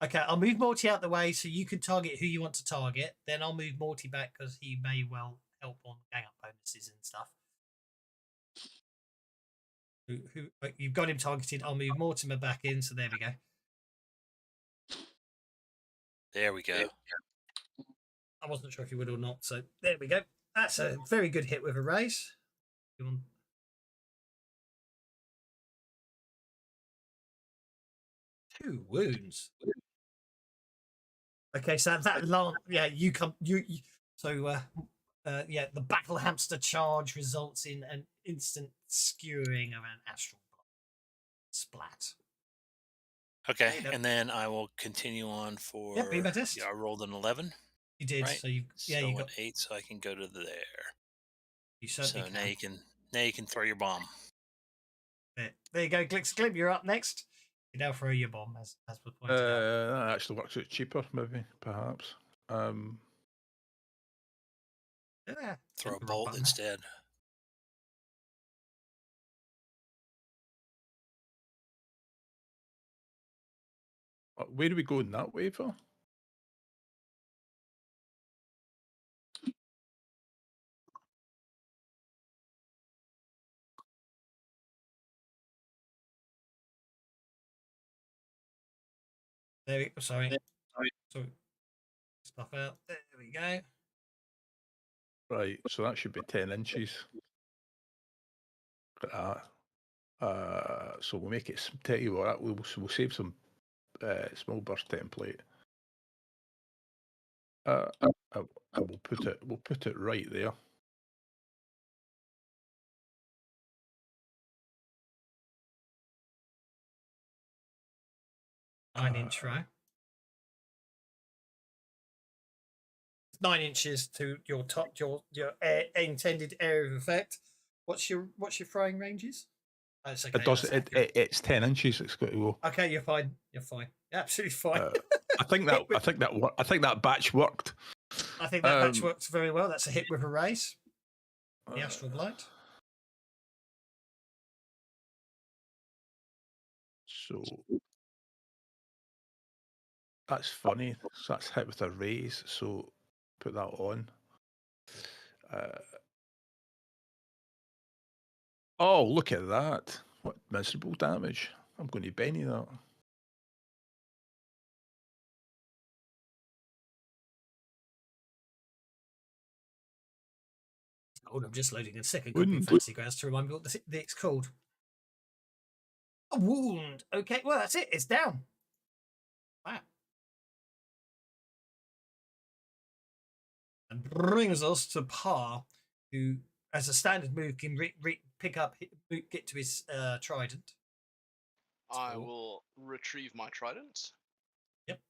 Okay, I'll move Morty out the way so you can target who you want to target. Then I'll move Morty back because he may well help on gang up bonuses and stuff. You've got him targeted. I'll move Mortimer back in. So there we go. There we go. I wasn't sure if you would or not, so there we go. That's a very good hit with a raise. 2 wounds. Okay, so that long, yeah, you come, so yeah, the battle hamster charge results in an instant skewering of an astral splat. Okay, and then I will continue on for. Yep, be my test. Yeah, I rolled an 11. You did, right? so you got got 8, so I can go to there. You certainly can. Now you can throw your bomb. There you go, Glib. You're up next. You now throw your bomb, as was pointed out. That actually works out cheaper, maybe, perhaps. Yeah, Throw a bolt instead. Where are we going that way for? There we go. Sorry. Stuff out. There we go. Right, so that should be 10 inches. So we'll make it. Tell you what, we'll save some small burst template. And we'll put it right there. Inch, right? 9 inches to your top, your intended area of effect. What's your throwing ranges? That's okay. It does. It's 10 inches. It's got to go. Okay, you're fine. You're fine. Absolutely fine. I think that batch worked. I think that batch works very well. That's a hit with a raise. The astral blight. So that's funny. So that's hit with a raise. So put that on. Oh, look at that. What miserable damage. I'm going to Benny that. Hold on, I'm just loading a second copy of Fantasy Grounds to remind me what it's called. A wound. Okay, well, that's it. It's down. Wow. And brings us to Par, who, as a standard move, can pick up, get to his trident. I will retrieve my trident. Yep.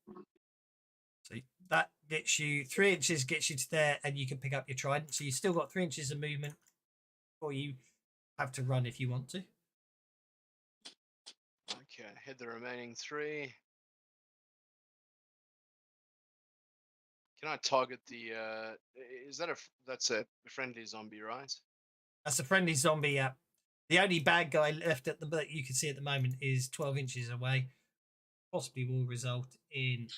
So that gets you 3 inches, gets you to there, and you can pick up your trident. So you've still got 3 inches of movement, or you have to run if you want to. Okay, hit the remaining 3. Can I target the? That's a friendly zombie, right? That's a friendly zombie. Yeah. The only bad guy left that you can see at the moment is 12 inches away. Possibly will result in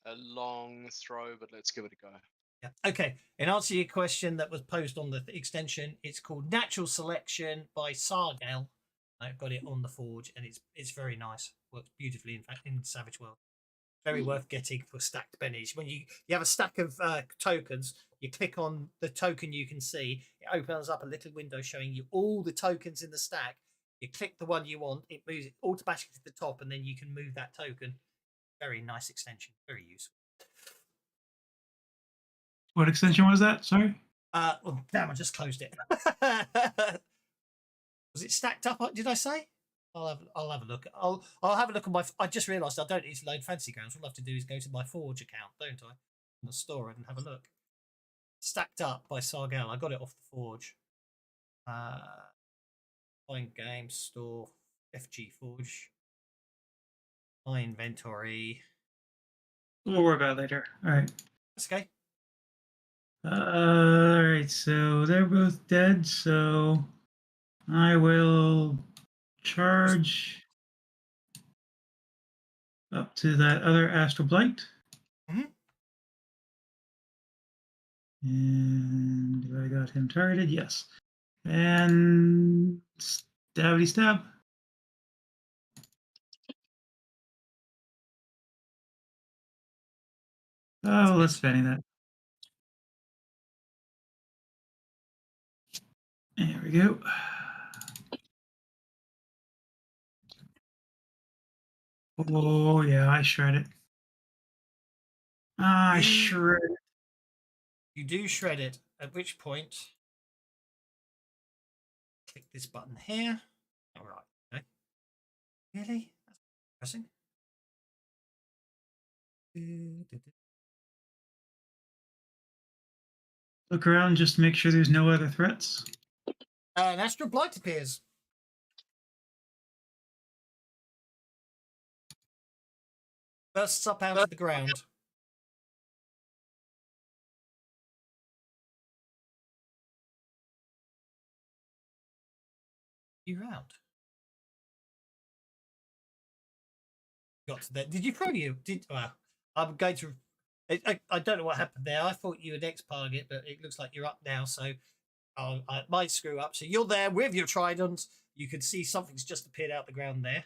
a long throw, but let's give it a go. Yeah. Okay. In answer to your question that was posed on the extension, it's called Natural Selection by Sargel. I've got it on the forge, and it's very nice. Works beautifully, in fact, in Savage World. Very worth getting for stacked bennies. When you have a stack of tokens, you click on the token you can see. It opens up a little window showing you all the tokens in the stack. You click the one you want, it moves it automatically to the top, and then you can move that token. Very nice extension. Very useful. What extension was that? Sorry. Oh, damn! I just closed it. Was it stacked up? Did I say? I'll have a look. I'll have a look on my. I just realised I don't need to load Fantasy Grounds. All I have to do is go to my Forge account, don't I? In the store and have a look. Stacked Up by Sargel. I got it off the Forge. Find Games Store, FG Forge. My inventory. We'll worry about it later. All right. That's okay. All right. So they're both dead. So I will charge up to that other Astral Blight. Mm-hmm. And I got him targeted. Yes. And stabby stab. Oh, let's Benny that. There we go. Oh, yeah, I shred it. I shred it. You do shred it, at which point, click this button here. All right. Okay. Really? That's pressing. Look around just to make sure there's no other threats. An astral blight appears. Bursts up out of the ground. You round. Got to that. Did you throw you? Well, I'm going to. I don't know what happened there. I thought you were next target, but it looks like you're up now. So I might screw up. So you're there with your trident. You can see something's just appeared out the ground there.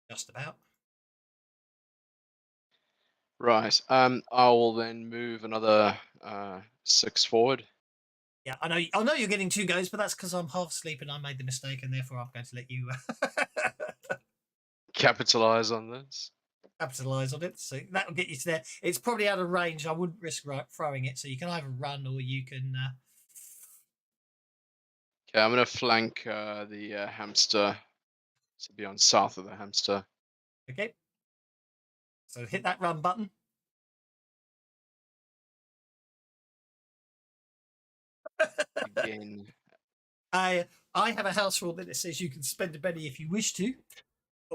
Just about. Right. I will then move another 6 forward. Yeah, I know you're getting 2 goes, but that's because I'm half asleep and I made the mistake, and therefore I'm going to let you Capitalize on this. capitalize on it. So that'll get you to there. It's probably out of range. I wouldn't risk throwing it, so you can either run or you can. Okay, I'm going to flank the hamster to be on south of the hamster. Okay. So hit that run button. Again. I have a house rule that says you can spend a penny if you wish to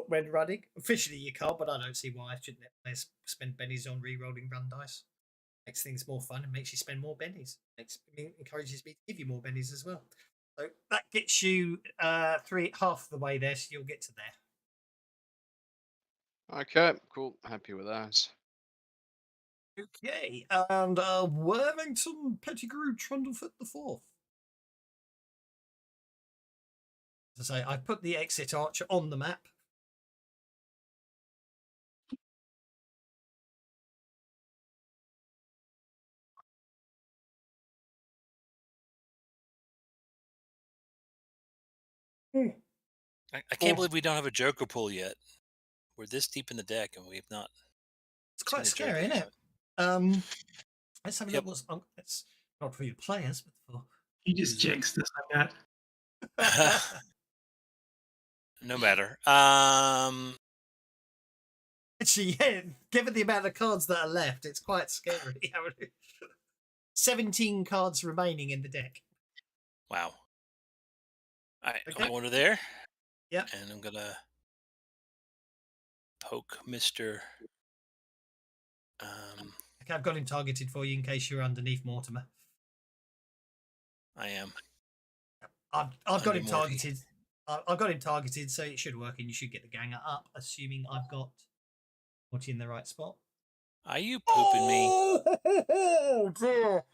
when running. Officially, you can't, but I don't see why I shouldn't let players spend pennies on re-rolling run dice. Makes things more fun and makes you spend more pennies. Encourages me to give you more pennies as well. So that gets you half the way there, so you'll get to there. Okay, cool. Happy with that. Okay, and Worthington Pettigrew Trundlefoot the Fourth. As I say, I put the exit archer on the map. I can't believe we don't have a Joker pool yet. We're this deep in the deck and we've not. It's quite seen a scary, Joker isn't it? yet. Let's have a Yep. look. It's not for you players, but for You just jinxed this, I got. No matter. Actually, yeah, given the amount of cards that are left, it's quite scary. 17 cards remaining in the deck. Wow. All right, Okay. I'm going to there. Yep. And I'm going to poke Mr. Okay, I've got him targeted for you in case you're underneath Mortimer. I am. I've got him Morty. targeted. I've got him targeted, so it should work, and you should get the ganger up, assuming I've got Morty in the right spot. Are you pooping me? Oh dear!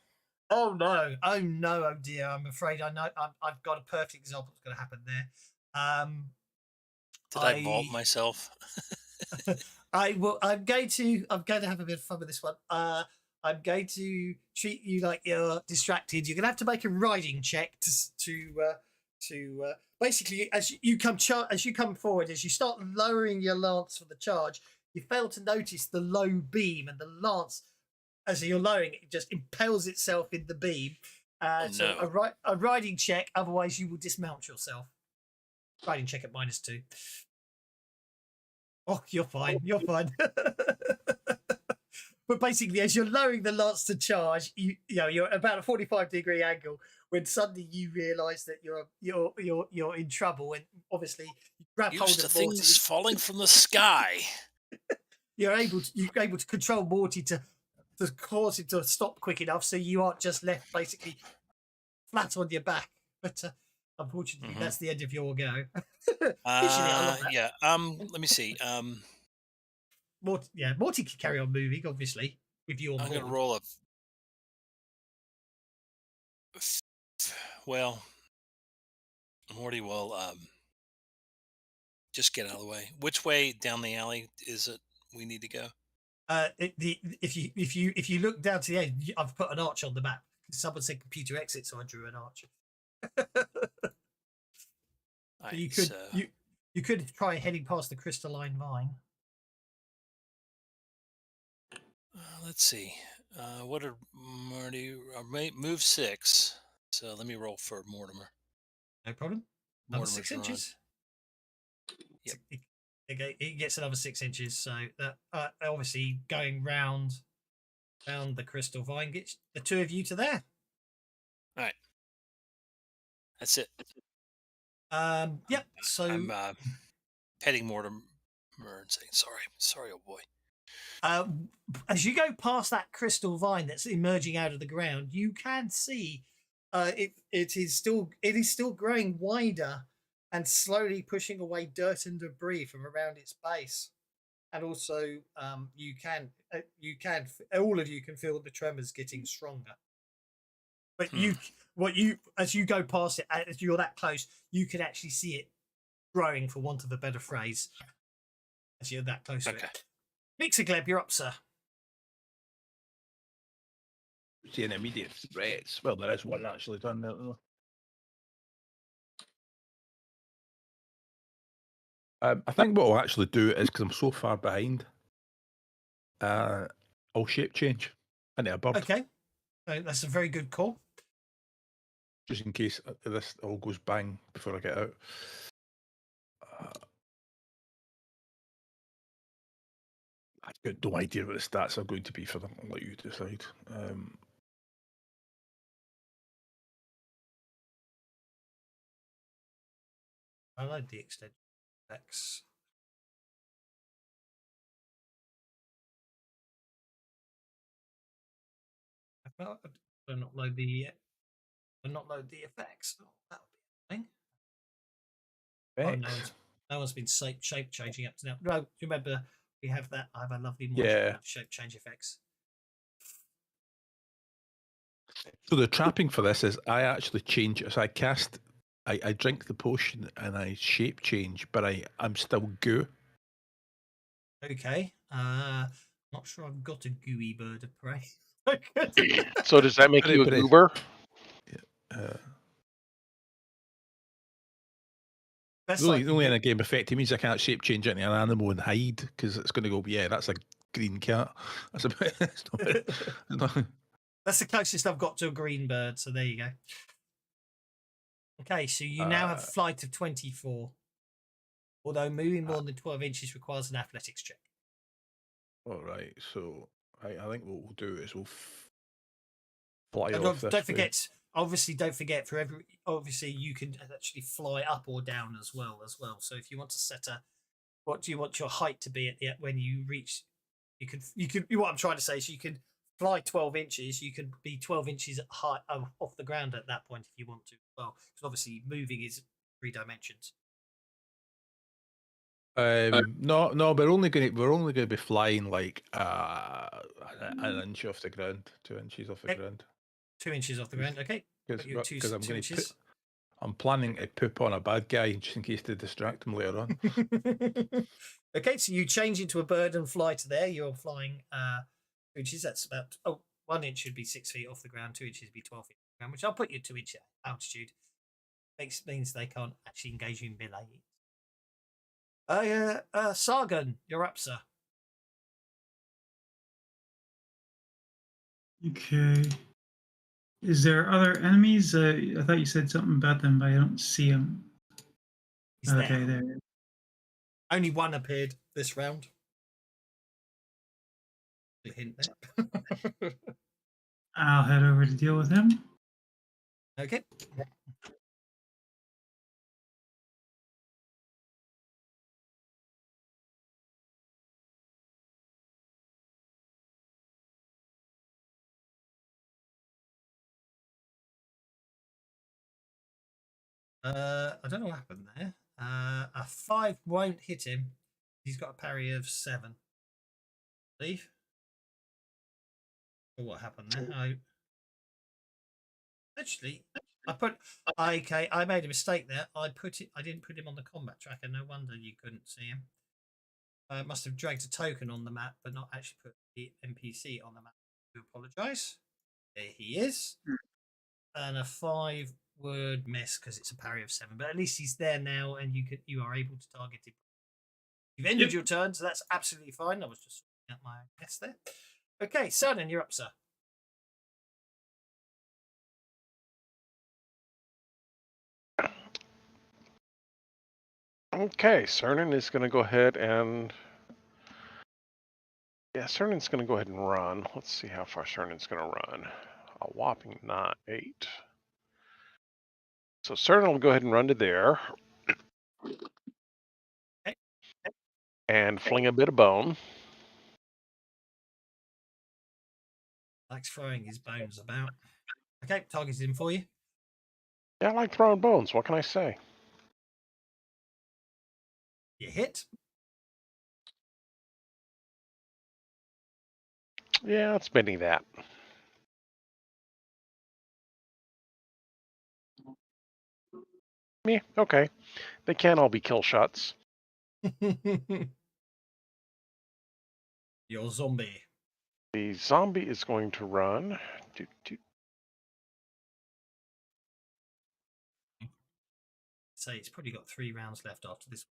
Oh no! Oh no! Oh dear! I'm afraid I know. I've got a perfect example of what's going to happen there. Did I vault myself? I will. I'm going to have a bit of fun with this one. I'm going to treat you like you're distracted. You're going to have to make a riding check to basically as you come forward, as you start lowering your lance for the charge, you fail to notice the low beam, and the lance, as you're lowering it, just impales itself in the beam. So a riding check. Otherwise, you will dismount yourself. Riding check at -2. Oh, you're fine. You're fine. But basically, as you're lowering the lance to charge, you're about a 45-degree angle when suddenly you realise that you're in trouble, and obviously you grab hold Used to of Morty. things falling from the sky. You're able to control Morty to cause him to stop quick enough, so you aren't just left basically flat on your back. But unfortunately, that's the end of your go. Yeah. Let me see. Morty can carry on moving, obviously, with you on I'm board. going to roll a. Well, Morty will just get out of the way. Which way down the alley is it we need to go? If you look down to the end, I've put an arch on the map. Someone said computer exit, so I drew an arch. Nice. You could try heading past the crystalline vine. Let's see. What are Marty? Move 6. So let me roll for Mortimer. No problem. Another Mortimer's 6 inches. Yep. Okay, it gets another 6 inches. So that obviously going round the crystal vine gets the two of you to there. All right. That's it. Yep. So I'm petting Mortimer and saying, sorry, oh boy. as you go past that crystal vine that's emerging out of the ground, you can see it is still growing wider and slowly pushing away dirt and debris from around its base. And also, you can all of you can feel the tremors getting stronger. But as you go past it, as you're that close, you can actually see it growing, for want of a better phrase, as you're that close to it. Mixergleb, you're up, sir. Seeing immediate threats. Well, there is one actually done there. I think what I'll actually do is, because I'm so far behind, I'll shape change into a bird. Okay, that's a very good call. Just in case this all goes bang before I get out. I've got no idea what the stats are going to be for them. I'll let you decide. I like the extension effects. I not load the effects. Oh, that would be a thing. Effects? No one's been shape changing up to now. No, remember we have that. I have a lovely module Yeah. shape change effects. So the trapping for this is I actually change. So I drink the potion and I shape change, but I'm still goo. Okay. Not sure I've got a gooey bird of prey. So does that make you a goober? The only in a game effect, it means I can't shape change into an animal and hide, because it's going to go, yeah, that's a green cat. That's That's the closest I've got to a green bird, so there you go. Okay, so you now have a flight of 24. Although moving more than 12 inches requires an athletics check. All right, so I think what we'll do is we'll fly off Don't forget, for every, obviously you can actually fly up or down as well. So if you want to set what do you want your height to be when you reach, you could, what I'm trying to say is you can fly 12 inches, you can be 12 inches high off the ground at that point if you want to as well. Because obviously moving is 3 dimensions. No, we're only going to be flying like an inch off the ground, 2 inches off the ground. 2 inches off the ground, okay. Because I'm planning to poop on a bad guy just in case to distract him later on. Okay, so you change into a bird and fly to there. You're flying 2 inches. That's about 1 inch should be 6 feet off the ground. 2 inches would be 12 feet off the ground, which I'll put you at 2 inch altitude. Means they can't actually engage you in melee. Sargon, you're up, sir. Okay. Is there other enemies? I thought you said something about them, but I don't see them. Okay, there. Only one appeared this round. A hint there. I'll head over to deal with him. Okay. I don't know what happened there. A 5 won't hit him. He's got a parry of 7. Leave. What happened there? Actually, I made a mistake there. I didn't put him on the combat tracker. No wonder you couldn't see him. Must have dragged a token on the map, but not actually put the NPC on the map. I do apologise. There he is. And a 5 would miss because it's a parry of 7. But at least he's there now, and you are able to target him. You've ended your turn, so that's absolutely fine. I was just sorting out my guess there. Okay, Sardan, you're up, sir. Okay, Cernan is going to go ahead and... Yeah, Cernan's going to go ahead and run. Let's see how far Cernan's going to run. A whopping 8. So Cernan will go ahead and run to there. Okay. And fling a bit of bone. Likes throwing his bones about. Okay, targeted him for you. Yeah, I like throwing bones. What can I say? You hit. Yeah, it's bending that. Yeah, okay. They can't all be kill shots. Your zombie. The zombie is going to run. Say it's probably got 3 rounds left after this.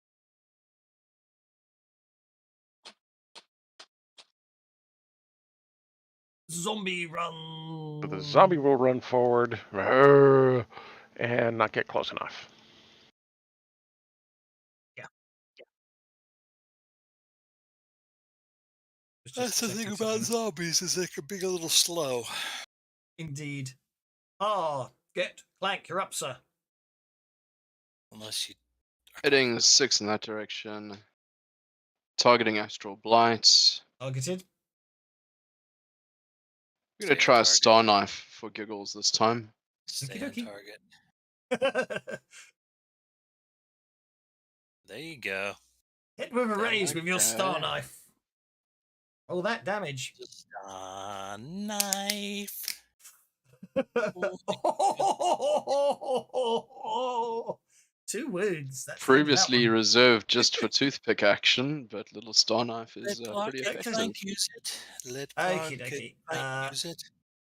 Zombie run. So the zombie will run forward and not get close enough. That's the thing about zombies, is they can be a little slow. Indeed. Get Clank, you're up, sir. Unless you... Heading 6 in that direction. Targeting Astral Blight. Targeted. I'm going to try a Star Knife for giggles this time. Stay on Okey-dokey. target. There you go. Hit with a raise with your star Okay. knife. All that damage. Star knife. 2 wounds. That's Previously reserved just for toothpick action, but little Star Knife is Let Clark pretty get effective. Clank use it. Let Clark Okey-dokey. get Clank use it.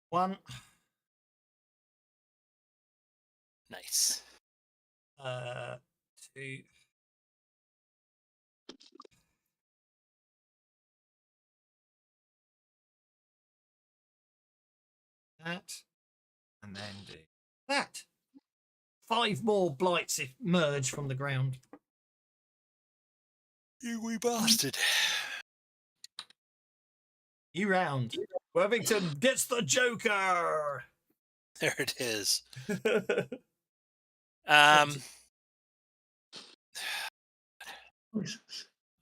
1. Nice. 2. That. And then do that. 5 more blights emerge from the ground. You wee bastard. You round. Worthington gets the Joker. There it is. I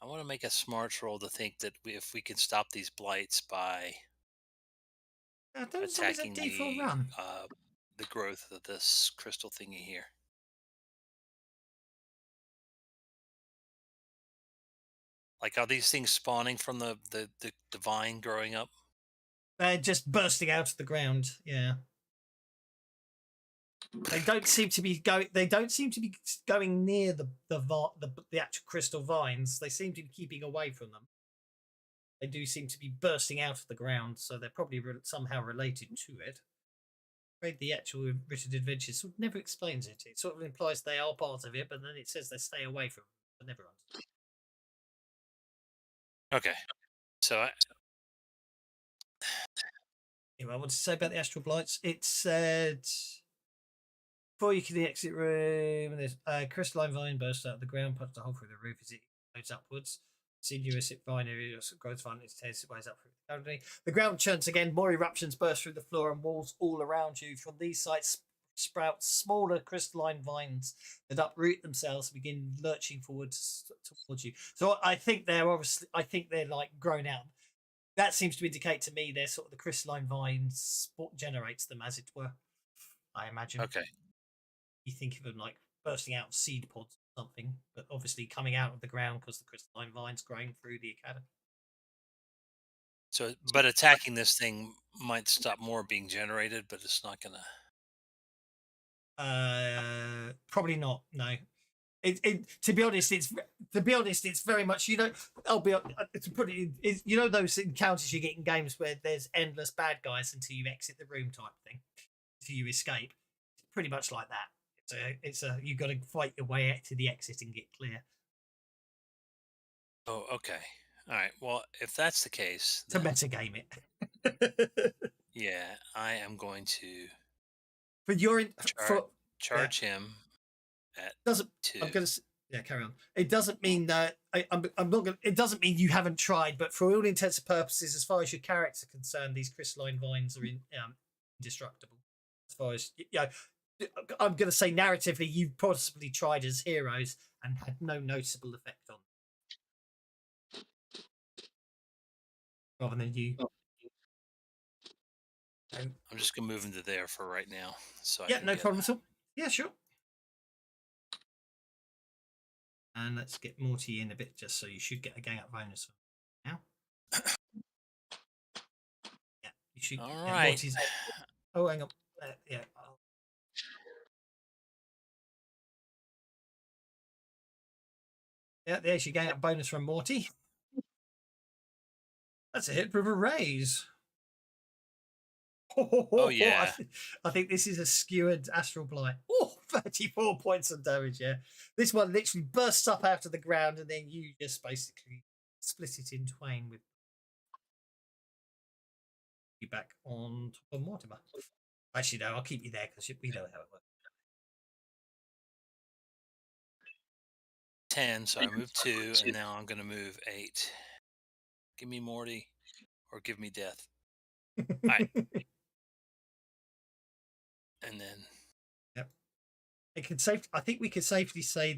want to make a smart roll to think that if we can stop these blights by attacking the growth of this crystal thingy here. Like, are these things spawning from the vine growing up? They're just bursting out of the ground. Yeah. They don't seem to be going. They don't seem to be going near the actual crystal vines. They seem to be keeping away from them. They do seem to be bursting out of the ground, so they're probably somehow related to it. I'm afraid the actual written adventure sort of never explains it. It sort of implies they are part of it, but then it says they stay away from it. But never understood. Okay, so Anyway, I want to say about the astral blights. It said before you can the exit room, there's a crystalline vine bursts out of the ground, punches a hole through the roof as it goes upwards. Sinuous vine area grows vine, its tails it weighs up through the ground. The ground churns again, more eruptions burst through the floor and walls all around you. From these sites sprout smaller crystalline vines that uproot themselves and begin lurching forward towards you. So I think they're like grown out. That seems to indicate to me they're sort of the crystalline vines generates them, as it were. I imagine. okay. You think of them like bursting out of seed pods or something, but obviously coming out of the ground because the crystalline vine's growing through the academy. So, but attacking this thing might stop more being generated, but it's not gonna. Probably not. No. To be honest, it's very much, you know. I'll be to put it in, you know, those encounters you get in games where there's endless bad guys until you exit the room type thing, until you escape. It's pretty much like that. It's a you got to fight your way out to the exit and get clear. Oh, okay. All right. Well, if that's the case, To then, metagame it. yeah, I am going to But you're in for charge him at doesn't. 2. I'm gonna yeah, carry on. It doesn't mean that I'm not gonna. It doesn't mean you haven't tried, but for all intents and purposes, as far as your character are concerned, these crystalline vines are indestructible. As far as I'm gonna say narratively, you've possibly tried as heroes and had no noticeable effect on them. Rather than you. I'm just gonna move him to there for right now. So yeah, no problem at all. Yeah, sure. And let's get Morty in a bit, just so you should get a gang up bonus now. Yeah, you should. All yeah, right. Morty's, oh, hang on. Yeah. Yeah, there's your gang up bonus from Morty. That's a hit with a raise. Oh, yeah. I think this is a skewered astral blight. Oh, 34 points of damage, yeah. This one literally bursts up out of the ground and then you just basically split it in twain with you back on top of Mortimer. Actually, no, I'll keep you there because we know how it works. 10, so I moved 2, and now I'm going to move 8. Give me Morty, or give me death. All right. And then... Yep. I think we could safely say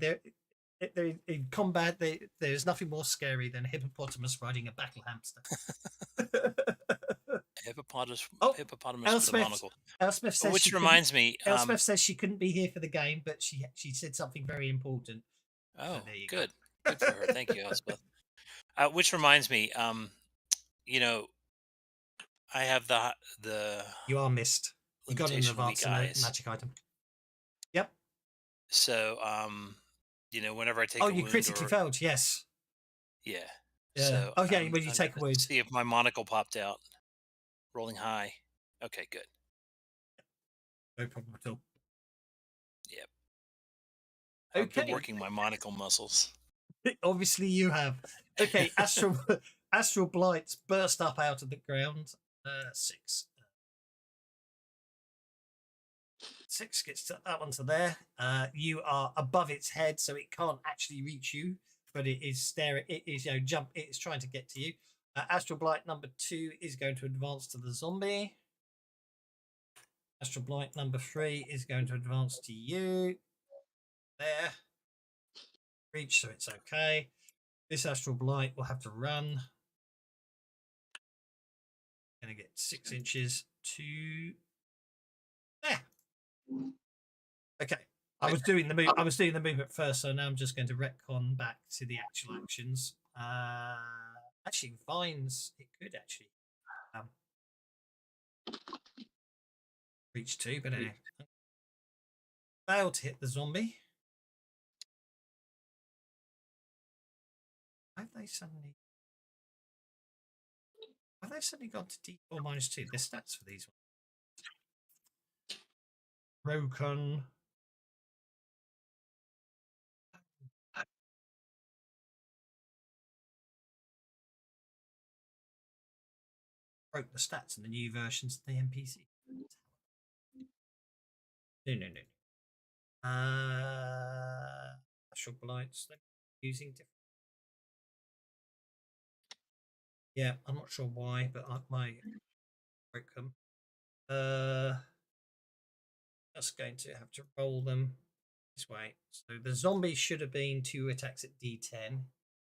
in combat, there's nothing more scary than a hippopotamus riding a battle hamster. Hippopotamus Elspeth, with a monocle. Elspeth says Which reminds me... Elspeth says she couldn't be here for the game, but she said something very important. Oh, so there you good. Go. Good for her. Thank you, Elspeth. Which reminds me, you know, I have the You are missed. You got an advance magic item. Yep. So, you know, whenever I take a wound... Oh, you critically failed, yes. Yeah. So, when you take a wound. See if my monocle popped out. Rolling high. Okay, good. No problem at all. Yep. Okay. I've been working my monocle muscles. Obviously you have. Okay, astral blights burst up out of the ground. 6. 6 gets to that one to there. You are above its head, so it can't actually reach you, but it is staring. It is jump. It is trying to get to you. Astral blight number 2 is going to advance to the zombie. Astral blight number 3 is going to advance to you. There. Reach, so it's okay. This astral blight will have to run. Going to get 6 inches to there. Okay. I was doing the movement first, so now I'm just going to retcon back to the actual actions. Actually, vines. It could actually reach 2, but anyway, failed to hit the zombie. Have they suddenly gone to D4 -2? There's stats for these ones. Broken. Broke the stats in the new versions of the NPC. No. Astral blights. They're using different. Yeah, I'm not sure why, but my broke them. Just going to have to roll them this way. So the zombie should have been 2 attacks at D10,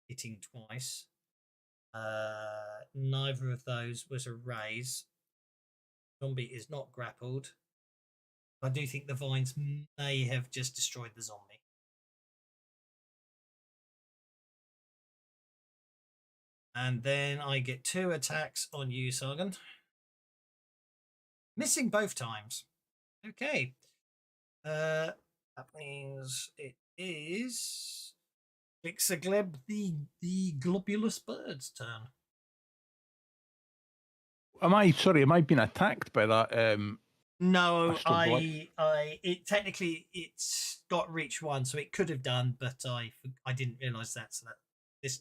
hitting twice. Neither of those was a raise. Zombie is not grappled. I do think the vines may have just destroyed the zombie. And then I get 2 attacks on you, Sargon. Missing both times. Okay. That means because it is Ixagleb the globulous bird's turn. Am I being attacked by that? No, Astral Blight? technically it's got reach 1, so it could have done, but I didn't realise that. So that this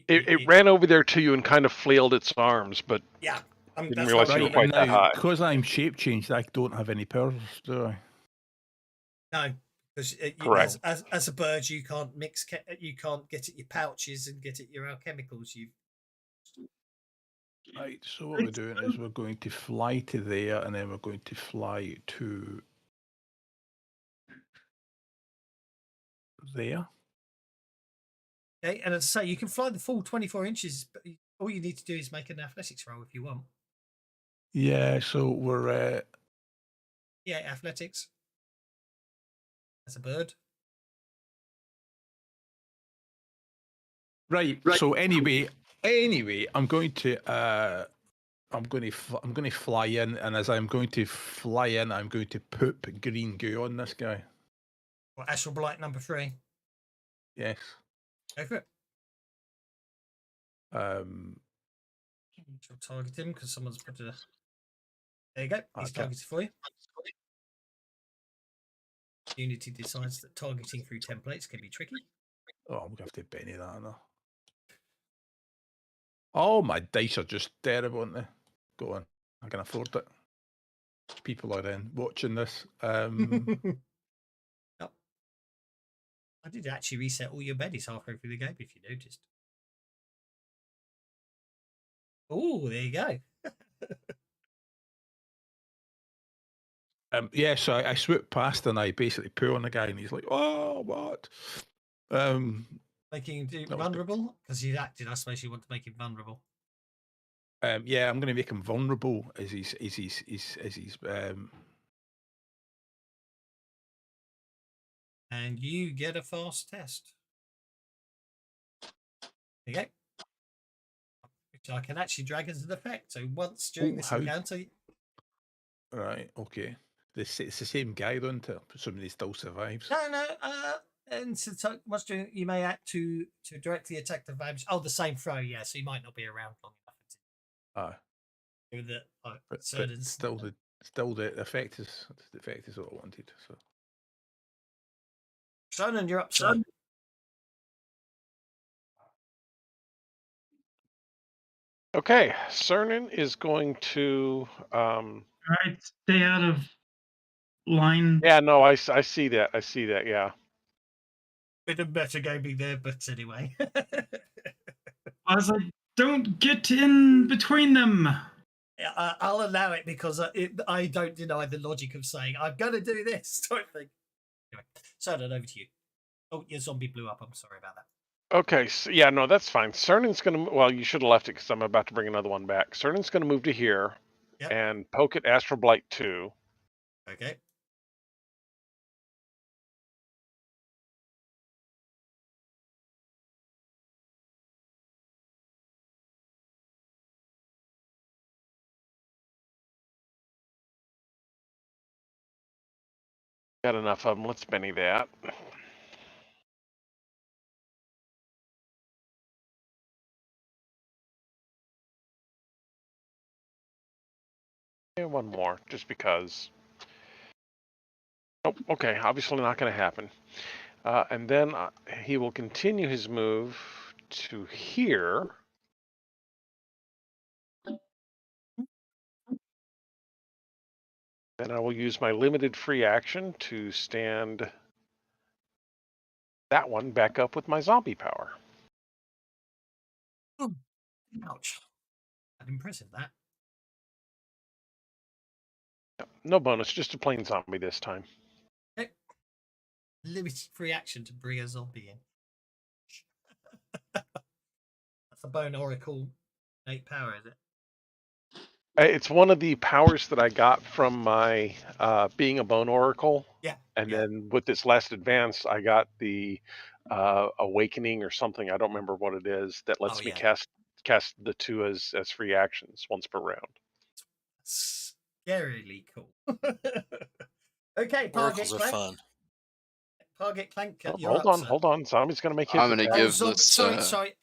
It ran over there to you and kind of flailed its arms, but yeah, didn't that's realize what you I were quite that now, high. because I'm shape changed, I don't have any powers, do I? No, because Correct. as a bird, you can't mix. You can't get at your pouches and get at your alchemicals. You Right, so what we're doing is we're going to fly to there, and then we're going to fly to there. okay? And as I say, you can fly the full 24 inches, but all you need to do is make an athletics roll if you want. Yeah, so we're Yeah, athletics. As a bird. right. So anyway, I'm going to fly in, and as I'm going to fly in, I'm going to poop green goo on this guy. Well, Astral Blight number 3. Yes. Go for it. You'll target him because someone's put a. There you go. He's Okay. targeted for you. Unity decides that targeting through templates can be tricky. Oh, I'm gonna have to Benny that now. Oh, my dice are just terrible, aren't they? Go on, I can afford it. People are in watching this. Oh. I did actually reset all your beddies halfway through the game, if you noticed. Oh, there you go. Yeah, so I swoop past and I basically poo on the guy, and he's like, "Oh, what?" Making him was vulnerable? Because you acted, I suppose you want to make him vulnerable. Yeah, I'm going to make him vulnerable as he's And you get a fast test. There you go. Which I can actually drag as an effect. So once during this encounter. Right, okay. It's the same guy, don't it? Presumably he still survives. No. And so once during, you may act to directly attack the vibes. Oh, the same throw, yeah. So you might not be around long enough. But still the effect is what I wanted. So Sonnen, you're up, sir. Okay, Cernan is going to. All right, stay out of line. Yeah, no, I see that. I see that. Yeah. Bit of better gaming there, but anyway. I was like, don't get in between them. I'll allow it because I don't deny the logic of saying I'm going to do this type thing. Anyway, Sonnen, over to you. Oh, your zombie blew up. I'm sorry about that. Okay, so, yeah, no, that's fine. Cernan's going to. Well, you should have left it because I'm about to bring another one back. Cernan's going to move to here and poke at Astral Blight 2. Okay. Got enough of them. Let's Benny that. And one more, just because. Oh, okay, obviously not going to happen. And then he will continue his move to here. Then I will use my limited free action to stand that one back up with my zombie power. Oh, ouch. That's impressive, that. No bonus, just a plain zombie this time. Okay. Limited free action to bring a zombie in. That's a Bone Oracle 8 power, is it? It's one of the powers that I got from my being a Bone Oracle. Yeah. And then with this last advance, I got the Awakening or something. I don't remember what it is that lets me cast the 2 as free actions once per round. Scarily cool. Okay, Oracles are fun. Target Clank, Oh, you're hold up, on, sir. hold on. Zombie's going to make his I'm gonna attack. give Zombie, this. sorry.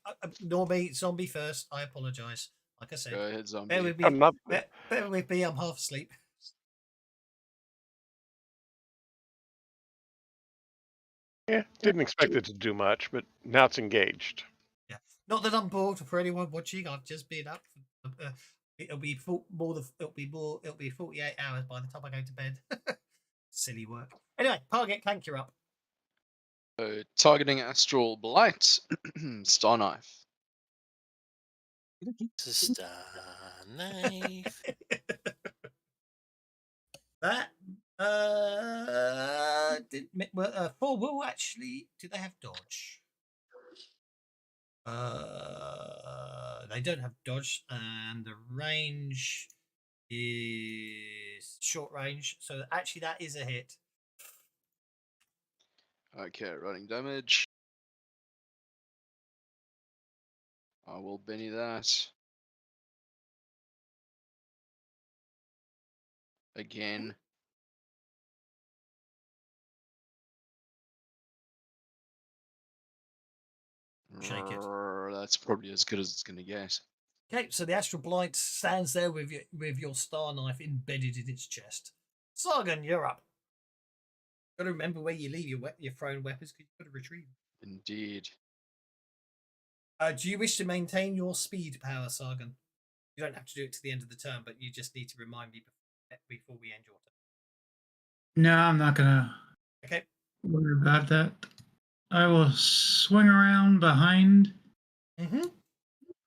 Zombie first. I apologise. Like I said, Go ahead, bear zombie. with me. Another. Bear with me. I'm half asleep. Yeah, didn't expect it to do much, but now it's engaged. Yeah. Not that I'm bored for anyone watching. I've just been up. It'll be It'll be 48 hours by the time I go to bed. Silly work. Anyway, Target Clank, you're up. Targeting Astral Blight. Star Knife. Star knife. That four will actually. Do they have dodge? They don't have dodge, and the range is short range. So actually, that is a hit. Okay, running damage. I will Benny that. Again. Shake it. That's probably as good as it's gonna get. Okay, so the Astral Blight stands there with your star knife embedded in its chest. Sargon, you're up. Got to remember where you leave your thrown weapons because you've got to retrieve them. Indeed. Do you wish to maintain your speed power, Sargon? You don't have to do it to the end of the turn, but you just need to remind me before we end your turn. No, I'm not gonna Okay. worry about that. I will swing around behind Mm-hmm.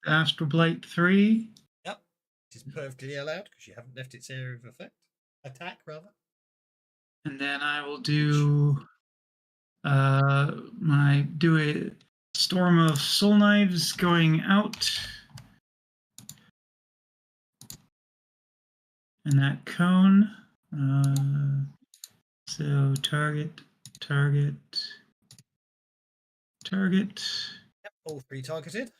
Astral Blight 3. Yep. Which is perfectly allowed because you haven't left its area of attack, rather. And then I will do a storm of soul knives going out. And that cone. So target. Yep. All three targeted.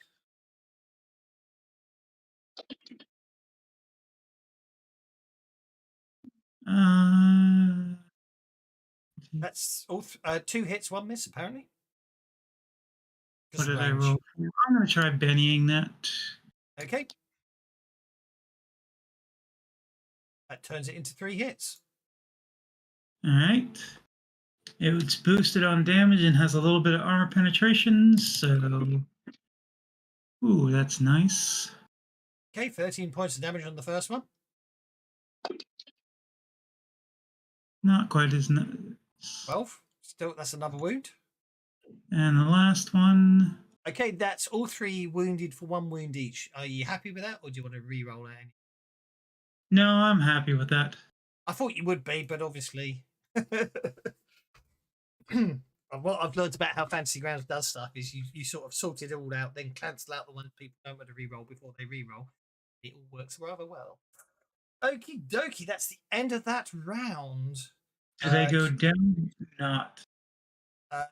That's all. 2 hits, 1 miss, apparently. What Just did I range. roll? I'm going to try Bennying that. Okay. That turns it into 3 hits. All right. It's boosted on damage and has a little bit of armor penetration, so... Ooh, that's nice. Okay, 13 points of damage on the first one. Not quite as nice. 12. Still, that's another wound. And the last one... Okay, that's all 3 wounded for 1 wound each. Are you happy with that, or do you want to re-roll it? No, I'm happy with that. I thought you would be, but obviously... What I've learned about how Fantasy Grounds does stuff is you sort of sort it all out, then cancel out the ones people don't want to re-roll before they re-roll. It all works rather well. Okie dokie, that's the end of that round. Do they go down? Not.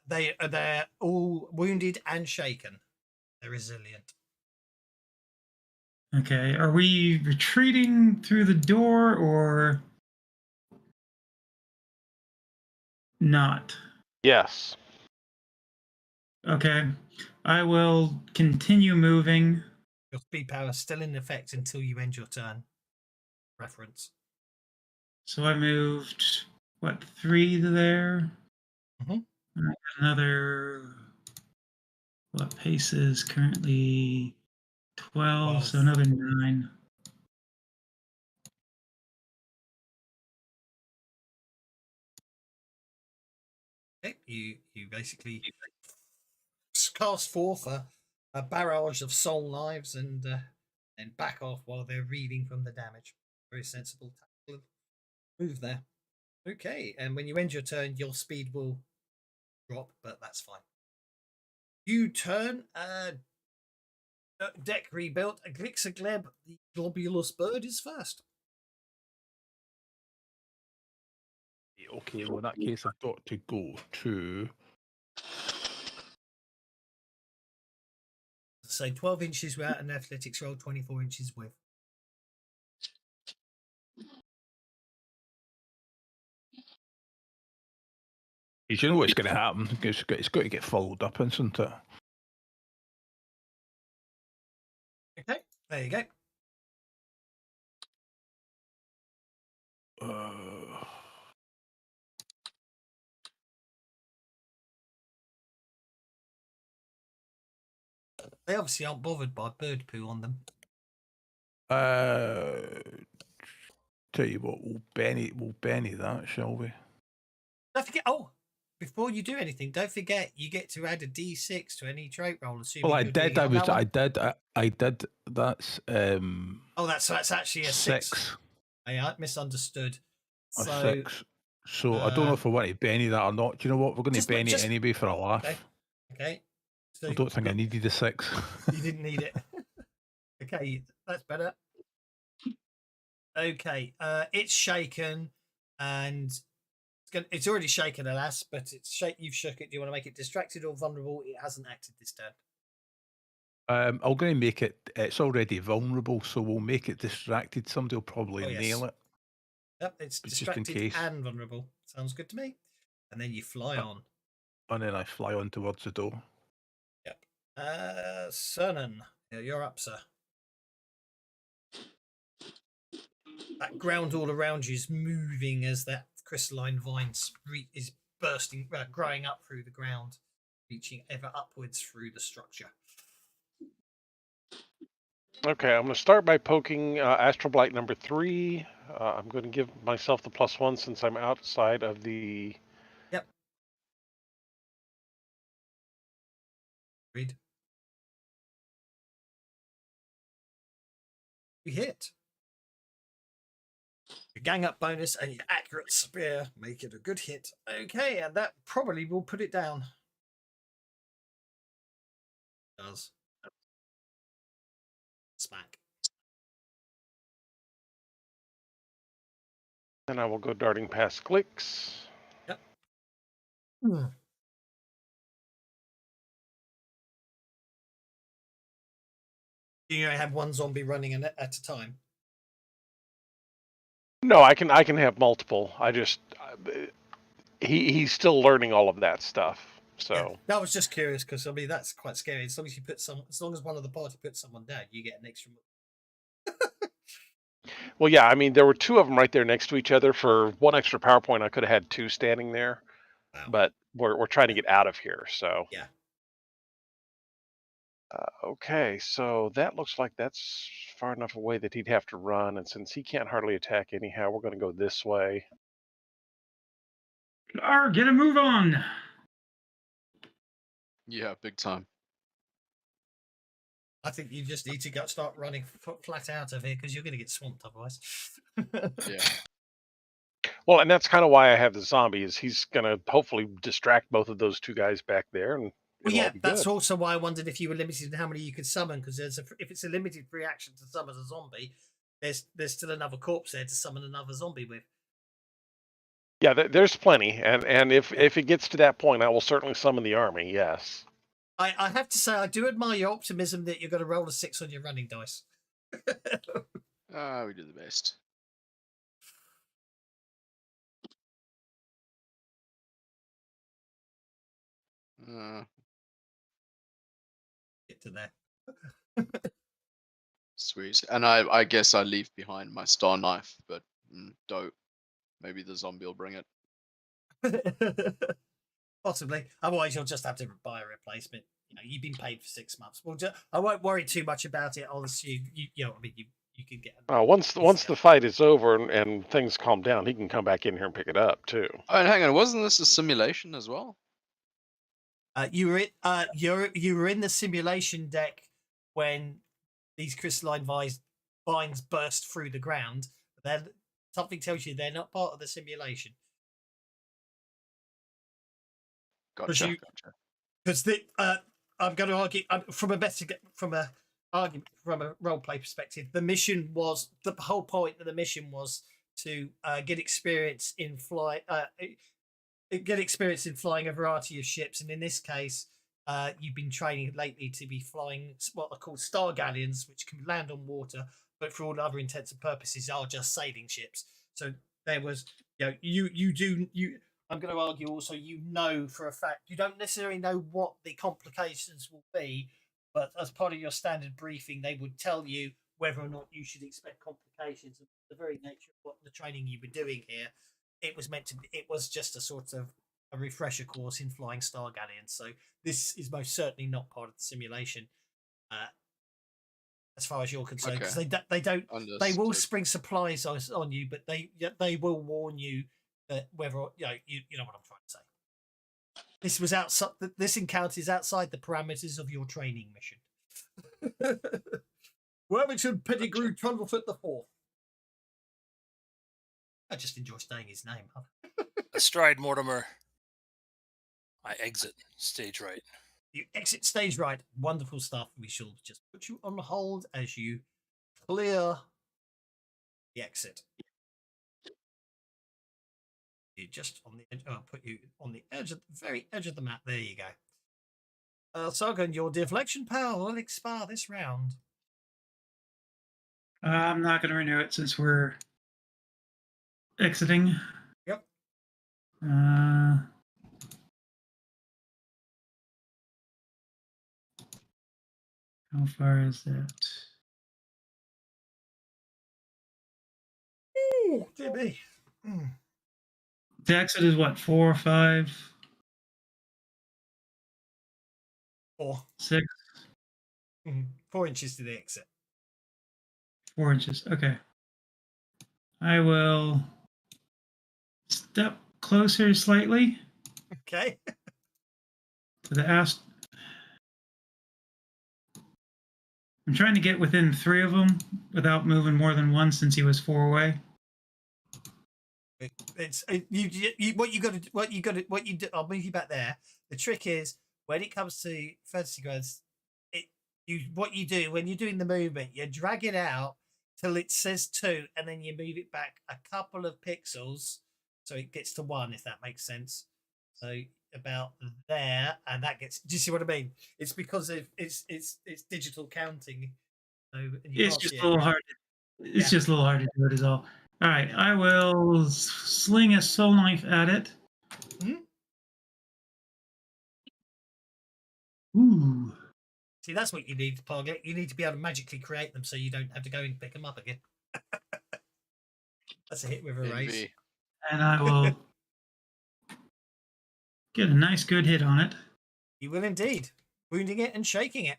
They're all wounded and shaken. They're resilient. Okay, are we retreating through the door or not? Yes. Okay, I will continue moving. Your speed power is still in effect until you end your turn. Reference. So I moved, 3 to there? Mhm. Another, pace is currently 12, so 12. another 9. Okay, you basically cast forth a barrage of soul knives and back off while they're reeling from the damage. Very sensible tactical move there. Okay, and when you end your turn, your speed will drop, but that's fine. You turn deck rebuilt. A Glixagleb, the globulous bird, is first. Okay, well, in that case, I've got to go to... So 12 inches without an athletics roll, 24 inches with. You know what's going to happen. It's got to get followed up, isn't it? Okay, there you go. They obviously aren't bothered by bird poo on them. Tell you what, we'll Benny that, shall we? Don't forget. Oh, before you do anything, don't forget you get to add a D6 to any trait roll. Assuming Well, I you're did. doing it on that one. I did. That's Oh, that's actually a 6. I misunderstood. A So, 6. So I don't know if I want to Benny that or not. Do you know what? We're going to Benny it anyway for a laugh. Okay. So I don't think I needed a 6. You didn't need it. Okay, that's better. Okay, it's shaken, and it's already shaken, alas, but you've shook it. Do you want to make it distracted or vulnerable? It hasn't acted this turn. I'm going to make it. It's already vulnerable, so we'll make it distracted. Somebody will probably nail it. Yep, it's distracted and vulnerable. Sounds good to me. And then you fly on. And then I fly on towards the door. Yep. Cernan, you're up, sir. That ground all around you is moving as that crystalline vine is bursting, growing up through the ground, reaching ever upwards through the structure. Okay, I'm going to start by poking Astral Blight number 3. I'm going to give myself the +1 since I'm outside of the... Yep. Read. You hit. Your gang up bonus and your accurate spear make it a good hit. Okay, and that probably will put it down. It does. Smack. And I will go darting past Glicks. Yep. You have one zombie running at a time. No, I can have multiple. I just he's still learning all of that stuff. So yeah, I was just curious because I mean that's quite scary. As long as one of the party puts someone down, you get an extra. Well, yeah, I mean there were 2 of them right there next to each other. For 1 extra PowerPoint, I could have had 2 standing there. Wow. But we're trying to get out of here. So yeah. Okay, so that looks like that's far enough away that he'd have to run, and since he can't hardly attack anyhow, we're going to go this way. Get a move on. Yeah, big time. I think you just need to start running flat out of here because you're going to get swamped otherwise. Yeah. Well, and that's kind of why I have the zombie. Is he's going to hopefully distract both of those 2 guys back there, and well, yeah, that's also why I wondered if you were limited in how many you could summon, because if it's a limited free action to summon a zombie, there's still another corpse there to summon another zombie with. Yeah, there's plenty, and if it gets to that point, I will certainly summon the army. Yes. I have to say I do admire your optimism that you're going to roll a 6 on your running dice. We do the best. Get to there. Sweet. And I guess I leave behind my star knife, but don't. Maybe the zombie will bring it. Possibly. Otherwise, you'll just have to buy a replacement. You know, you've been paid for 6 months. Well, I won't worry too much about it. I'll assume you can get. Once the fight is over and things calm down, he can come back in here and pick it up too. Oh, and hang on, wasn't this a simulation as well? You were in the simulation deck when these crystalline vines burst through the ground. Then something tells you they're not part of the simulation. Gotcha. Because I'm going to argue from a role play perspective. The whole point of the mission was to get experience in flying a variety of ships, and in this case, you've been training lately to be flying what are called star galleons, which can land on water, but for all other intents and purposes are just sailing ships. So there was, I'm going to argue also, you know for a fact, you don't necessarily know what the complications will be, but as part of your standard briefing, they would tell you whether or not you should expect complications. And the very nature of what the training you were doing here, it was meant to be, it was just a sort of a refresher course in flying Star Galleons. So this is most certainly not part of the simulation. As far as you're concerned, because they don't they will spring supplies on you, but they will warn you that whether you know what I'm trying to say. This was outside. This encounter is outside the parameters of your training mission. Worthington Pettigrew Trundlefoot the Fourth. I just enjoy saying his name. Astride Mortimer. I exit stage right. You exit stage right. Wonderful stuff. We shall just put you on hold as you clear the exit. You just on the edge. I'll put you on the edge of the very edge of the map. There you go. Sargon, your deflection power will expire this round. I'm not going to renew it since we're exiting. Yep. How far is that? Ooh, dear me. The exit is what, 4 or 5? 4. 6? 4 inches to the exit. 4 inches. Okay. I will step closer slightly Okay. to the ast. I'm trying to get within 3 of them without moving more than one since he was 4 away. What you do. I'll move you back there. The trick is when it comes to fantasy grounds, what you do when you're doing the movement, you drag it out till it says 2, and then you move it back a couple of pixels so it gets to 1, if that makes sense. So about there, and that gets. Do you see what I mean? It's because it's digital counting. So it's just a little hard. It's just a little hard to do it, is all. All right, I will sling a soul knife at it. Ooh. See, that's what you need, Parglet. You need to be able to magically create them so you don't have to go and pick them up again. That's a hit with a raise. And I will get a nice good hit on it. You will indeed. Wounding it and shaking it.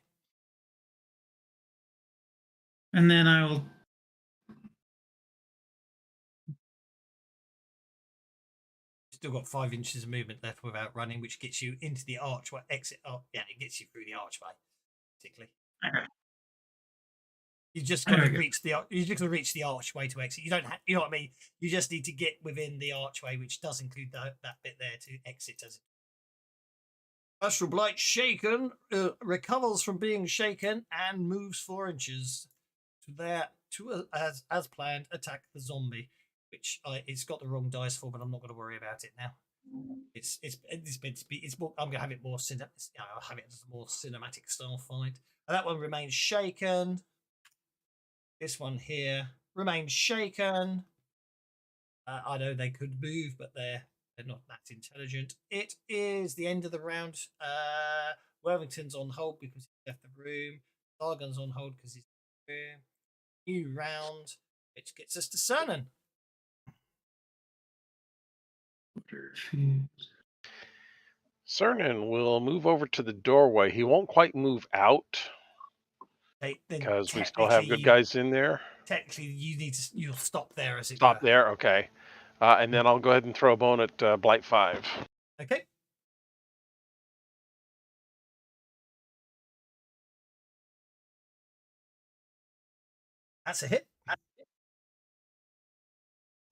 And then I will... Still got 5 inches of movement left without running, which gets you into the archway. Exit. Oh, yeah, it gets you through the archway. Particularly. Okay. You just got to reach the. You just got to reach the archway to exit. You don't have. You know what I mean? You just need to get within the archway, which does include that bit there to exit. As Astral Blight shaken recovers from being shaken and moves 4 inches to there to as planned attack the zombie, which it's got the wrong dice for, but I'm not going to worry about it now. It's meant to be. It's more. I'm going to have it more. I'll have it as a more cinematic style fight. And that one remains shaken. This one here remains shaken. I know they could move, but they're not that intelligent. It is the end of the round. Worthington's on hold because he left the room. Sargon's on hold because he's in the room. New round, which gets us to Cernan. Cernan will move over to the doorway. He won't quite move out because we still have good guys in there. Technically, you'll stop there as it Stop there, okay. And then I'll go ahead and throw a bone at Blight 5. Okay. That's a hit.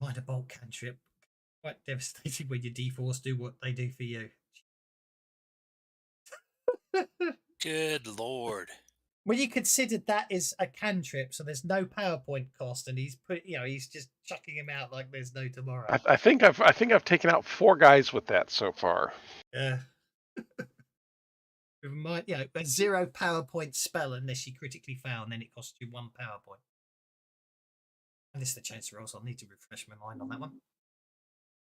Minor bolt cantrip. Quite devastating when your D4s do what they do for you. Good lord. When you consider that is a cantrip, so there's no PowerPoint cost, and he's just chucking him out like there's no tomorrow. I think I've taken out 4 guys with that so far. Yeah. A 0 PowerPoint spell unless you critically fail, and then it costs you 1 PowerPoint. And this is the chance to roll, so I'll need to refresh my mind on that one.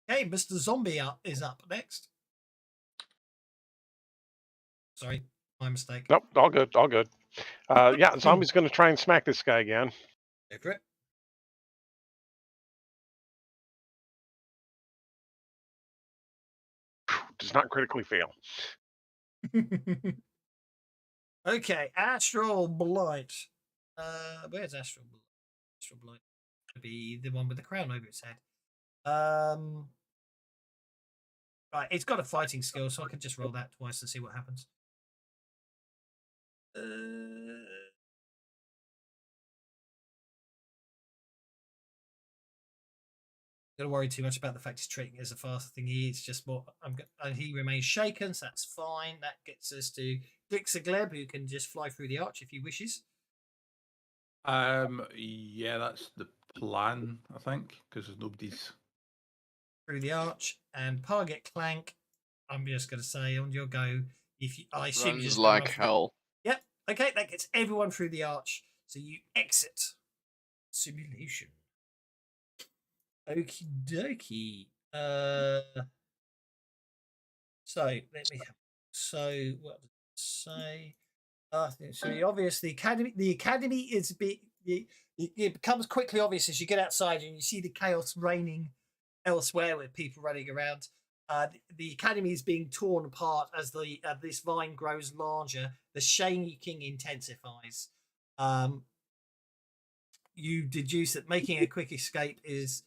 Okay, Mr. Zombie is up next. Sorry, my mistake. Nope, all good, all good. Yeah, zombie's going to try and smack this guy again. Go for it. Does not critically fail. Okay, Astral Blight. Where's Astral Blight? Astral Blight would be the one with the crown over its head. Right, it's got a fighting skill, so I can just roll that twice and see what happens. Don't worry too much about the fact he's treating it as a faster thing. He's just more. And he remains shaken, so that's fine. That gets us to Glixagleb, who can just fly through the arch if he wishes. Yeah, that's the plan, I think, because there's nobody's Through the arch, and Parget Clank. I'm just going to say on your go. If you, I assume you Runs just like hell. Yep. Okay, that gets everyone through the arch. So you exit simulation. Okie dokie. So let me. So what does it say? So obviously, the academy is it becomes quickly obvious as you get outside and you see the chaos reigning elsewhere with people running around. The academy is being torn apart as this vine grows larger. The shaking intensifies. You deduce that making a quick escape is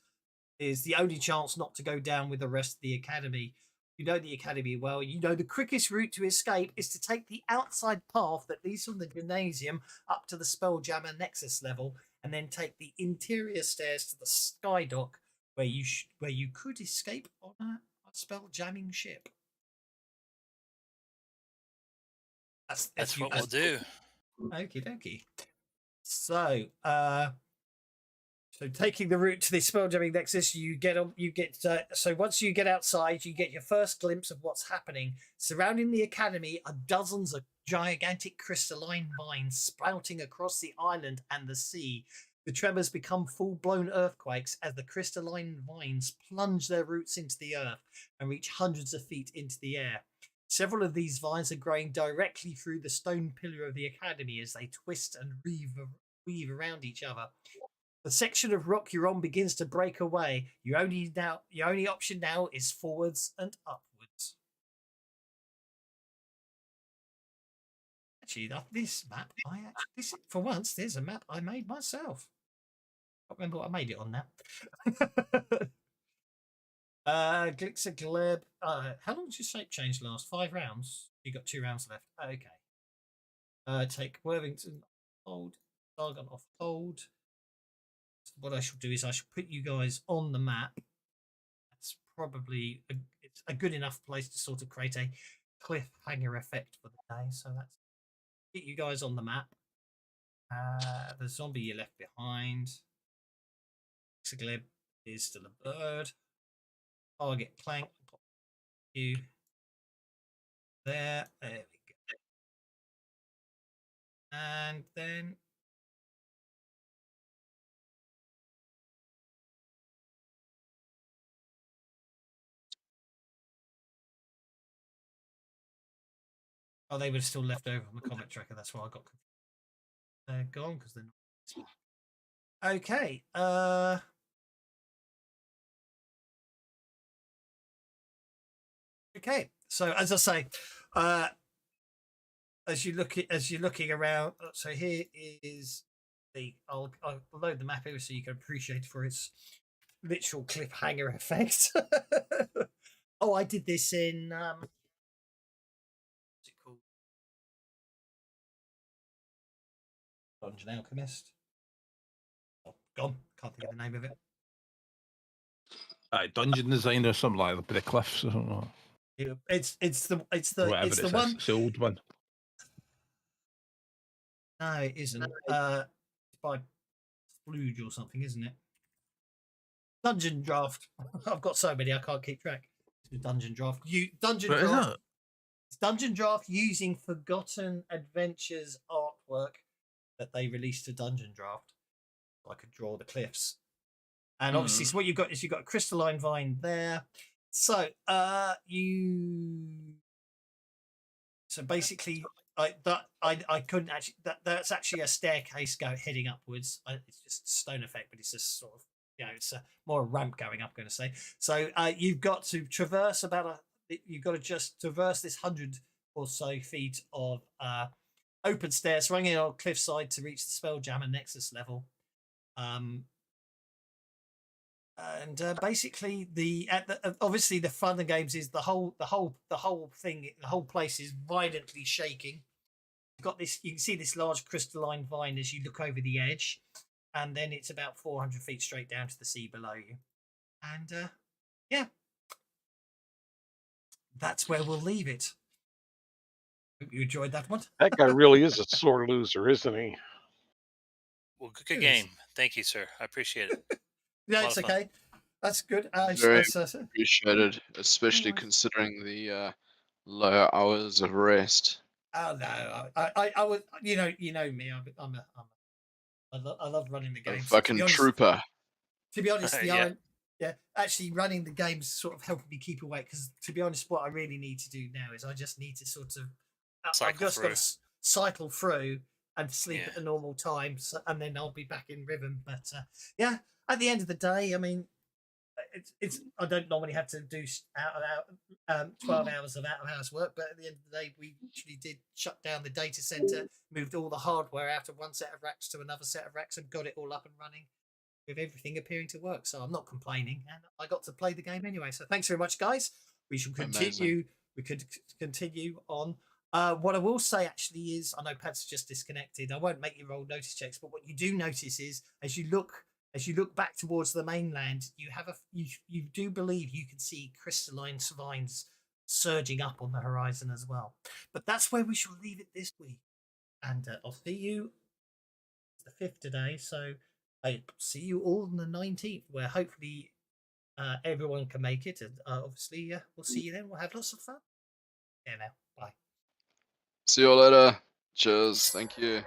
the only chance not to go down with the rest of the academy. You know the academy well. You know the quickest route to escape is to take the outside path that leads from the gymnasium up to the Spelljammer Nexus level, and then take the interior stairs to the sky dock, where you could escape on a spell jamming ship. That's what we'll do. Okie dokie. So, taking the route to the spelljamming nexus, so once you get outside, you get your first glimpse of what's happening. Surrounding the academy are dozens of gigantic crystalline vines sprouting across the island and the sea. The tremors become full-blown earthquakes as the crystalline vines plunge their roots into the earth and reach hundreds of feet into the air. Several of these vines are growing directly through the stone pillar of the academy as they twist and weave around each other. The section of rock you're on begins to break away. Your only option now is forwards and upwards. Actually, this map, for once, there's a map I made myself. I can't remember what I made it on now. Glixagleb. How long does your shape change last? 5 rounds. You got 2 rounds left. Okay. Take Worthington hold. Sargon off hold. What I shall do is I shall put you guys on the map. That's probably it's a good enough place to sort of create a cliffhanger effect for the day. So that's get you guys on the map. The zombie you left behind. Glib is still a bird. Target Clank. You there. There we go. And then they were still left over on the comment tracker. That's why I got confused. They're gone because they're not. Okay. Okay. So as I say, as you're looking around, so here is I'll load the map here so you can appreciate for its literal cliffhanger effect. Oh, I did this in what's it called? Dungeon Alchemist. Oh, gone. Can't think of the name of it. Dungeon Design or something like that, the cliffs or something. It's the Whatever it's the one. It's the old one. No, it isn't. It's by Splooge or something, isn't it? Dungeon Draft. I've got so many I can't keep track. Dungeon Draft. Dungeon Draft. It's Dungeon Draft using Forgotten Adventures artwork that they released to Dungeon Draft. So I could draw the cliffs. And obviously, so what you've got is you've got a crystalline vine there. So so basically, I couldn't actually. That's actually a staircase heading upwards. It's just a stone effect, but it's just sort of it's more a ramp going up. I'm going to say. So you've got to traverse you've got to just traverse this 100 or so feet of open stairs running on a cliffside to reach the Spelljammer Nexus level. And basically, obviously the fun of the games is the whole place is violently shaking. You've got this. You can see this large crystalline vine as you look over the edge, and then it's about 400 feet straight down to the sea below you. And yeah, that's where we'll leave it. Hope you enjoyed that one. That guy really is a sore loser, isn't he? Well, good game. Thank you, sir. I appreciate it. Yeah, it's okay. That's good. Very appreciated, especially considering the low hours of rest. Oh no, I would. You know me. I love running the games. Fucking trooper. To be honest, Yeah. Actually running the games sort of helping me keep awake. Because to be honest, what I really need to do now is I just need to sort of I've just got to cycle through and sleep at the normal time, and then I'll be back in rhythm. But yeah, at the end of the day, I mean, it's I don't normally have to do 12 hours of out of house work, but at the end of the day, we actually did shut down the data center, moved all the hardware out of one set of racks to another set of racks, and got it all up and running with everything appearing to work. So I'm not complaining, and I got to play the game anyway. So thanks very much, guys. We shall continue. Amazing. We could continue on. What I will say actually is, I know Pat's just disconnected. I won't make you roll notice checks, but what you do notice is, as you look back towards the mainland, you do believe you can see crystalline vines surging up on the horizon as well. But that's where we shall leave it this week, and I'll see you. It's the 5th today, so I see you all on the 19th, where hopefully everyone can make it, and obviously we'll see you then. We'll have lots of fun. Yeah, now bye. See you later. Cheers. Thank you.